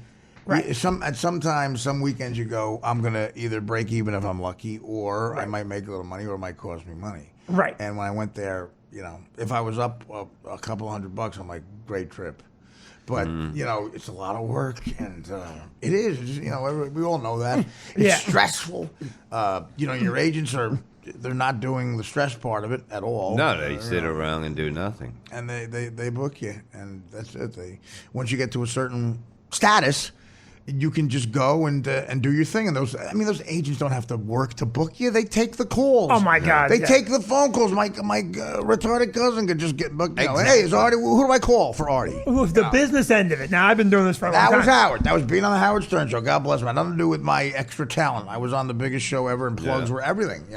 Speaker 3: Right.
Speaker 2: Sometimes some weekends you go, I'm gonna either break even if I'm lucky, or I might make a little money, or it might cost me money.
Speaker 3: Right.
Speaker 2: And when I went there, if I was up a couple $100, I'm like, great trip. But it's a lot of work, and it is. We all know that. It's stressful. Your agents they're not doing the stress part of it at all.
Speaker 1: No, they sit around and do nothing.
Speaker 2: And they book you, and that's it. Once you get to a certain status, you can just go and do your thing. And those agents don't have to work to book you. They take the calls.
Speaker 3: Oh my God!
Speaker 2: They take the phone calls. My retarded cousin could just get booked.
Speaker 1: Exactly.
Speaker 2: Hey, is Artie? Who do I call for Artie?
Speaker 3: With the business end of it. Now I've been doing this for a long time.
Speaker 2: That was Howard. That was being on the Howard Stern show. God bless him. Had nothing to do with my extra talent. I was on the biggest show ever, and plugs were everything.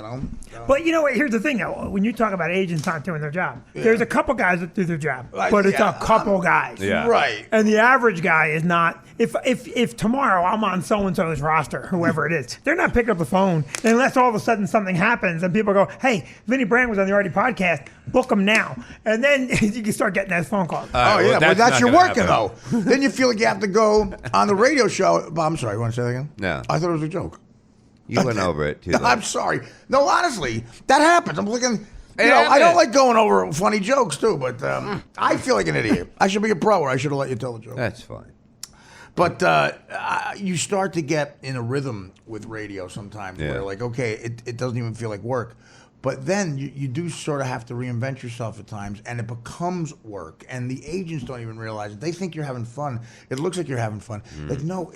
Speaker 3: But you know what? Here's the thing, though. When you talk about agents not doing their job, there's a couple guys that do their job, but it's a couple guys.
Speaker 1: Yeah.
Speaker 2: Right.
Speaker 3: And the average guy is not. If tomorrow I'm on so and so's roster, whoever it is, they're not picking up the phone unless all of a sudden something happens and people go, "Hey, Vinny Brand was on the Artie podcast. Book him now." And then you can start getting those phone calls.
Speaker 2: That's your
Speaker 1: not
Speaker 2: working
Speaker 1: gonna
Speaker 2: though. Then you feel like you have to go on the radio show. I'm sorry. You want to say that again?
Speaker 1: No.
Speaker 2: I thought it was a joke.
Speaker 1: You went over it too.
Speaker 2: I'm sorry. No, honestly, that happens. I'm looking. I don't like going over funny jokes too, but I feel like an idiot. I should be a pro, or I should have let you tell the joke.
Speaker 1: That's fine.
Speaker 2: But you start to get in a rhythm with radio sometimes where, like, okay, it doesn't even feel like work. But then you do sort of have to reinvent yourself at times, and it becomes work. And the agents don't even realize it. They think you're having fun. It looks like you're having fun. Like, no,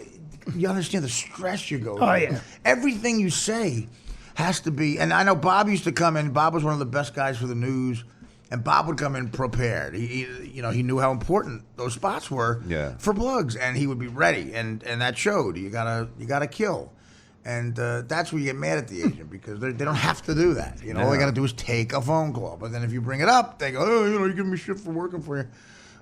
Speaker 2: you understand the stress you go through.
Speaker 3: Oh, yeah.
Speaker 2: Everything you say has to be, and I know Bob used to come in. Bob was one of the best guys for the news. And Bob would come in prepared. He knew how important those spots were for plugs, and he would be ready, and that showed. You gotta kill, and that's where you get mad at the agent because they don't have to do that. All they gotta do is take a phone call. But then if you bring it up, they go, "Oh, you give me shit for working for you."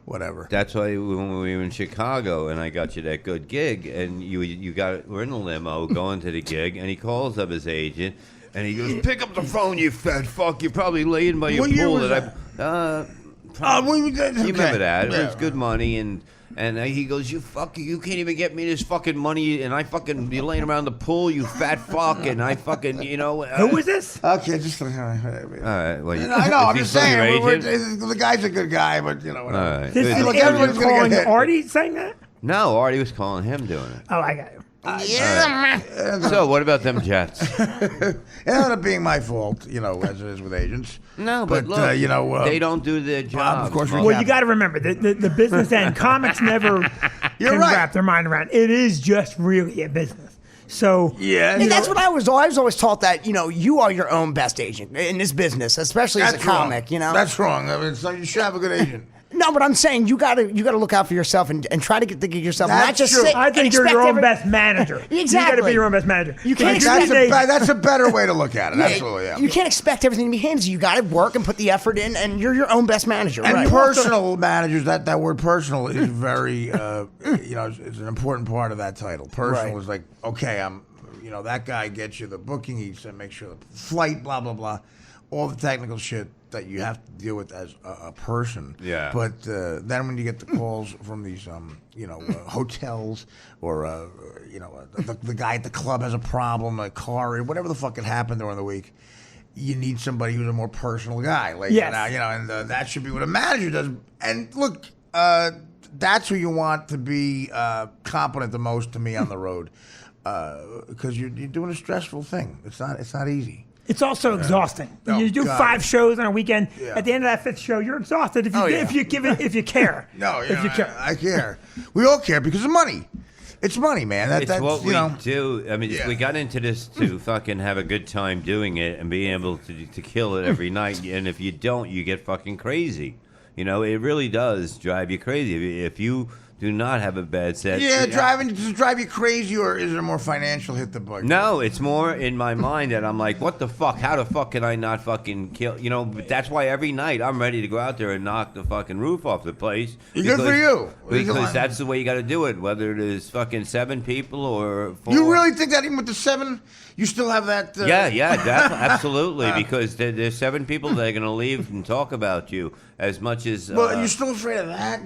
Speaker 2: Whatever.
Speaker 1: That's why when we were in Chicago and I got you that good gig, and we're in the limo going to the gig, and he calls up his agent. And he goes, "Pick up the phone, you fat fuck. You're probably laying by your pool."
Speaker 2: You
Speaker 1: remember that? It was good money, and he goes, "You fuck, you can't even get me this fucking money, and you're laying around the pool, you fat fuck, and I fucking,
Speaker 3: Who was this?
Speaker 2: Okay, just all
Speaker 1: right. Well,
Speaker 2: I know. I'm just saying,
Speaker 1: agent?
Speaker 2: the guy's a good guy, but whatever.
Speaker 1: All right.
Speaker 3: This is
Speaker 2: Look,
Speaker 3: the
Speaker 2: everyone's
Speaker 3: agent
Speaker 2: gonna
Speaker 3: calling
Speaker 2: get hit.
Speaker 3: Artie saying that?
Speaker 1: No, Artie was calling him doing it.
Speaker 3: Oh, I got you.
Speaker 1: So what about them Jets?
Speaker 2: It ended up being my fault, as it is with agents.
Speaker 1: No, but look, they don't do their job.
Speaker 2: Of course,
Speaker 3: Well, you got to remember the business end. Comics never can wrap their mind around. It is just really a business. So
Speaker 7: And that's what I was always taught, that you are your own best agent in this business, especially as a comic.
Speaker 2: That's wrong. I mean, so you should have a good agent.
Speaker 7: No, but I'm saying you gotta look out for yourself and try to get the gig yourself.
Speaker 2: That's
Speaker 7: not just
Speaker 2: true.
Speaker 7: sit
Speaker 3: I think
Speaker 7: and
Speaker 3: you're
Speaker 7: expect
Speaker 3: your own best manager.
Speaker 7: Exactly.
Speaker 3: You got to be your own best manager.
Speaker 7: You can't
Speaker 2: That's a better way to look at it. Absolutely, yeah.
Speaker 7: You can't expect everything to be handed to you. You got to work and put the effort in, and you're your own best manager.
Speaker 2: And
Speaker 7: right?
Speaker 2: personal managers, that word personal is very, it's an important part of that title. Personal is like, okay, that guy gets you the booking, he said make sure the flight, blah, blah, blah, all the technical shit that you have to deal with as a person.
Speaker 1: Yeah.
Speaker 2: But then when you get the calls from these, hotels or, the guy at the club has a problem, a car, or whatever the fuck could happen during the week, you need somebody who's a more personal guy. Like,
Speaker 3: yes.
Speaker 2: and that should be what a manager does. And look, that's who you want to be competent the most to me on the road. Because you're doing a stressful thing. It's not easy.
Speaker 3: It's also exhausting.
Speaker 2: Oh,
Speaker 3: you do
Speaker 2: God.
Speaker 3: 5 shows on a weekend.
Speaker 2: Yeah.
Speaker 3: At the end of that 5th show, you're exhausted. If you care.
Speaker 2: No,
Speaker 3: if you care.
Speaker 2: I care. We all care because of money. It's money, man.
Speaker 1: It's what we do. I mean, we got into this to fucking have a good time doing it and being able to kill it every night. And if you don't, you get fucking crazy. It really does drive you crazy. If you do not have a bad set.
Speaker 2: Yeah, does it drive you crazy, or is it a more financial hit the bug?
Speaker 1: No, it's more in my mind that I'm like, what the fuck? How the fuck can I not fucking kill? But that's why every night I'm ready to go out there and knock the fucking roof off the place.
Speaker 2: Good for you.
Speaker 1: Because that's the way you got to do it, whether it is fucking 7 people or 4.
Speaker 2: You really think that even with the 7, you still have that?
Speaker 1: Absolutely. Because there's 7 people that are going to leave and talk about you as much as.
Speaker 2: Well, you're still afraid of that?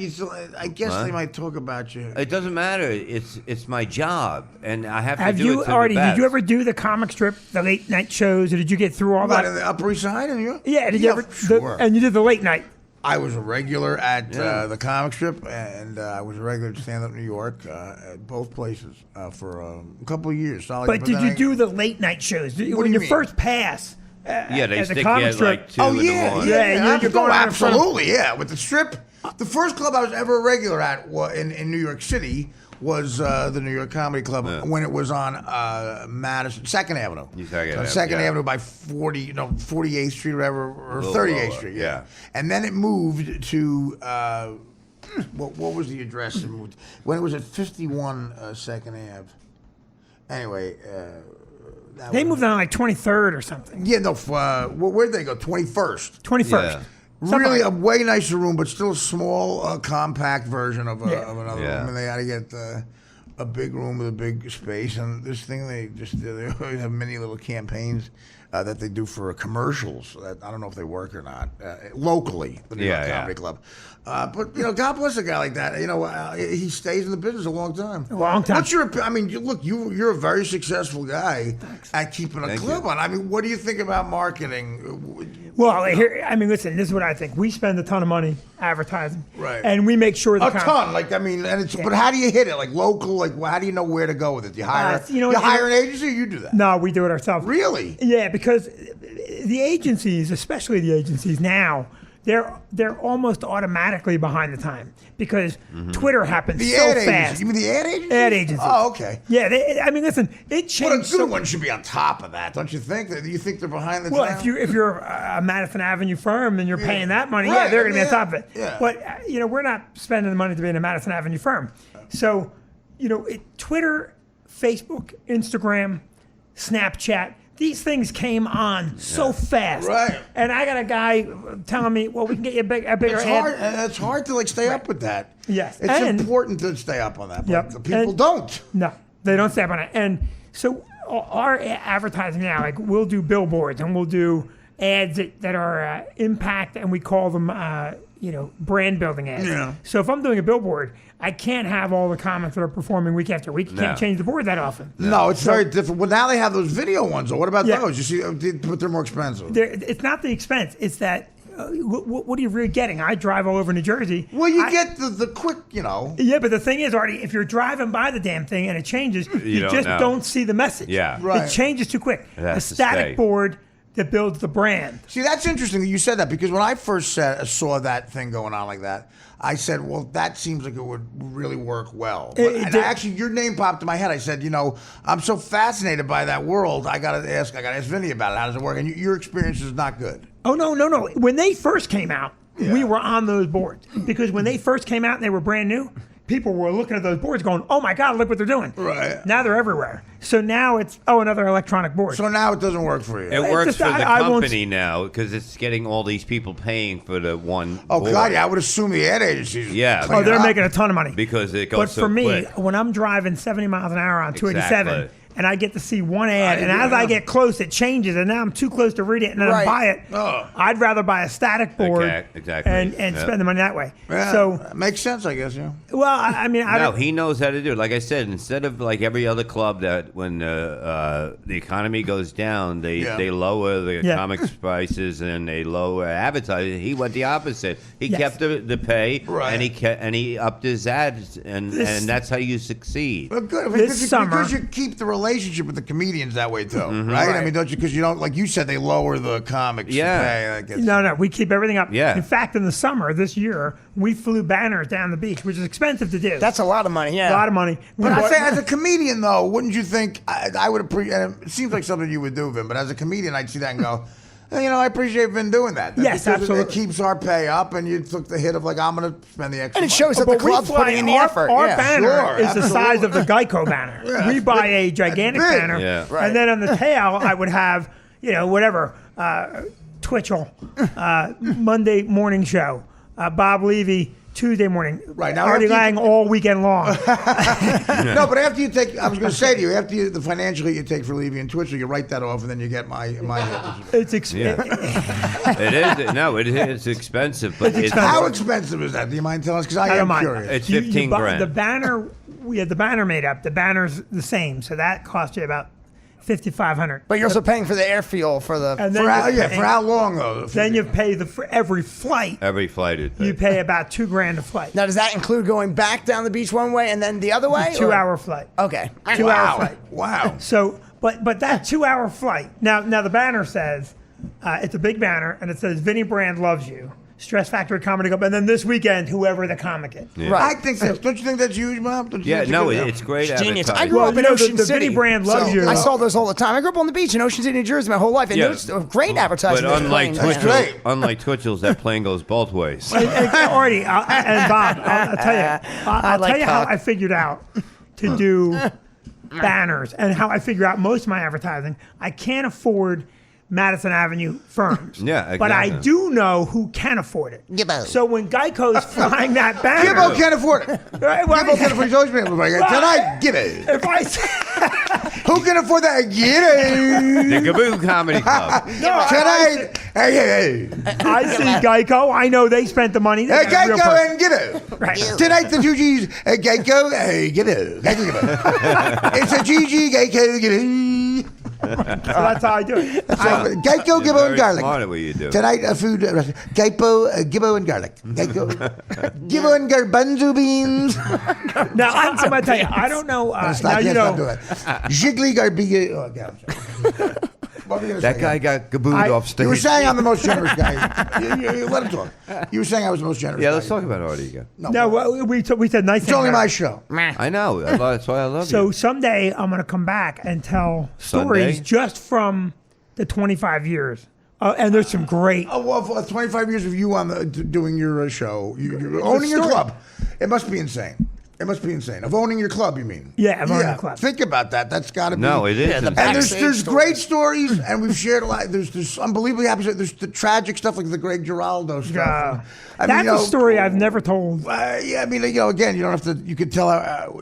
Speaker 2: I guess they might talk about you.
Speaker 1: It doesn't matter. It's my job, and I have to
Speaker 3: Have
Speaker 1: do
Speaker 3: you,
Speaker 1: it to
Speaker 3: Artie,
Speaker 1: the best.
Speaker 3: did you ever do the comic strip, the late night shows, or did you get through all
Speaker 2: What,
Speaker 3: that?
Speaker 2: in the Upper East Side?
Speaker 3: Yeah, did you ever?
Speaker 2: Sure.
Speaker 3: And you did the late night.
Speaker 2: I was a regular at the comic strip, and I was a regular at Stand Up New York, at both places for a couple of years. Solid.
Speaker 3: But did you do the late night shows?
Speaker 2: What
Speaker 3: When
Speaker 2: do you
Speaker 3: your
Speaker 2: mean?
Speaker 3: first pass
Speaker 1: Yeah, they
Speaker 3: at the
Speaker 1: stick you
Speaker 3: comic
Speaker 1: at
Speaker 3: strip.
Speaker 1: like 2 in the morning.
Speaker 3: you're going out in front of-
Speaker 2: absolutely, yeah. With the strip, the first club I was ever a regular at in New York City was the New York Comedy Club when it was on Madison, 2nd Avenue. Second Avenue by 48th Street or whatever, or 38th Street. Yeah. And then it moved to, what was the address? When it was at 51 2nd Ave. Anyway,
Speaker 3: They moved on like 23rd or something.
Speaker 2: yeah, no, where'd they go? 21st.
Speaker 3: 21st.
Speaker 1: Yeah.
Speaker 2: Really a way nicer room, but still a small, compact version of another room. And they had to get a big room with a big space. And this thing they always have many little campaigns that they do for commercials. That I don't know if they work or not locally. The New York Comedy Club. But God bless a guy like that. He stays in the business a long time.
Speaker 3: A long time.
Speaker 2: What's your? I mean, look, you're a very successful guy at keeping a club on. I mean, what do you think about marketing?
Speaker 3: Well, listen, this is what I think. We spend a ton of money advertising.
Speaker 2: Right.
Speaker 3: And we make sure
Speaker 2: A ton, but how do you hit it? Like local, how do you know where to go with it? Do you hire, hire an agency, or you do that?
Speaker 3: No, we do it ourselves.
Speaker 2: Really?
Speaker 3: Yeah, because the agencies, especially the agencies now, they're almost automatically behind the time because Twitter happens
Speaker 2: The
Speaker 3: so
Speaker 2: ad
Speaker 3: fast.
Speaker 2: agency. You mean the ad agency?
Speaker 3: Ad agencies.
Speaker 2: Oh, okay.
Speaker 3: Yeah, listen, it changed.
Speaker 2: But a good one should be on top of that, don't you think? Do you think they're behind the
Speaker 3: Well,
Speaker 2: time?
Speaker 3: if you're a Madison Avenue firm and you're paying that money,
Speaker 2: Right,
Speaker 3: they're going to be on top of it.
Speaker 2: Yeah.
Speaker 3: But we're not spending the money to be in a Madison Avenue firm. So, Twitter, Facebook, Instagram, Snapchat. These things came on so fast.
Speaker 2: Right.
Speaker 3: And I got a guy telling me, well, we can get you a bigger ad.
Speaker 2: It's hard to stay up with that.
Speaker 3: Yes.
Speaker 2: It's important to stay up on that.
Speaker 3: Yep.
Speaker 2: But people
Speaker 3: And-
Speaker 2: don't.
Speaker 3: No, they don't stay up on it. And so our advertising now, like we'll do billboards and we'll do ads that are impact, and we call them, brand building ads.
Speaker 2: Yeah.
Speaker 3: So if I'm doing a billboard, I can't have all the comics that are performing week after week. You can't change the board that often.
Speaker 2: No, it's very different. Well, now they have those video ones. What about
Speaker 3: Yeah.
Speaker 2: those? You see, but they're more expensive.
Speaker 3: It's not the expense. It's that, what are you really getting? I drive all over New Jersey.
Speaker 2: Well, you get the quick,
Speaker 3: Yeah, but the thing is, Artie, if you're driving by the damn thing and it changes, you
Speaker 1: don't
Speaker 3: just
Speaker 1: know.
Speaker 3: don't see the message.
Speaker 1: Yeah.
Speaker 2: Right.
Speaker 3: It changes too quick.
Speaker 1: It
Speaker 3: A
Speaker 1: has to
Speaker 3: static
Speaker 1: stay.
Speaker 3: board that builds the brand.
Speaker 2: See, that's interesting that you said that, because when I first saw that thing going on like that, I said, well, that seems like it would really work well. But actually, your name popped in my head. I said, I'm so fascinated by that world. I got to ask Vinny about it. How does it work? And your experience is not good.
Speaker 3: Oh, no. When they first came out, we were on those boards. Because when they first came out and they were brand new, people were looking at those boards going, oh, my God, look what they're doing.
Speaker 2: Right.
Speaker 3: Now they're everywhere. So now it's, another electronic board.
Speaker 2: So now it doesn't work for you.
Speaker 1: It works
Speaker 3: just-
Speaker 1: for the
Speaker 3: I won't-
Speaker 1: company now because it's getting all these people paying for the one.
Speaker 2: Oh,
Speaker 1: board.
Speaker 2: God, yeah, I would assume the ad agencies.
Speaker 1: Yeah.
Speaker 2: clean
Speaker 3: they're
Speaker 2: it up.
Speaker 3: making a ton of money.
Speaker 1: because it goes
Speaker 3: But
Speaker 1: so
Speaker 3: for me,
Speaker 1: quick.
Speaker 3: when I'm driving 70 miles an hour on 287,
Speaker 1: Exactly.
Speaker 3: and I get to see one ad, and
Speaker 2: yeah.
Speaker 3: as I get close, it changes, and now I'm too close to read it, and then I
Speaker 7: Right.
Speaker 3: buy it.
Speaker 2: Oh.
Speaker 3: I'd rather buy a static board
Speaker 1: Exactly.
Speaker 3: and
Speaker 1: Yeah.
Speaker 3: spend the money that way.
Speaker 2: Yeah,
Speaker 3: So,
Speaker 2: makes sense, I guess, yeah.
Speaker 3: well, I mean, I
Speaker 1: No,
Speaker 3: don't.
Speaker 1: he knows how to do it. Like I said, instead of like every other club that when the economy goes down, they lower the
Speaker 3: Yeah.
Speaker 1: comics prices and they lower advertising. He went the opposite. He
Speaker 3: Yes.
Speaker 1: kept the pay
Speaker 2: Right.
Speaker 1: and he upped his ads and that's how you succeed.
Speaker 2: Well, good.
Speaker 3: This summer-
Speaker 2: because you keep the relationship with the comedians that way too,
Speaker 1: Mm-hmm.
Speaker 2: right? I
Speaker 3: Right.
Speaker 2: mean, don't you? Because you don't, like you said, they lower the comics.
Speaker 1: Yeah.
Speaker 2: pay. I guess.
Speaker 3: No, we keep everything up.
Speaker 1: Yeah.
Speaker 3: In fact, in the summer this year, we flew banners down the beach, which is expensive to do.
Speaker 7: That's a lot of money. Yeah.
Speaker 3: a lot of money.
Speaker 2: But
Speaker 3: We
Speaker 2: I
Speaker 3: bought-
Speaker 2: say, as a comedian, though, wouldn't you think I would appreciate? And it seems like something you would do, Vin. But as a comedian, I'd see that and go, I appreciate Vin doing that.
Speaker 3: Yes,
Speaker 2: Because
Speaker 3: absolutely.
Speaker 2: It keeps our pay up, and you took the hit of like, I'm going to spend the extra.
Speaker 7: And it
Speaker 2: money.
Speaker 7: shows that the
Speaker 3: But we
Speaker 7: club's
Speaker 3: fly-
Speaker 7: putting in the
Speaker 3: our,
Speaker 7: effort.
Speaker 3: Our
Speaker 7: yeah.
Speaker 3: banner
Speaker 2: Sure,
Speaker 3: is the size of the
Speaker 2: absolutely.
Speaker 3: Geico banner.
Speaker 2: Yeah,
Speaker 3: we
Speaker 2: that's
Speaker 3: buy
Speaker 2: big.
Speaker 3: a gigantic
Speaker 2: That's big.
Speaker 3: banner,
Speaker 1: Yeah.
Speaker 7: Right.
Speaker 3: and then on the tail, I would have, whatever, Twitchell, Monday morning show, Bob Levy, Tuesday morning,
Speaker 2: Right, now
Speaker 3: Artie
Speaker 2: after you-
Speaker 3: Lang all weekend long.
Speaker 2: No, but after you take, I was going to say to you, after the financial hit you take for Levy and Twitcher, you write that off, and then you get my hit.
Speaker 3: It's
Speaker 1: It is. No, it's expensive, but it's
Speaker 3: expensive.
Speaker 2: How expensive is that? Do you mind telling us? Because I
Speaker 3: I don't
Speaker 2: am
Speaker 3: mind.
Speaker 2: curious.
Speaker 1: It's
Speaker 3: You
Speaker 1: 15
Speaker 3: buy
Speaker 1: grand.
Speaker 3: The banner, we had the banner made up. The banner's the same, so that cost you about $5,500.
Speaker 7: But you're also paying for the air fuel for the.
Speaker 3: And then
Speaker 2: For how long though?
Speaker 3: Then you pay for every flight.
Speaker 1: Every flight is
Speaker 3: You pay about $2,000 a flight.
Speaker 7: Now, does that include going back down the beach one way and then the other way?
Speaker 3: 2-hour flight.
Speaker 7: Okay.
Speaker 3: 2-hour flight.
Speaker 2: Wow.
Speaker 3: So, but that 2-hour flight. Now the banner says, it's a big banner, and it says Vinny Brand loves you. Stress Factory Comedy Club, and then this weekend, whoever the comic is.
Speaker 1: Yeah.
Speaker 7: Right.
Speaker 2: I think that's. Don't you think that's huge, Bob? Don't you
Speaker 1: Yeah,
Speaker 2: think
Speaker 1: no,
Speaker 2: that's good?
Speaker 1: it's great.
Speaker 7: Genius. I
Speaker 1: advertising.
Speaker 7: grew up in Ocean
Speaker 3: the
Speaker 7: City.
Speaker 3: Vinny Brand loves you.
Speaker 7: I saw those all the time. I grew up on the beach in Ocean City, New Jersey, my whole life, and
Speaker 1: Yeah.
Speaker 7: there's great advertising.
Speaker 1: But unlike
Speaker 2: That's
Speaker 1: Twitchell,
Speaker 2: great.
Speaker 1: that plane goes both ways.
Speaker 3: And Artie, and Bob, I'll tell you, I'll
Speaker 7: like
Speaker 3: tell you how
Speaker 7: cock.
Speaker 3: I figured out to do banners and how I figure out most of my advertising. I can't afford Madison Avenue firms.
Speaker 1: Yeah,
Speaker 3: But I
Speaker 1: exactly.
Speaker 3: do know who can afford it.
Speaker 7: Gibbo.
Speaker 3: So when Geico's flying that banner,
Speaker 2: Gibbo can't afford it.
Speaker 3: right, well,
Speaker 2: Gibbo can't afford it. He's always been able to buy it. Tonight, get it.
Speaker 3: if I say,
Speaker 2: Who can afford that? Get it.
Speaker 1: The Gaboo Comedy Club.
Speaker 2: Tonight, hey.
Speaker 3: I see Geico, I know they spent the money. They
Speaker 2: Hey,
Speaker 3: got a real
Speaker 2: Geico
Speaker 3: person.
Speaker 2: and get it.
Speaker 3: Right.
Speaker 2: Tonight, the two G's. Hey, Geico, hey, get it. Geico, get it. It's a GG, Geico, get it.
Speaker 3: So that's how I do it.
Speaker 2: Geico,
Speaker 1: You're
Speaker 2: Gibbo,
Speaker 1: very
Speaker 2: and garlic.
Speaker 1: smart at what you do.
Speaker 2: Tonight, a food restaurant. Gibbo, and garlic. Geico, Gibbo and garbanzo beans.
Speaker 3: Now, I'm going to tell you, I don't know. Now, you know,
Speaker 2: Jiggly garbigi. Oh, God. What were you gonna
Speaker 1: That
Speaker 2: say?
Speaker 1: guy got gabooed off stage.
Speaker 2: You were saying I'm the most generous guy. You let him talk. You were saying I was the most generous.
Speaker 1: Yeah,
Speaker 2: guy.
Speaker 1: let's talk about Artie again.
Speaker 3: no, we said nice
Speaker 2: It's
Speaker 3: things
Speaker 2: only
Speaker 3: about
Speaker 2: my
Speaker 3: it.
Speaker 2: show.
Speaker 1: I know. That's why I love
Speaker 3: So
Speaker 1: you.
Speaker 3: someday I'm going to come back and tell
Speaker 1: Sunday?
Speaker 3: stories just from the 25 years. And there's some great.
Speaker 2: Oh, well, for 25 years of you on doing your show, you're owning your
Speaker 3: story.
Speaker 2: club. It must be insane. It must be insane. Of owning your club, you mean?
Speaker 3: Yeah, of owning the club.
Speaker 2: Think about that. That's got to be.
Speaker 1: No, it is.
Speaker 7: the
Speaker 1: insane.
Speaker 7: back-
Speaker 2: And there's
Speaker 7: Backstage
Speaker 2: great stories, and we've shared a lot. There's unbelievably happy. There's the tragic stuff like the Greg Giraldo stuff.
Speaker 3: That's a story I've never told.
Speaker 2: Yeah, I mean, again, you don't have to. You could tell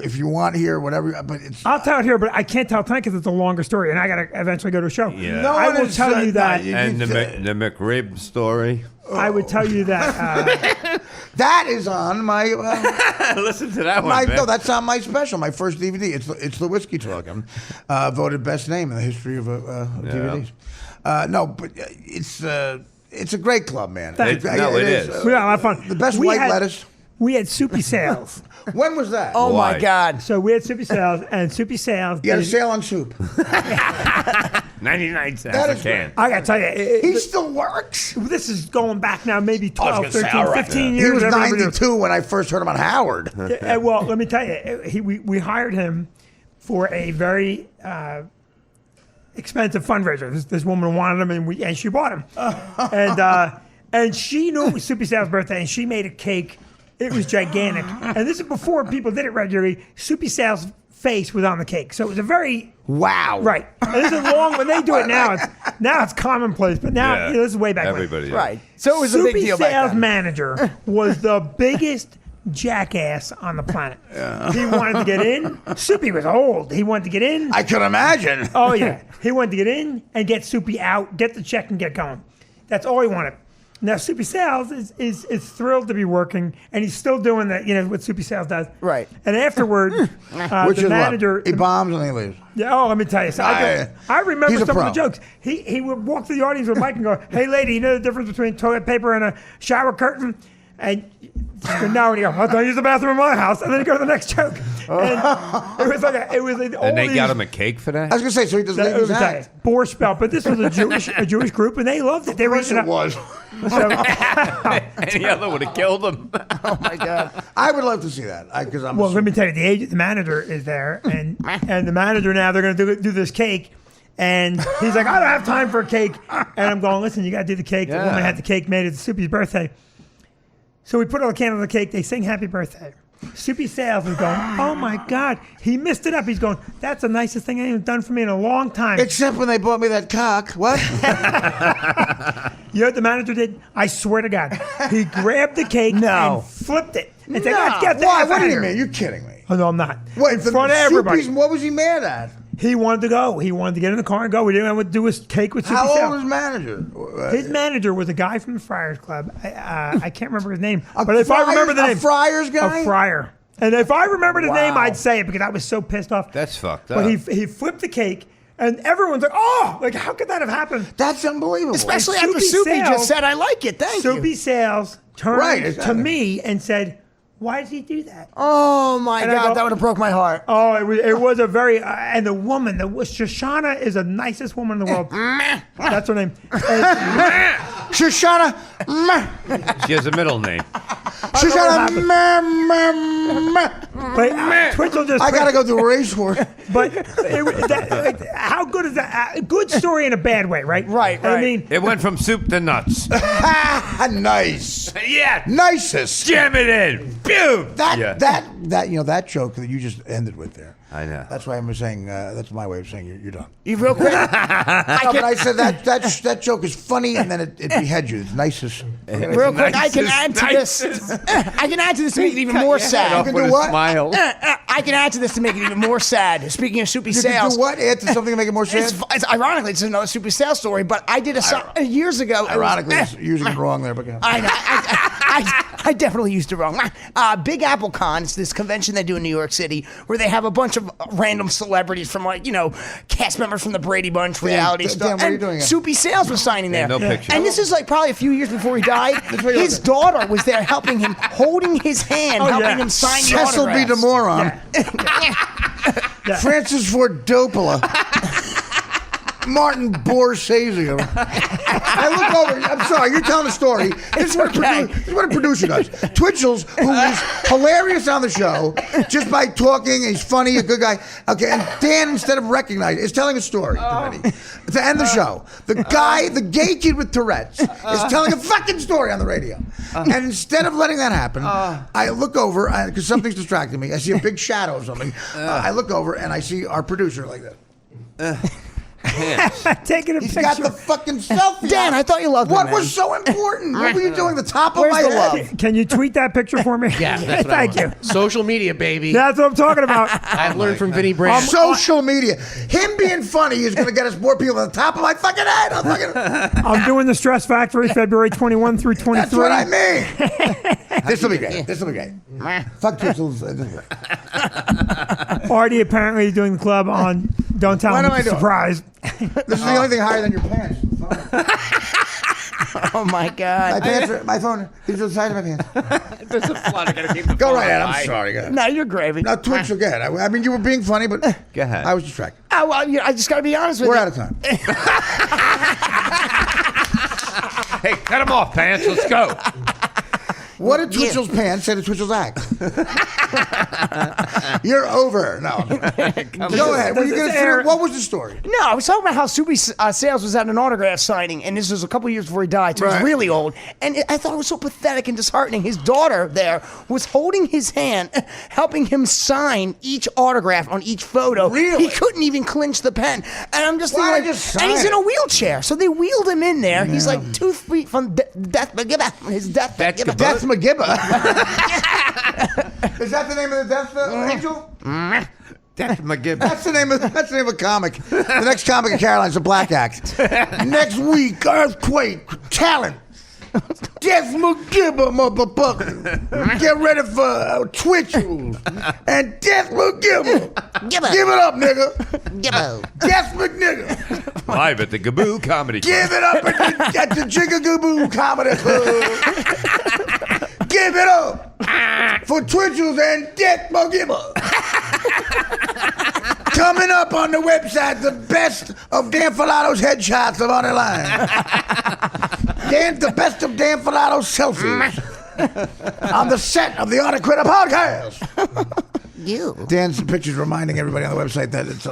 Speaker 2: if you want here, whatever. But it's.
Speaker 3: I'll tell it here, but I can't tell it tonight because it's a longer story, and I got to eventually go to a show.
Speaker 1: Yeah.
Speaker 2: No
Speaker 3: I
Speaker 2: one
Speaker 3: will
Speaker 2: is,
Speaker 3: tell you
Speaker 2: no,
Speaker 3: that.
Speaker 1: And the McRib story.
Speaker 3: I would tell you that.
Speaker 2: That is on my.
Speaker 1: Listen to that one.
Speaker 2: No, that's on my special, my first DVD. It's the Whiskey Talking, voted best name in the history of DVDs. No, but it's a great club, man.
Speaker 3: Thanks.
Speaker 1: It is.
Speaker 3: We had a lot of fun.
Speaker 2: The best
Speaker 3: We
Speaker 2: white
Speaker 3: had-
Speaker 2: lettuce.
Speaker 3: We had Soupy Sales.
Speaker 2: When was that?
Speaker 7: Oh
Speaker 1: Why?
Speaker 7: my God.
Speaker 3: So we had Soupy Sales, and Soupy Sales.
Speaker 2: You had a
Speaker 3: did-
Speaker 2: sale on soup.
Speaker 1: 99 cents
Speaker 2: That
Speaker 1: a
Speaker 2: is
Speaker 1: can.
Speaker 3: I got to tell you,
Speaker 2: He still works.
Speaker 3: this is going back now maybe 12,
Speaker 2: gonna say,
Speaker 3: 13,
Speaker 2: all right.
Speaker 3: 15
Speaker 2: He
Speaker 3: years.
Speaker 2: was
Speaker 3: whatever it is.
Speaker 2: 92 when I first heard him on Howard.
Speaker 3: Well, let me tell you, we hired him for a very expensive fundraiser. This woman wanted him, and she bought him. And she knew it was Soupy Sal's birthday, and she made a cake. It was gigantic. And this is before people did it regularly. Soupy Sal's face was on the cake, so it was a very
Speaker 2: Wow.
Speaker 3: right. And this is long. When they do it now, it's commonplace. But now
Speaker 1: Yeah.
Speaker 3: this is way back when.
Speaker 1: Everybody.
Speaker 7: Right. So it was a big
Speaker 3: Soupy
Speaker 7: deal back
Speaker 3: Sal's
Speaker 7: then.
Speaker 3: manager was the biggest jackass on the planet. He wanted to get in. Soupy was old. He wanted to get in.
Speaker 2: I could imagine.
Speaker 3: Oh yeah, he wanted to get in and get Soupy out, get the check and get going. That's all he wanted. Now Soupy Sal's is thrilled to be working, and he's still doing that. You know what Soupy Sal's does.
Speaker 7: Right.
Speaker 3: And afterward,
Speaker 2: Which
Speaker 3: the
Speaker 2: is
Speaker 3: manager.
Speaker 2: what? He bombs and he leaves.
Speaker 3: Yeah, oh, let me tell you. So I remember
Speaker 2: He's a
Speaker 3: some of
Speaker 2: pro.
Speaker 3: the jokes. He would walk through the audience with Mike and go, "Hey, lady, you know the difference between toilet paper and a shower curtain?" And no, and he go, "I don't use the bathroom in my house." And then he go to the next joke. And it was like all
Speaker 1: And they
Speaker 3: these,
Speaker 1: got him a cake for that?
Speaker 2: I was going to say, so he does
Speaker 3: that-
Speaker 2: ladies'
Speaker 3: it was
Speaker 2: act.
Speaker 3: like Borscht Belt, but this was a Jewish group, and they loved it. They were
Speaker 2: Of course it was.
Speaker 3: So,
Speaker 1: Any other would have killed him.
Speaker 7: Oh my God.
Speaker 2: I would love to see that. Because I'm.
Speaker 3: well, let me tell you, the manager is there, and the manager now they're going to do this cake. And he's like, "I don't have time for a cake." And I'm going, "Listen, you got to do the cake." The
Speaker 1: Yeah.
Speaker 3: woman had the cake made. It's Soupy's birthday. So we put all the candles on the cake. They sing happy birthday. Soupy Sales is going, "Oh my God." He missed it up. He's going, "That's the nicest thing anyone's done for me in a long time."
Speaker 2: Except when they bought me that cock. What?
Speaker 3: You know what the manager did? I swear to God. He grabbed the cake
Speaker 7: No.
Speaker 3: and flipped it. And said, "Let's get the
Speaker 2: Why?
Speaker 3: F
Speaker 2: What
Speaker 3: out
Speaker 2: do
Speaker 3: of
Speaker 2: you
Speaker 3: here."
Speaker 2: mean? You're kidding me.
Speaker 3: Oh, no, I'm not.
Speaker 2: What?
Speaker 3: In front of everybody.
Speaker 2: What was he mad at?
Speaker 3: He wanted to go. He wanted to get in the car and go. We didn't want to do his cake with Soupy
Speaker 2: How old
Speaker 3: Sales.
Speaker 2: was his manager?
Speaker 3: His manager was a guy from the Friars Club. I can't remember his name.
Speaker 2: A
Speaker 3: But if I remember the
Speaker 2: Friars-
Speaker 3: name.
Speaker 2: a Friars guy?
Speaker 3: A Friar. And if I remembered his name,
Speaker 2: Wow.
Speaker 3: I'd say it because I was so pissed off.
Speaker 1: That's fucked up.
Speaker 3: But he flipped the cake, And everyone's like, oh, like, how could that have happened?
Speaker 2: That's unbelievable.
Speaker 7: Especially
Speaker 3: And
Speaker 7: after Soupy
Speaker 3: Sales-
Speaker 7: just said, I like it. Thank you.
Speaker 3: Soupy Sales turned
Speaker 2: Right,
Speaker 3: to me and said, why did he do that?
Speaker 7: Oh, my
Speaker 3: And I
Speaker 7: God.
Speaker 3: go-
Speaker 7: That would have broke my heart.
Speaker 3: Oh, it was a very, and the woman, Shoshana is the nicest woman in the world. That's her name. And-
Speaker 2: Shoshana.
Speaker 1: She has a middle name.
Speaker 2: Shoshana.
Speaker 3: but Twitchell just.
Speaker 2: I gotta go to a racehorse.
Speaker 3: But how good is that? A good story in a bad way, right?
Speaker 7: Right,
Speaker 3: I
Speaker 7: right.
Speaker 3: mean,
Speaker 1: It went from soup to nuts.
Speaker 2: Nice.
Speaker 1: Yeah.
Speaker 2: Nicest.
Speaker 1: Jam it in. Pew.
Speaker 2: That joke that you just ended with there.
Speaker 1: I know.
Speaker 2: That's why I'm saying. That's my way of saying you're done.
Speaker 7: You real quick?
Speaker 2: No, but I said that joke is funny, and then it beheads you. It's nicest.
Speaker 7: Real quick, I can add to this. I can add to this to make it even more sad.
Speaker 2: You can do what?
Speaker 5: Smile.
Speaker 7: I can add to this to make it even more sad. Speaking of Soupy
Speaker 2: You can
Speaker 7: Sales.
Speaker 2: do what? Add to something to make it more sad?
Speaker 7: It's ironically, it's another Soupy Sales story, but I did years ago.
Speaker 2: Ironically, it's using it wrong there, but yeah.
Speaker 7: I know. I definitely used it wrong. Big Apple Con, it's this convention they do in New York City where they have a bunch of random celebrities from, like, cast members from the Brady Bunch, reality stuff.
Speaker 2: Dan, what are you
Speaker 7: And
Speaker 2: doing here?
Speaker 7: Soupy Sales was signing there.
Speaker 1: no picture.
Speaker 7: And this is like probably a few years before he died. His daughter was there helping him, holding his hand, helping him sign the
Speaker 2: Cecil B.
Speaker 7: autographs.
Speaker 2: DeMoron. Francis Ford Coppola. Martin Borsazio. I look over. I'm sorry, you're telling a story. This is what a producer does. Twitchell's, who is hilarious on the show, just by talking, he's funny, a good guy. Okay, and Dan, instead of recognizing, is telling a story to Vinny to end the show. The guy, the gay kid with Tourette's, is telling a fucking story on the radio. And instead of letting that happen, I look over because something's distracting me. I see a big shadow of something. I look over and I see our producer like that.
Speaker 3: taking a
Speaker 2: He's
Speaker 3: picture.
Speaker 2: got the fucking selfie.
Speaker 7: Dan, I thought you loved
Speaker 2: What
Speaker 7: him,
Speaker 2: was
Speaker 7: man.
Speaker 2: so important? What were you doing? The top
Speaker 7: Where's
Speaker 2: of my
Speaker 7: the
Speaker 2: head.
Speaker 7: love?
Speaker 3: Can you tweet that picture for me?
Speaker 5: Yeah, that's what I
Speaker 3: Thank
Speaker 5: want.
Speaker 3: you.
Speaker 5: Social media, baby.
Speaker 3: That's what I'm talking about.
Speaker 5: I've learned from Vinny Brand.
Speaker 2: Social media. Him being funny is going to get us more people on the top of my fucking head.
Speaker 3: I'm doing the Stress Factory February 21 through 23.
Speaker 2: That's what I mean. This will be great. This will be great. Fuck Twitchell's.
Speaker 3: Artie apparently is doing the club on Don't Tell
Speaker 2: What
Speaker 3: Him
Speaker 2: am I
Speaker 3: It's a
Speaker 2: doing?
Speaker 3: Surprise.
Speaker 2: This is the only thing higher than your pants.
Speaker 7: Oh, my God.
Speaker 2: My phone is the size of my pants.
Speaker 5: There's a flood. I gotta keep the
Speaker 2: Go
Speaker 5: phone
Speaker 2: right ahead.
Speaker 5: on
Speaker 2: I'm
Speaker 5: high.
Speaker 2: sorry. Go ahead.
Speaker 7: No, you're gravy.
Speaker 2: Now, Twitchell, go ahead. I mean, you were being funny, but
Speaker 1: Go ahead.
Speaker 2: I was distracted.
Speaker 7: Well, I just got to be honest with
Speaker 2: We're
Speaker 7: you.
Speaker 2: out of time.
Speaker 1: Hey, cut him off, pants. Let's go.
Speaker 2: What did Twitchell's pants say to Twitchell's act? You're over. No. Go ahead. Were you gonna finish? What was the story?
Speaker 7: No, I was talking about how Soupy Sales was at an autograph signing, and this was a couple years before he died, so he
Speaker 2: Right.
Speaker 7: was really old. And I thought it was so pathetic and disheartening. His daughter there was holding his hand, helping him sign each autograph on each photo.
Speaker 2: Really?
Speaker 7: He couldn't even clinch the pen. And I'm just
Speaker 2: Why
Speaker 7: thinking,
Speaker 2: not just
Speaker 7: and he's
Speaker 2: sign
Speaker 7: in a wheelchair, so they wheeled him in there. He's like 2 feet from death. His death.
Speaker 2: Death McGibba. Is that the name of the Death Angel?
Speaker 1: That's my gift.
Speaker 2: That's the name of a comic. The next comic of Caroline's a black act. Next week, Earthquake, Talent. Death McGibba, motherfucker. Get ready for Twitchell and Death McGibba.
Speaker 7: Gibba.
Speaker 2: Give it up, nigga.
Speaker 7: Gibbo.
Speaker 2: Death McNigga.
Speaker 1: Live at the Gaboo Comedy Club.
Speaker 2: Give it up at the Jigaboo Comedy Club. Give it up for Twitchell's and Death McGibba. Coming up on the website, the best of Dan Filato's headshots of On the Line. The best of Dan Filato's selfies on the set of the On the Critter podcast.
Speaker 7: You.
Speaker 2: Dan's pictures reminding everybody on the website that it's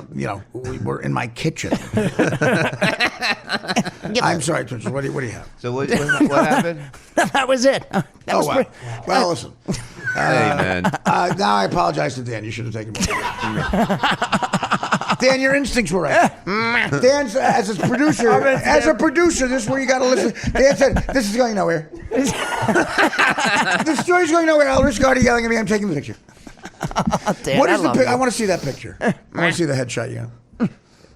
Speaker 2: we're in my kitchen. I'm sorry, Twitchell. What do you have?
Speaker 1: So what happened?
Speaker 7: That was it. That was
Speaker 2: Wow.
Speaker 7: pretty-
Speaker 2: Well, listen.
Speaker 1: Hey, man.
Speaker 2: Now I apologize to Dan. You should have taken more. Dan, your instincts were right. Dan's as a producer. As a producer, this is where you got to listen. Dan said, "This is going nowhere. This story's going nowhere." I'll risk Artie yelling at me. I'm taking the picture.
Speaker 7: Dan,
Speaker 2: What is
Speaker 7: I
Speaker 2: the?
Speaker 7: love
Speaker 2: I
Speaker 7: you.
Speaker 2: want to see that picture. I want to see the headshot. Yeah.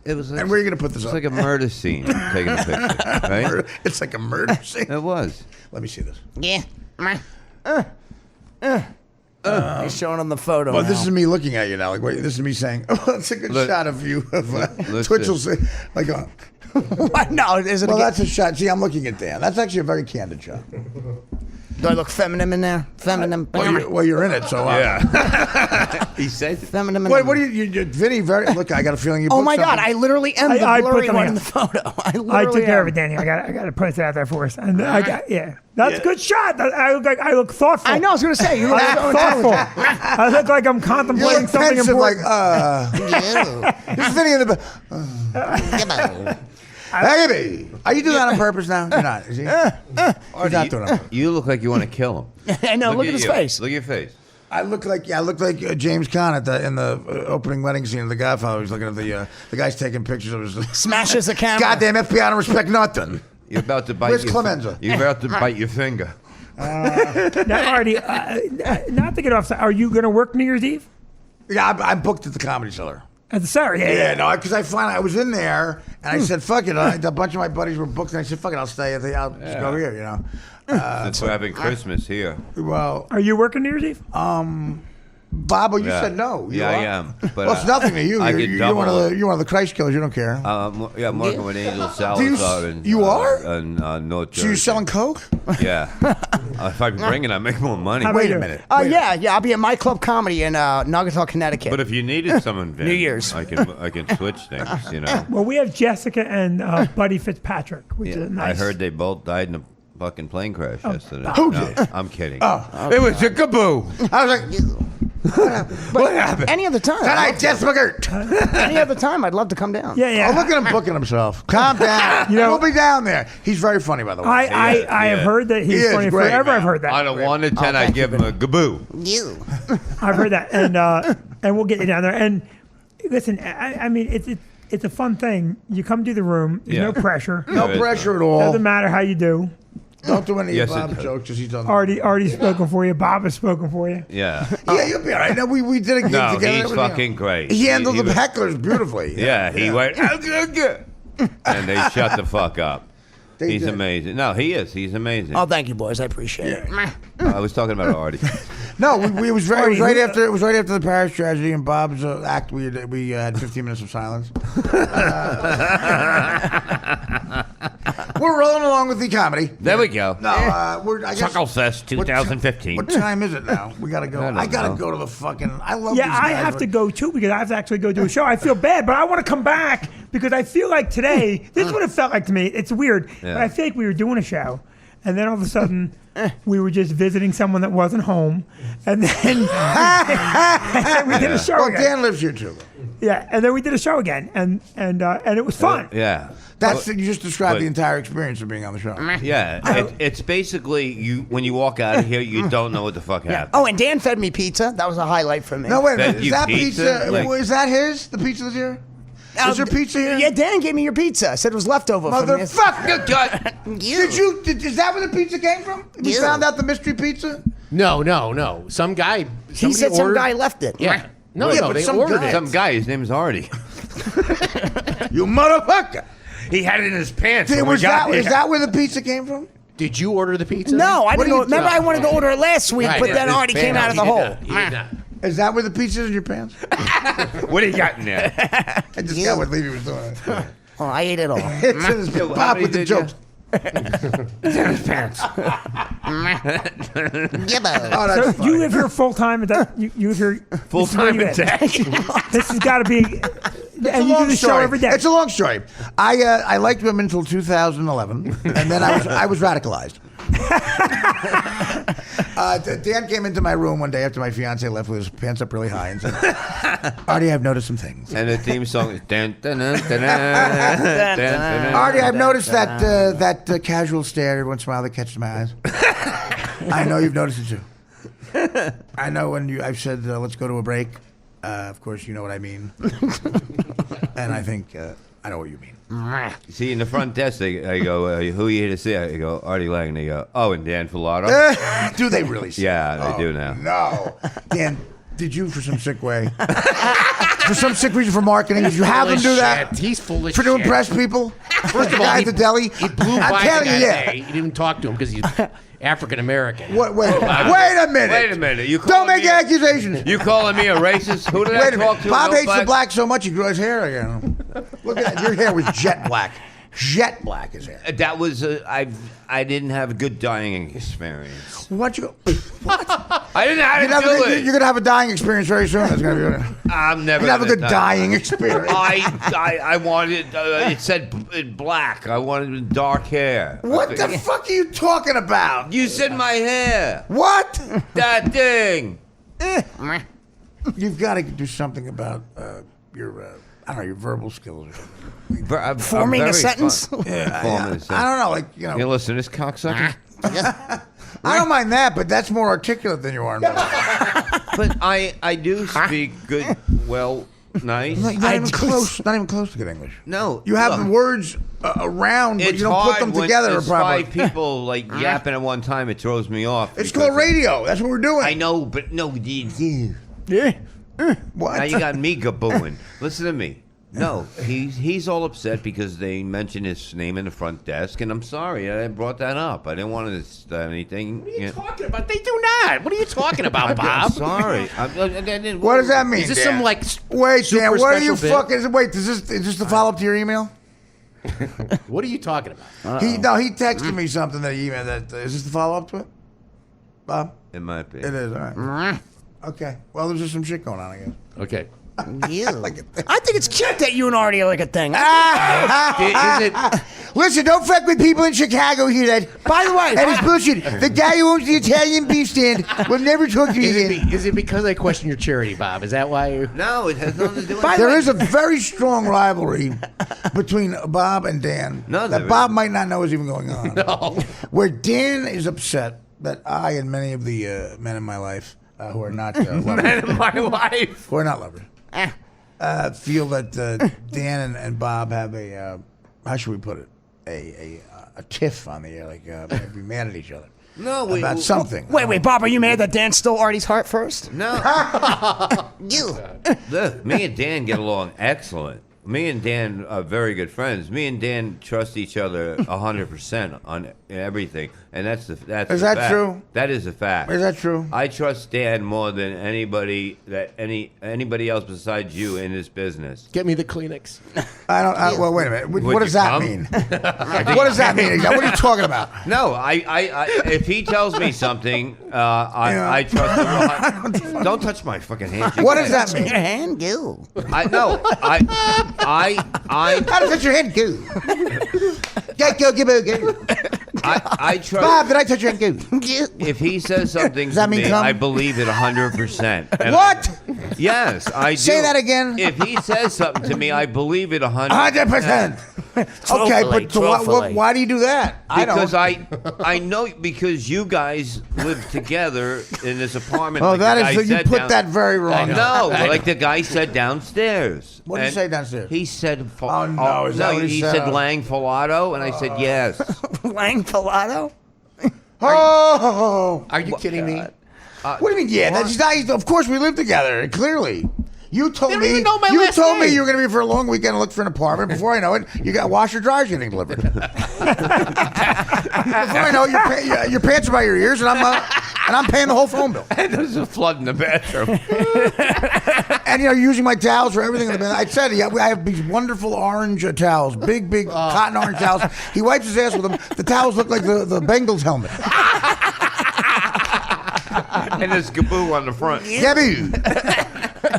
Speaker 1: It was like,
Speaker 2: And where are you going to put this
Speaker 1: it's
Speaker 2: up?
Speaker 1: like a murder scene taking a picture, right?
Speaker 2: It's like a murder scene.
Speaker 1: It was.
Speaker 2: Let me see this.
Speaker 7: Yeah. He's showing him the photo.
Speaker 2: Well,
Speaker 7: now.
Speaker 2: this is me looking at you now. Like, wait, this is me saying, "Oh, that's a good
Speaker 1: Look-
Speaker 2: shot of you." Of
Speaker 1: let's
Speaker 2: Twitch will
Speaker 1: see.
Speaker 2: say, like,
Speaker 7: What? No, is it?
Speaker 2: well, that's a shot. See, I'm looking at Dan. That's actually a very candid shot.
Speaker 7: Do I look feminine in there? Feminine.
Speaker 2: Well, you're in it, so
Speaker 1: He said.
Speaker 7: Feminine.
Speaker 2: Wait, what do you Vinny? Look, I got a feeling you.
Speaker 7: Oh
Speaker 2: booked
Speaker 7: my God!
Speaker 2: something.
Speaker 7: I literally am the
Speaker 3: I put
Speaker 7: blurry
Speaker 3: them
Speaker 7: one
Speaker 3: in.
Speaker 7: in the photo. I
Speaker 3: I took care of
Speaker 7: am.
Speaker 3: it, Danny. I got to post it out there for us. And that's a good shot. I look thoughtful.
Speaker 7: I know. I was going to say you look
Speaker 3: I
Speaker 7: so
Speaker 3: look thoughtful.
Speaker 7: intelligent.
Speaker 3: I look like I'm
Speaker 2: You
Speaker 3: contemplating
Speaker 2: look
Speaker 3: something
Speaker 2: pensive, like,
Speaker 3: important.
Speaker 2: this is Vinny in the back. Hey, baby. Are you doing that on purpose now? You're not, is he? He's not doing it on purpose.
Speaker 1: You look like you want to kill him.
Speaker 7: I know. Look at his
Speaker 1: you.
Speaker 7: face.
Speaker 1: Look at your face.
Speaker 2: I look like James Caan in the opening wedding scene of The Godfather. He's looking at the guy's taking pictures of his
Speaker 7: Smashes the camera.
Speaker 2: goddamn FBI don't respect nothing.
Speaker 1: You're about to bite.
Speaker 2: Where's
Speaker 1: your
Speaker 2: Clemenza?
Speaker 1: You're about to bite your finger.
Speaker 3: Now, Artie, not to get off. Are you going to work New Year's Eve
Speaker 2: Yeah, I'm booked at the Comedy Cellar.
Speaker 3: at the Sarah?
Speaker 2: Yeah, no, because I was in there and I said, "Fuck it." A bunch of my buddies were booked, and I said, "Fuck it, I'll stay. I'll just go here." You know.
Speaker 1: Since we're having Christmas here.
Speaker 2: Well,
Speaker 3: Are you working New Year's Eve?
Speaker 2: Bob, you
Speaker 1: Yeah.
Speaker 2: said no. You
Speaker 1: Yeah, I
Speaker 2: are?
Speaker 1: am. But
Speaker 2: Well, it's nothing to you.
Speaker 1: I
Speaker 2: You're,
Speaker 1: get
Speaker 2: you're one of
Speaker 1: double.
Speaker 2: the Christ killers. You don't care.
Speaker 1: I'm working with Angel
Speaker 2: Do you-
Speaker 1: Salazar. In,
Speaker 2: you are?
Speaker 1: In North Jersey.
Speaker 2: So you're selling coke?
Speaker 1: Yeah. If I bring it, I make more money.
Speaker 3: How about
Speaker 2: Wait a
Speaker 3: you?
Speaker 2: minute.
Speaker 7: Yeah. I'll be at My Club Comedy in Naugatuck, Connecticut.
Speaker 1: But if you needed someone, Vin,
Speaker 7: New Year's.
Speaker 1: I can switch things. You know.
Speaker 3: Well, we have Jessica and Buddy Fitzpatrick, which is
Speaker 1: Yeah.
Speaker 3: nice.
Speaker 1: I heard they both died in a fucking plane crash yesterday.
Speaker 2: Who
Speaker 1: No,
Speaker 2: did?
Speaker 1: I'm kidding. It was a kaboo.
Speaker 2: I was like,
Speaker 1: What happened?
Speaker 7: any other time.
Speaker 2: tonight, Jess McGirt.
Speaker 7: Any other time, I'd love to come down.
Speaker 3: Yeah.
Speaker 2: Oh, look at him booking himself. Calm down.
Speaker 3: You know-
Speaker 2: We'll be down there. He's very funny, by the way.
Speaker 3: I have heard that he's
Speaker 2: He is
Speaker 3: funny
Speaker 2: great,
Speaker 3: forever.
Speaker 2: man.
Speaker 3: I've heard that.
Speaker 1: On a 1 to 10, I give him a kaboo.
Speaker 3: I've heard that, and we'll get you down there. And listen, I mean, it's a fun thing. You come to the room. There's no
Speaker 1: Yeah.
Speaker 3: pressure.
Speaker 2: No
Speaker 1: Good.
Speaker 2: pressure at all.
Speaker 3: Doesn't matter how you do.
Speaker 2: Don't do any
Speaker 1: Yes,
Speaker 2: of
Speaker 1: it
Speaker 2: Bob's
Speaker 1: does.
Speaker 2: jokes because he's done.
Speaker 3: Artie's spoken for you. Bob has spoken for you.
Speaker 1: Yeah.
Speaker 2: Yeah, you'll be all right. No, we did a gig
Speaker 1: No,
Speaker 2: together.
Speaker 1: he's
Speaker 2: It was,
Speaker 1: fucking great.
Speaker 2: He handled
Speaker 1: He
Speaker 2: the
Speaker 1: was-
Speaker 2: hecklers beautifully.
Speaker 1: Yeah, he went, and they shut the fuck up.
Speaker 2: They
Speaker 1: He's
Speaker 2: did.
Speaker 1: amazing. No, he is. He's amazing.
Speaker 7: Oh, thank you, boys. I appreciate it.
Speaker 1: I was talking about Artie.
Speaker 2: No, it was
Speaker 3: Artie,
Speaker 2: right
Speaker 3: who-
Speaker 2: after it was right after the Paris tragedy and Bob's act. We had 15 minutes of silence. We're rolling along with the comedy.
Speaker 1: There we go.
Speaker 2: No, I guess.
Speaker 1: Chuckle-fest
Speaker 2: what ti-
Speaker 1: 2015.
Speaker 2: What time is it now? We gotta go.
Speaker 1: I don't
Speaker 2: I gotta
Speaker 1: know.
Speaker 2: go to the fucking. I love.
Speaker 3: Yeah,
Speaker 2: these
Speaker 3: I
Speaker 2: guys,
Speaker 3: have
Speaker 2: but-
Speaker 3: to go too because I have to actually go do a show. I feel bad, but I want to come back because I feel like today, this is what it felt like to me. It's weird,
Speaker 1: Yeah.
Speaker 3: but I feel like we were doing a show, and then all of a sudden, we were just visiting someone that wasn't home, and then we did a show
Speaker 2: Well,
Speaker 3: again.
Speaker 2: Dan lives here too.
Speaker 3: Yeah, and then we did a show again, and it was fun.
Speaker 1: Yeah.
Speaker 2: You just described
Speaker 1: but-
Speaker 2: the entire experience of being on the show.
Speaker 1: Yeah, it's basically you. When you walk out of here, you don't know what the fuck happened.
Speaker 7: Oh, and Dan fed me pizza. That was a highlight for me.
Speaker 2: No, wait a
Speaker 1: Fed
Speaker 2: minute. Is
Speaker 1: you
Speaker 2: that
Speaker 1: pizza?
Speaker 2: pizza?
Speaker 1: Like-
Speaker 2: Is that his? The pizza that's here? Is there pizza here?
Speaker 7: Yeah, Dan gave me your pizza. Said it was leftover from this.
Speaker 2: Motherfucker! Is that where the pizza came from? We
Speaker 7: You.
Speaker 2: found out the mystery pizza?
Speaker 5: No. Some guy.
Speaker 7: He said some
Speaker 5: ordered-
Speaker 7: guy left it.
Speaker 5: Yeah. No,
Speaker 2: Yeah,
Speaker 5: no,
Speaker 2: but
Speaker 5: they
Speaker 2: some
Speaker 5: ordered
Speaker 2: guy-
Speaker 5: it.
Speaker 1: Some guy, his name's Artie.
Speaker 2: You motherfucker!
Speaker 1: He had it in his pants.
Speaker 2: Is
Speaker 1: when we got here.
Speaker 2: that where the pizza came from?
Speaker 5: Did you order the pizza?
Speaker 7: No, I
Speaker 2: What
Speaker 7: didn't
Speaker 2: are
Speaker 7: know.
Speaker 2: you
Speaker 7: Remember, I
Speaker 2: talking
Speaker 7: wanted to order it last week,
Speaker 5: Right,
Speaker 7: but
Speaker 5: yeah,
Speaker 7: then
Speaker 5: this
Speaker 7: Artie came
Speaker 5: band,
Speaker 7: out of
Speaker 5: he
Speaker 7: the
Speaker 5: did
Speaker 7: hole.
Speaker 5: not. He did not.
Speaker 2: Is that where the pizza is in your pants?
Speaker 1: What do you got in there?
Speaker 2: I just got what Levy was doing.
Speaker 7: Oh, I ate it all.
Speaker 2: It's in his
Speaker 1: How
Speaker 2: pop
Speaker 1: many
Speaker 2: with the
Speaker 1: did you?
Speaker 2: jokes. Oh,
Speaker 3: So
Speaker 2: that's
Speaker 3: you live here full time. You live here
Speaker 1: Full time
Speaker 3: this is where
Speaker 1: and
Speaker 3: you
Speaker 1: day.
Speaker 3: live. This has got to be.
Speaker 2: It's a
Speaker 3: And you do
Speaker 2: long
Speaker 3: the show
Speaker 2: story.
Speaker 3: every day.
Speaker 2: It's a long story. I liked women until 2011, and then I was radicalized. Dan came into my room one day after my fiance left with his pants up really high and said, "Artie, I've noticed some things.
Speaker 1: And the theme song is dun, dun, dun, dun, dun, dun, dun,
Speaker 2: Artie, I've noticed that casual stare every once in a while that catches my eyes. I know you've noticed it too. I know when I've said let's go to a break. Of course, you know what I mean. And I think I know what you mean.
Speaker 1: See, in the front desk, I go, who are you here to see? I go, Artie Lang. They go, oh, and Dan Filato.
Speaker 2: Do they really say
Speaker 1: Yeah,
Speaker 2: that?
Speaker 1: they do now.
Speaker 2: No. Dan, Did you, for some sick way, for some sick reason for marketing, did you have him do that?
Speaker 5: He's full of
Speaker 2: for
Speaker 5: shit.
Speaker 2: to impress people.
Speaker 5: First of all,
Speaker 2: at the deli.
Speaker 5: he blew
Speaker 2: I'm
Speaker 5: by
Speaker 2: telling
Speaker 5: the
Speaker 2: you,
Speaker 5: guy
Speaker 2: yeah.
Speaker 5: today. He didn't even talk to him because he's African American.
Speaker 2: Wait a minute.
Speaker 1: Wait a minute. You
Speaker 2: Don't
Speaker 1: calling
Speaker 2: make
Speaker 1: me
Speaker 2: accusations.
Speaker 1: You calling me a racist? Who did
Speaker 2: Wait
Speaker 1: I
Speaker 2: a
Speaker 1: talk
Speaker 2: minute.
Speaker 1: to?
Speaker 2: Bob
Speaker 1: No
Speaker 2: hates the
Speaker 1: black-
Speaker 2: black so much he grew his hair again. Look at that. Your hair was jet black. Jet black is hair.
Speaker 1: That was I didn't have a good dying experience.
Speaker 2: Why don't you go?
Speaker 1: I didn't know how to do it.
Speaker 2: You're gonna have a dying experience very soon. It's gonna be.
Speaker 1: I'm never
Speaker 2: You're gonna have a
Speaker 1: gonna
Speaker 2: good dying experience.
Speaker 1: I wanted. It said black. I wanted dark hair.
Speaker 2: What the fuck are you talking about?
Speaker 1: You said my hair.
Speaker 2: What?
Speaker 1: That thing.
Speaker 2: You've got to do something about your. I don't know, your verbal skills.
Speaker 7: Forming a sentence?
Speaker 1: Forming a sentence.
Speaker 2: I don't know, like, you know.
Speaker 1: You listen to this cocksucker?
Speaker 2: I don't mind that, but that's more articulate than you are.
Speaker 1: But I do speak good, well, nice.
Speaker 2: Not even close. Not even close to good English.
Speaker 1: No.
Speaker 2: You have
Speaker 1: look,
Speaker 2: the words around, but
Speaker 1: it's
Speaker 2: you don't put
Speaker 1: hard
Speaker 2: them
Speaker 1: when
Speaker 2: together
Speaker 1: there's
Speaker 2: properly.
Speaker 1: 5 people like yapping at one time. It throws me off.
Speaker 2: It's
Speaker 1: because
Speaker 2: called radio. That's what we're doing.
Speaker 1: I know, but no, yeah.
Speaker 2: What?
Speaker 1: Now you got me gabooing. Listen to me. No, he's all upset because they mentioned his name in the front desk, and I'm sorry I brought that up. I didn't want to start anything.
Speaker 5: What are you talking about? They do not. What are you talking about,
Speaker 1: I'm
Speaker 5: Bob?
Speaker 1: sorry.
Speaker 2: What does that mean?
Speaker 5: Is this
Speaker 2: Dan?
Speaker 5: some like
Speaker 2: Wait,
Speaker 5: super
Speaker 2: Dan? What are you
Speaker 5: special bit?
Speaker 2: fucking? Wait, is this the follow up to your email?
Speaker 5: What are you talking about?
Speaker 2: He texted me something that he emailed. That is this the follow up to it, Bob?
Speaker 1: It might be.
Speaker 2: It is. All right. Okay. Well, there's just some shit going on, I guess.
Speaker 5: Okay.
Speaker 7: I think it's cute that you and Artie are like a thing.
Speaker 5: Is it?
Speaker 2: Listen, don't fuck with people in Chicago here. That, by the way, that is bullshit. The guy who owns the Italian beef stand will never talk to you again.
Speaker 5: Is it because I question your charity, Bob? Is that why you?
Speaker 1: No, it has nothing to do with
Speaker 2: There is a very strong rivalry between Bob and Dan
Speaker 1: No,
Speaker 2: that
Speaker 1: there
Speaker 2: Bob
Speaker 1: isn't.
Speaker 2: might not know is even going on.
Speaker 5: No.
Speaker 2: Where Dan is upset that I and many of the men in my life who are not lovers,
Speaker 1: Men in my life.
Speaker 2: who are not lovers, feel that Dan and Bob have a how should we put it, a tiff on the air, like be mad at each other.
Speaker 1: No,
Speaker 2: about something.
Speaker 7: Wait, Bob, are you mad that Dan stole Artie's heart first?
Speaker 1: No.
Speaker 7: You.
Speaker 1: Look, me and Dan get along excellent. Me and Dan are very good friends. Me and Dan trust each other 100% on everything, and that's
Speaker 2: Is
Speaker 1: a
Speaker 2: that
Speaker 1: fact.
Speaker 2: true?
Speaker 1: That is a fact.
Speaker 2: Is that true?
Speaker 1: I trust Dan more than anybody else besides you in this business.
Speaker 5: Get me the Kleenex.
Speaker 2: Well, wait a minute. What
Speaker 1: Would
Speaker 2: does
Speaker 1: you
Speaker 2: that
Speaker 1: come?
Speaker 2: mean? What does that mean? What are you talking about?
Speaker 1: No, I if he tells me something, I trust him. Don't touch my fucking hand. you
Speaker 2: What
Speaker 1: guys.
Speaker 2: does that mean?
Speaker 7: Your hand, go.
Speaker 1: I know.
Speaker 2: How does touch your hand? Go. Go.
Speaker 1: I trust.
Speaker 2: Bob, did I touch your hand? Go.
Speaker 1: If he says something
Speaker 2: Does that
Speaker 1: to
Speaker 2: mean
Speaker 1: me,
Speaker 2: come?
Speaker 1: I believe it 100%. And
Speaker 2: What?
Speaker 1: Yes, I do.
Speaker 2: Say that again.
Speaker 1: If he says something to me, I believe it 100%.
Speaker 2: 100%. Okay, but so why do you do that?
Speaker 1: Because
Speaker 2: I
Speaker 1: I know because you guys live together in this apartment.
Speaker 2: Oh,
Speaker 1: like
Speaker 2: that
Speaker 1: the
Speaker 2: is.
Speaker 1: guy
Speaker 2: You
Speaker 1: said
Speaker 2: put that very wrong.
Speaker 1: No, like the guy said downstairs.
Speaker 2: What did he
Speaker 1: And
Speaker 2: say downstairs?
Speaker 1: He said.
Speaker 2: Oh, no, is that what he said?
Speaker 1: Lang Filato, and I said yes.
Speaker 7: Lang Filato?
Speaker 2: Oh,
Speaker 5: Are you kidding me?
Speaker 2: what do you mean? Yeah, that's not. Of course, we live together. Clearly, you told
Speaker 5: They don't
Speaker 2: me.
Speaker 5: even know my
Speaker 2: You
Speaker 5: last
Speaker 2: told me
Speaker 5: name.
Speaker 2: you were going to be for a long weekend and look for an apartment. Before I know it, you got washer dryers getting delivered. Before I know it, your pants are by your ears, and I'm paying the whole phone bill.
Speaker 1: And there's a flood in the bathroom.
Speaker 2: And you're using my towels for everything in the bathroom. I said I have these wonderful orange towels, big cotton orange towels. He wipes his ass with them. The towels look like the Bengals helmet.
Speaker 1: And there's Gaboo on the front.
Speaker 2: Gabby.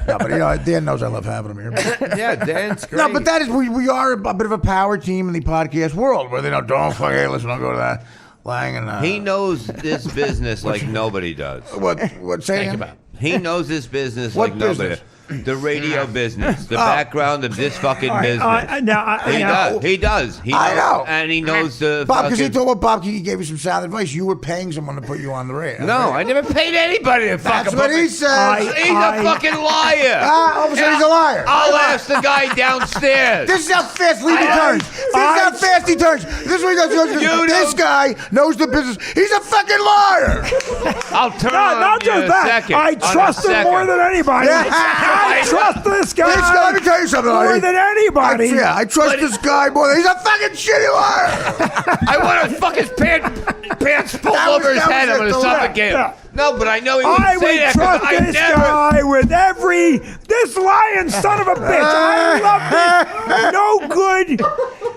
Speaker 2: No, but Dan knows I love having him here.
Speaker 1: Yeah, Dan's great.
Speaker 2: No, but that is we are a bit of a power team in the podcast world where they don't fuck. Hey, listen, don't go to that Lang and
Speaker 1: He knows this business like nobody does.
Speaker 2: what say
Speaker 5: Think
Speaker 2: again?
Speaker 5: about it.
Speaker 1: He knows this business
Speaker 2: What
Speaker 1: like nobody.
Speaker 2: business?
Speaker 1: the radio business, the background of this fucking business. He does.
Speaker 2: I know.
Speaker 1: And he knows the
Speaker 2: Bob, because he
Speaker 1: fucking...
Speaker 2: told Bob, he gave you some sound advice. You were paying someone to put you on the radio.
Speaker 1: No, I never paid anybody to fucking...
Speaker 2: That's what he said.
Speaker 1: He's a fucking liar.
Speaker 2: All of a sudden he's a liar.
Speaker 1: I'll ask the guy downstairs.
Speaker 2: This is how fast Levy turns. This is how fast he turns. This is what he does. This guy knows the business. He's a fucking liar.
Speaker 1: I'll turn on
Speaker 3: Not
Speaker 1: you in
Speaker 3: just
Speaker 1: a
Speaker 3: that.
Speaker 1: second.
Speaker 3: I trust him more than anybody. I trust this guy.
Speaker 2: Let me tell you something,
Speaker 3: more
Speaker 2: Artie.
Speaker 3: than anybody.
Speaker 2: I trust this guy more than... He's a fucking shitty liar.
Speaker 1: I want to fuck his pants pulled over his head. I'm going to suffocate him. No, but I know he wouldn't
Speaker 3: I
Speaker 1: say
Speaker 3: would
Speaker 1: that
Speaker 3: trust
Speaker 1: because I
Speaker 3: this
Speaker 1: never...
Speaker 3: guy with this lying son of a bitch. I love this no good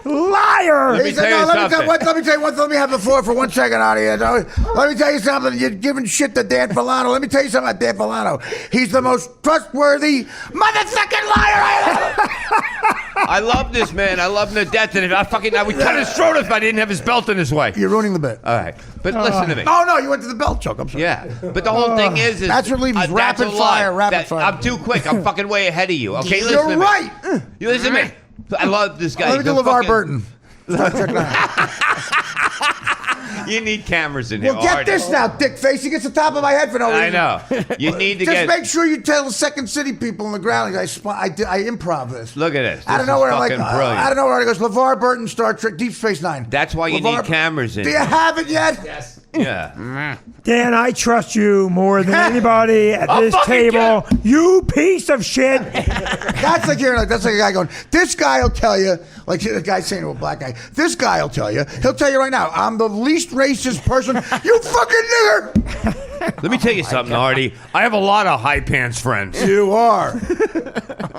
Speaker 3: liar.
Speaker 1: Let me tell you something.
Speaker 2: Let me tell you one thing. Let me have the floor for 1 second, Artie. Let me tell you something. You're giving shit to Dan Filano. Let me tell you something about Dan Filano. He's the most trustworthy motherfucking liar I ever.
Speaker 1: I love this man. I love him to death. And I would cut his throat if I didn't have his belt in his way.
Speaker 2: You're ruining the bit.
Speaker 1: All right. But listen to me.
Speaker 2: Oh, no, you went to the belt choke. I'm sorry.
Speaker 1: Yeah. But the whole thing is
Speaker 2: that's what Levy's
Speaker 1: that's a
Speaker 2: rapid
Speaker 1: lie.
Speaker 2: fire.
Speaker 1: I'm too quick. I'm fucking way ahead of you. Okay, listen
Speaker 2: You're
Speaker 1: to me.
Speaker 2: right.
Speaker 1: You listen to me. I love this guy.
Speaker 2: Let me do LeVar Burton. Start checking out.
Speaker 1: You need cameras in here.
Speaker 2: Well, get this now, dick face. He gets the top of my head for no reason.
Speaker 1: I know. You need to
Speaker 2: Just make sure you tell the Second City people in the ground. I improv this.
Speaker 1: Look at this.
Speaker 2: Out of nowhere, I'm like,
Speaker 1: brilliant.
Speaker 2: I don't know where it goes. LeVar Burton, Star Trek, Deep Space Nine.
Speaker 1: That's why you need cameras in
Speaker 2: Do
Speaker 1: here.
Speaker 2: you have it yet?
Speaker 5: Yes.
Speaker 1: Yeah.
Speaker 3: Dan, I trust you more than anybody at this table. You piece of shit.
Speaker 2: That's like a guy going, this guy will tell you, like the guy saying to a black guy, this guy will tell you, he'll tell you right now, I'm the least racist person, you fucking nigger.
Speaker 1: Let me tell you something, Artie. I have a lot of high pants friends.
Speaker 2: You are.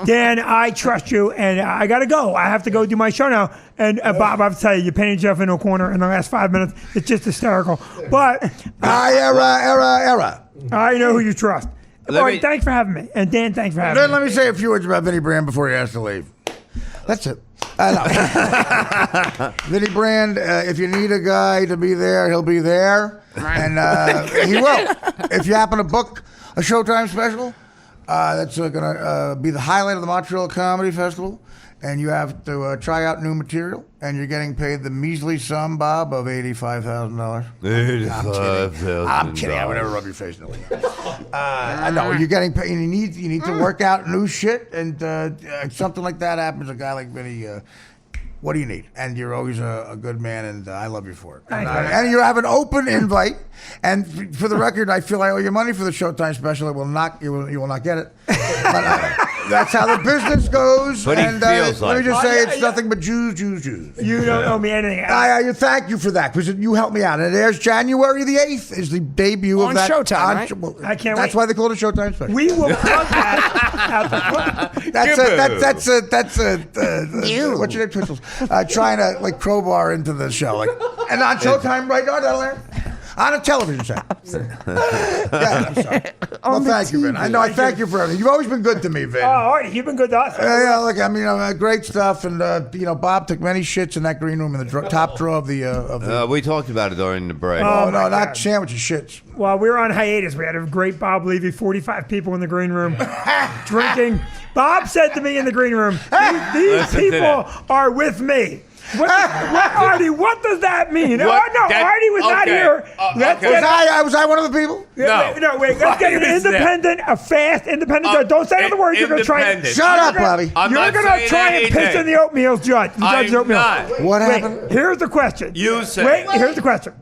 Speaker 3: Dan, I trust you, and I got to go. I have to go do my show now. And Bob, I have to tell you, you painted Jeff into a corner in the last 5 minutes. It's just hysterical. But
Speaker 2: Era.
Speaker 3: I know who you trust. All right, thanks for having me. And Dan, thanks for having me.
Speaker 2: Let me say a few words about Vinny Brand before he has to leave. That's it. Vinny Brand, if you need a guy to be there, he'll be there. And he will. If you happen to book a Showtime special, that's going to be the highlight of the Montreal Comedy Festival. And you have to try out new material, and you're getting paid the measly sum, Bob, of $85,000.
Speaker 1: $85,000.
Speaker 2: I'm kidding. I would never rub your face in the I know you're getting paid. You need to work out new shit, and something like that happens. A guy like Vinny. What do you need? And you're always a good man, and I love you for it. And you have an open invite. And for the record, I feel I owe you money for the Showtime special. You will not get it. But that's how the business goes.
Speaker 1: But
Speaker 2: and,
Speaker 1: feels
Speaker 2: let me
Speaker 1: like.
Speaker 2: just say it's nothing but Jews.
Speaker 3: You don't owe me anything.
Speaker 2: Thank you for that, because you helped me out. And it airs January the 8th is the debut
Speaker 7: On
Speaker 2: of that.
Speaker 7: Showtime, right?
Speaker 2: Well,
Speaker 3: I can't
Speaker 2: That's
Speaker 3: wait.
Speaker 2: why they call it a Showtime special.
Speaker 3: We will plug that out the front.
Speaker 2: That's what's your name, Twitchels? Trying to like crowbar into the show, like, and on Showtime right now, that'll air on a television set. Yeah, I'm sorry. Well, thank you, Vin. I thank you for everything. You've always been good to me, Vin.
Speaker 3: Oh, Artie, you've been good to us.
Speaker 2: Yeah, look, I mean, great stuff, and Bob took many shits in that green room in the top drawer of the.
Speaker 1: We talked about it during the break.
Speaker 2: Oh, no,
Speaker 3: my
Speaker 2: not
Speaker 3: God.
Speaker 2: sandwiches, shits.
Speaker 3: While we were on hiatus, we had a great Bob Levy, 45 people in the green room drinking. Bob said to me in the green room, these
Speaker 1: Listen to
Speaker 3: people
Speaker 1: that.
Speaker 3: are with me. Artie, what does that mean? Artie was not
Speaker 1: okay.
Speaker 3: here.
Speaker 2: Was I one of the people?
Speaker 3: No, wait. Let's get an independent, a fast, independent judge. Don't say another word. You're going to try.
Speaker 1: Independent.
Speaker 2: Shut up, Bobby.
Speaker 1: I'm
Speaker 3: You're
Speaker 1: not
Speaker 3: going to
Speaker 1: saying
Speaker 3: try and piss
Speaker 1: anything.
Speaker 3: in the oatmeal judge. The judge's
Speaker 1: I'm
Speaker 3: oatmeal.
Speaker 1: not.
Speaker 2: What
Speaker 3: Wait,
Speaker 2: happened?
Speaker 3: here's the question.
Speaker 1: You say.
Speaker 3: Wait, here's the question.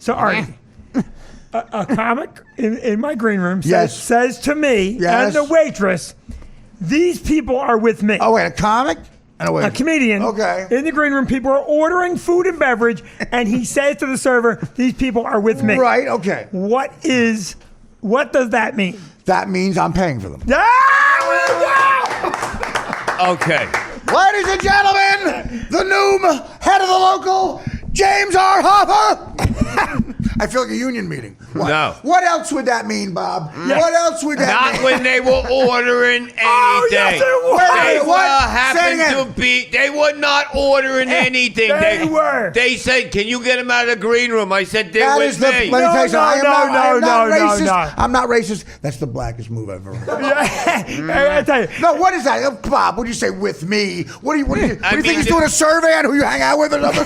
Speaker 3: So, Artie, a comic in my green room says to me and the waitress, these people are with me.
Speaker 2: Oh, wait, a comic? And
Speaker 3: A comedian in the green room, people are ordering food and beverage, and he says to the server, these people are with me.
Speaker 2: Right, okay.
Speaker 3: What does that mean?
Speaker 2: That means I'm paying for them.
Speaker 3: There we go!
Speaker 1: Okay.
Speaker 2: Ladies and gentlemen, the new head of the local, James R. Hopper, I feel like a union meeting. What?
Speaker 1: No.
Speaker 2: What else would that mean, Bob? What else would that
Speaker 1: Not
Speaker 2: mean?
Speaker 1: when they were ordering anything.
Speaker 3: Oh, yes, it was.
Speaker 1: They
Speaker 2: What?
Speaker 1: were
Speaker 2: Say it
Speaker 1: happened to be. They were not ordering anything.
Speaker 3: They were.
Speaker 1: They said, "Can you get them out of the green room?" I said, "They're
Speaker 2: That
Speaker 1: with
Speaker 2: is the.
Speaker 1: me."
Speaker 2: Let me tell you something. I am not racist.
Speaker 3: no.
Speaker 2: I'm not racist. That's the blackest move I've ever heard.
Speaker 3: I tell you.
Speaker 2: No, what is that, Bob? What do you say with me? What do you think
Speaker 1: mean,
Speaker 2: he's doing a survey on who you hang out with or something?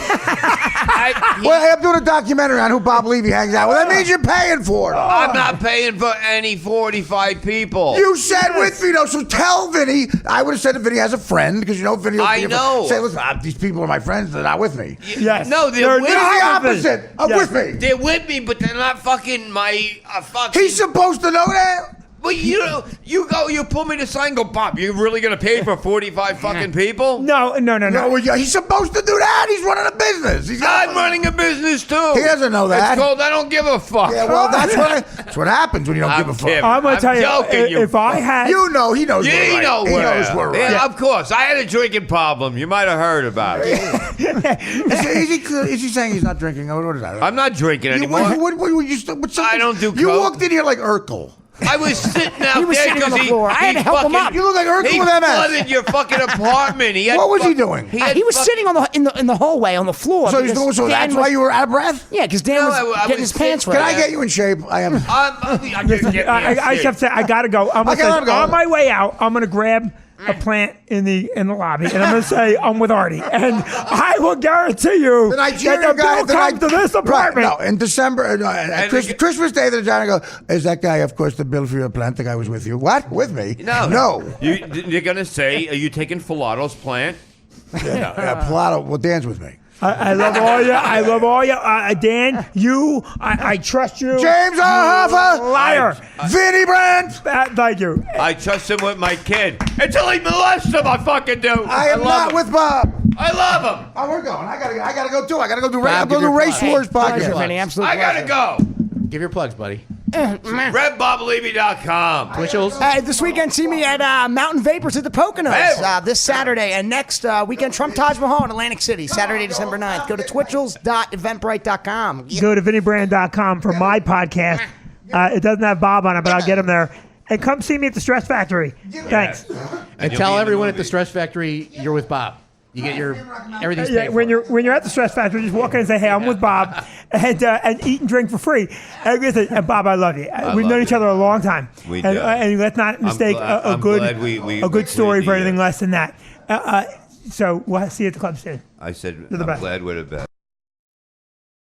Speaker 2: Well, I'm doing a documentary on who Bob Levy hangs out with. That means you're paying for it.
Speaker 1: I'm not paying for any 45 people.
Speaker 2: You said with me, though, so tell Vinny. I would have said if Vinny has a friend, because you know Vinny will
Speaker 1: I know.
Speaker 2: say, listen, these people are my friends, they're not with me.
Speaker 3: Yes.
Speaker 1: No, they're with
Speaker 2: It's the
Speaker 1: me.
Speaker 2: opposite of
Speaker 3: Yes.
Speaker 2: with me.
Speaker 1: They're with me, but they're not fucking my fucking.
Speaker 2: He's supposed to know that.
Speaker 1: But you put me to sign. Go, Bob. You really gonna pay for 45 fucking people?
Speaker 3: No.
Speaker 2: No, well, yeah, he's supposed to do that. He's running a business.
Speaker 1: I'm running a business too.
Speaker 2: He doesn't know that.
Speaker 1: It's called I don't give a fuck.
Speaker 2: Yeah, well, that's what happens when you don't
Speaker 1: I'm
Speaker 2: give a fuck.
Speaker 1: kidding.
Speaker 3: I'm gonna
Speaker 1: I'm
Speaker 3: tell you,
Speaker 1: joking,
Speaker 3: if I had,
Speaker 2: You know, he knows.
Speaker 1: Yeah,
Speaker 2: we're
Speaker 1: you
Speaker 2: right.
Speaker 1: know
Speaker 2: He
Speaker 1: we're
Speaker 2: knows we're right.
Speaker 1: Yeah, of course. I had a drinking problem. You might have heard about it.
Speaker 2: Is he saying he's not drinking? What is that?
Speaker 1: I'm not drinking anymore. I don't do
Speaker 2: You
Speaker 1: coke.
Speaker 2: walked in here like Urkel.
Speaker 1: I was sitting out
Speaker 7: He was
Speaker 1: there
Speaker 7: sitting on
Speaker 1: because
Speaker 7: the floor. I had to help him up.
Speaker 2: You look like Urkel
Speaker 1: He
Speaker 2: with MS.
Speaker 1: flooded your fucking apartment. He had
Speaker 2: What was he doing?
Speaker 1: had
Speaker 7: He was
Speaker 1: fuck-
Speaker 7: sitting in the hallway on the floor.
Speaker 2: So
Speaker 7: because Dan
Speaker 2: that's
Speaker 7: was-
Speaker 2: why you were out of breath?
Speaker 7: Yeah, because Dan
Speaker 1: No,
Speaker 7: was
Speaker 1: I
Speaker 7: getting
Speaker 1: was
Speaker 7: his pants
Speaker 1: sitting-
Speaker 7: ready.
Speaker 2: Can I get you in shape? I am.
Speaker 3: I have to. I gotta go. I'm gonna
Speaker 2: gotta
Speaker 3: say,
Speaker 2: go.
Speaker 3: on my way out, I'm gonna grab a plant in the lobby, and I'm gonna say I'm with Artie, and I will guarantee you
Speaker 2: The Nigerian
Speaker 3: that the
Speaker 2: guy
Speaker 3: bill comes to this apartment.
Speaker 2: Right, no, in December, at Christmas Day, the Nigerian go, is that guy, of course, the bill for your plant? The guy was with you. What? With me? No.
Speaker 1: You're gonna say, are you taking Filato's plant?
Speaker 2: Yeah, Pilato, well, Dan's with me.
Speaker 3: I love all you. I love all you. Dan, I trust you.
Speaker 2: James Hoffa.
Speaker 3: Liar.
Speaker 2: Vinny Brandt.
Speaker 3: Thank you.
Speaker 1: I trust him with my kid. Until he molests him, I fucking do.
Speaker 2: I am
Speaker 1: love
Speaker 2: not
Speaker 1: him.
Speaker 2: with Bob.
Speaker 1: I love him.
Speaker 2: Oh, we're going. I gotta go too. I gotta go do.
Speaker 5: Bob,
Speaker 2: I'm
Speaker 5: give
Speaker 2: going to
Speaker 5: your
Speaker 2: Race
Speaker 5: plug.
Speaker 2: Wars
Speaker 7: Pleasure,
Speaker 2: podcast.
Speaker 7: Vinny. Absolute
Speaker 1: I gotta
Speaker 7: pleasure.
Speaker 1: go.
Speaker 5: Give your plugs, buddy.
Speaker 1: RedBobLevy.com.
Speaker 5: Twitchels.
Speaker 7: This weekend, see me at Mountain Vapors at the Poconos this Saturday. And next weekend, Trump Taj Mahal in Atlantic City, Saturday, December 9th. Go to twitchels.eventbrite.com.
Speaker 3: Go to VinnyBrand.com for my podcast. It doesn't have Bob on it, but I'll get him there. And come see me at the Stress Factory. Thanks.
Speaker 5: And tell everyone at the Stress Factory you're with Bob. You get your everything's paid
Speaker 3: When
Speaker 5: for.
Speaker 3: you're at the Stress Factory, just walk in and say, "Hey, I'm with Bob," and eat and drink for free. And listen, and Bob, I love you. We've known each other a long time.
Speaker 1: We
Speaker 3: and,
Speaker 1: do.
Speaker 3: And let's not mistake
Speaker 1: I'm
Speaker 3: a good
Speaker 1: glad we
Speaker 3: story for
Speaker 1: agreed to
Speaker 3: anything less than that. So we'll see you at the club soon.
Speaker 1: I said,
Speaker 3: the
Speaker 1: I'm
Speaker 3: best.
Speaker 1: glad we're the best.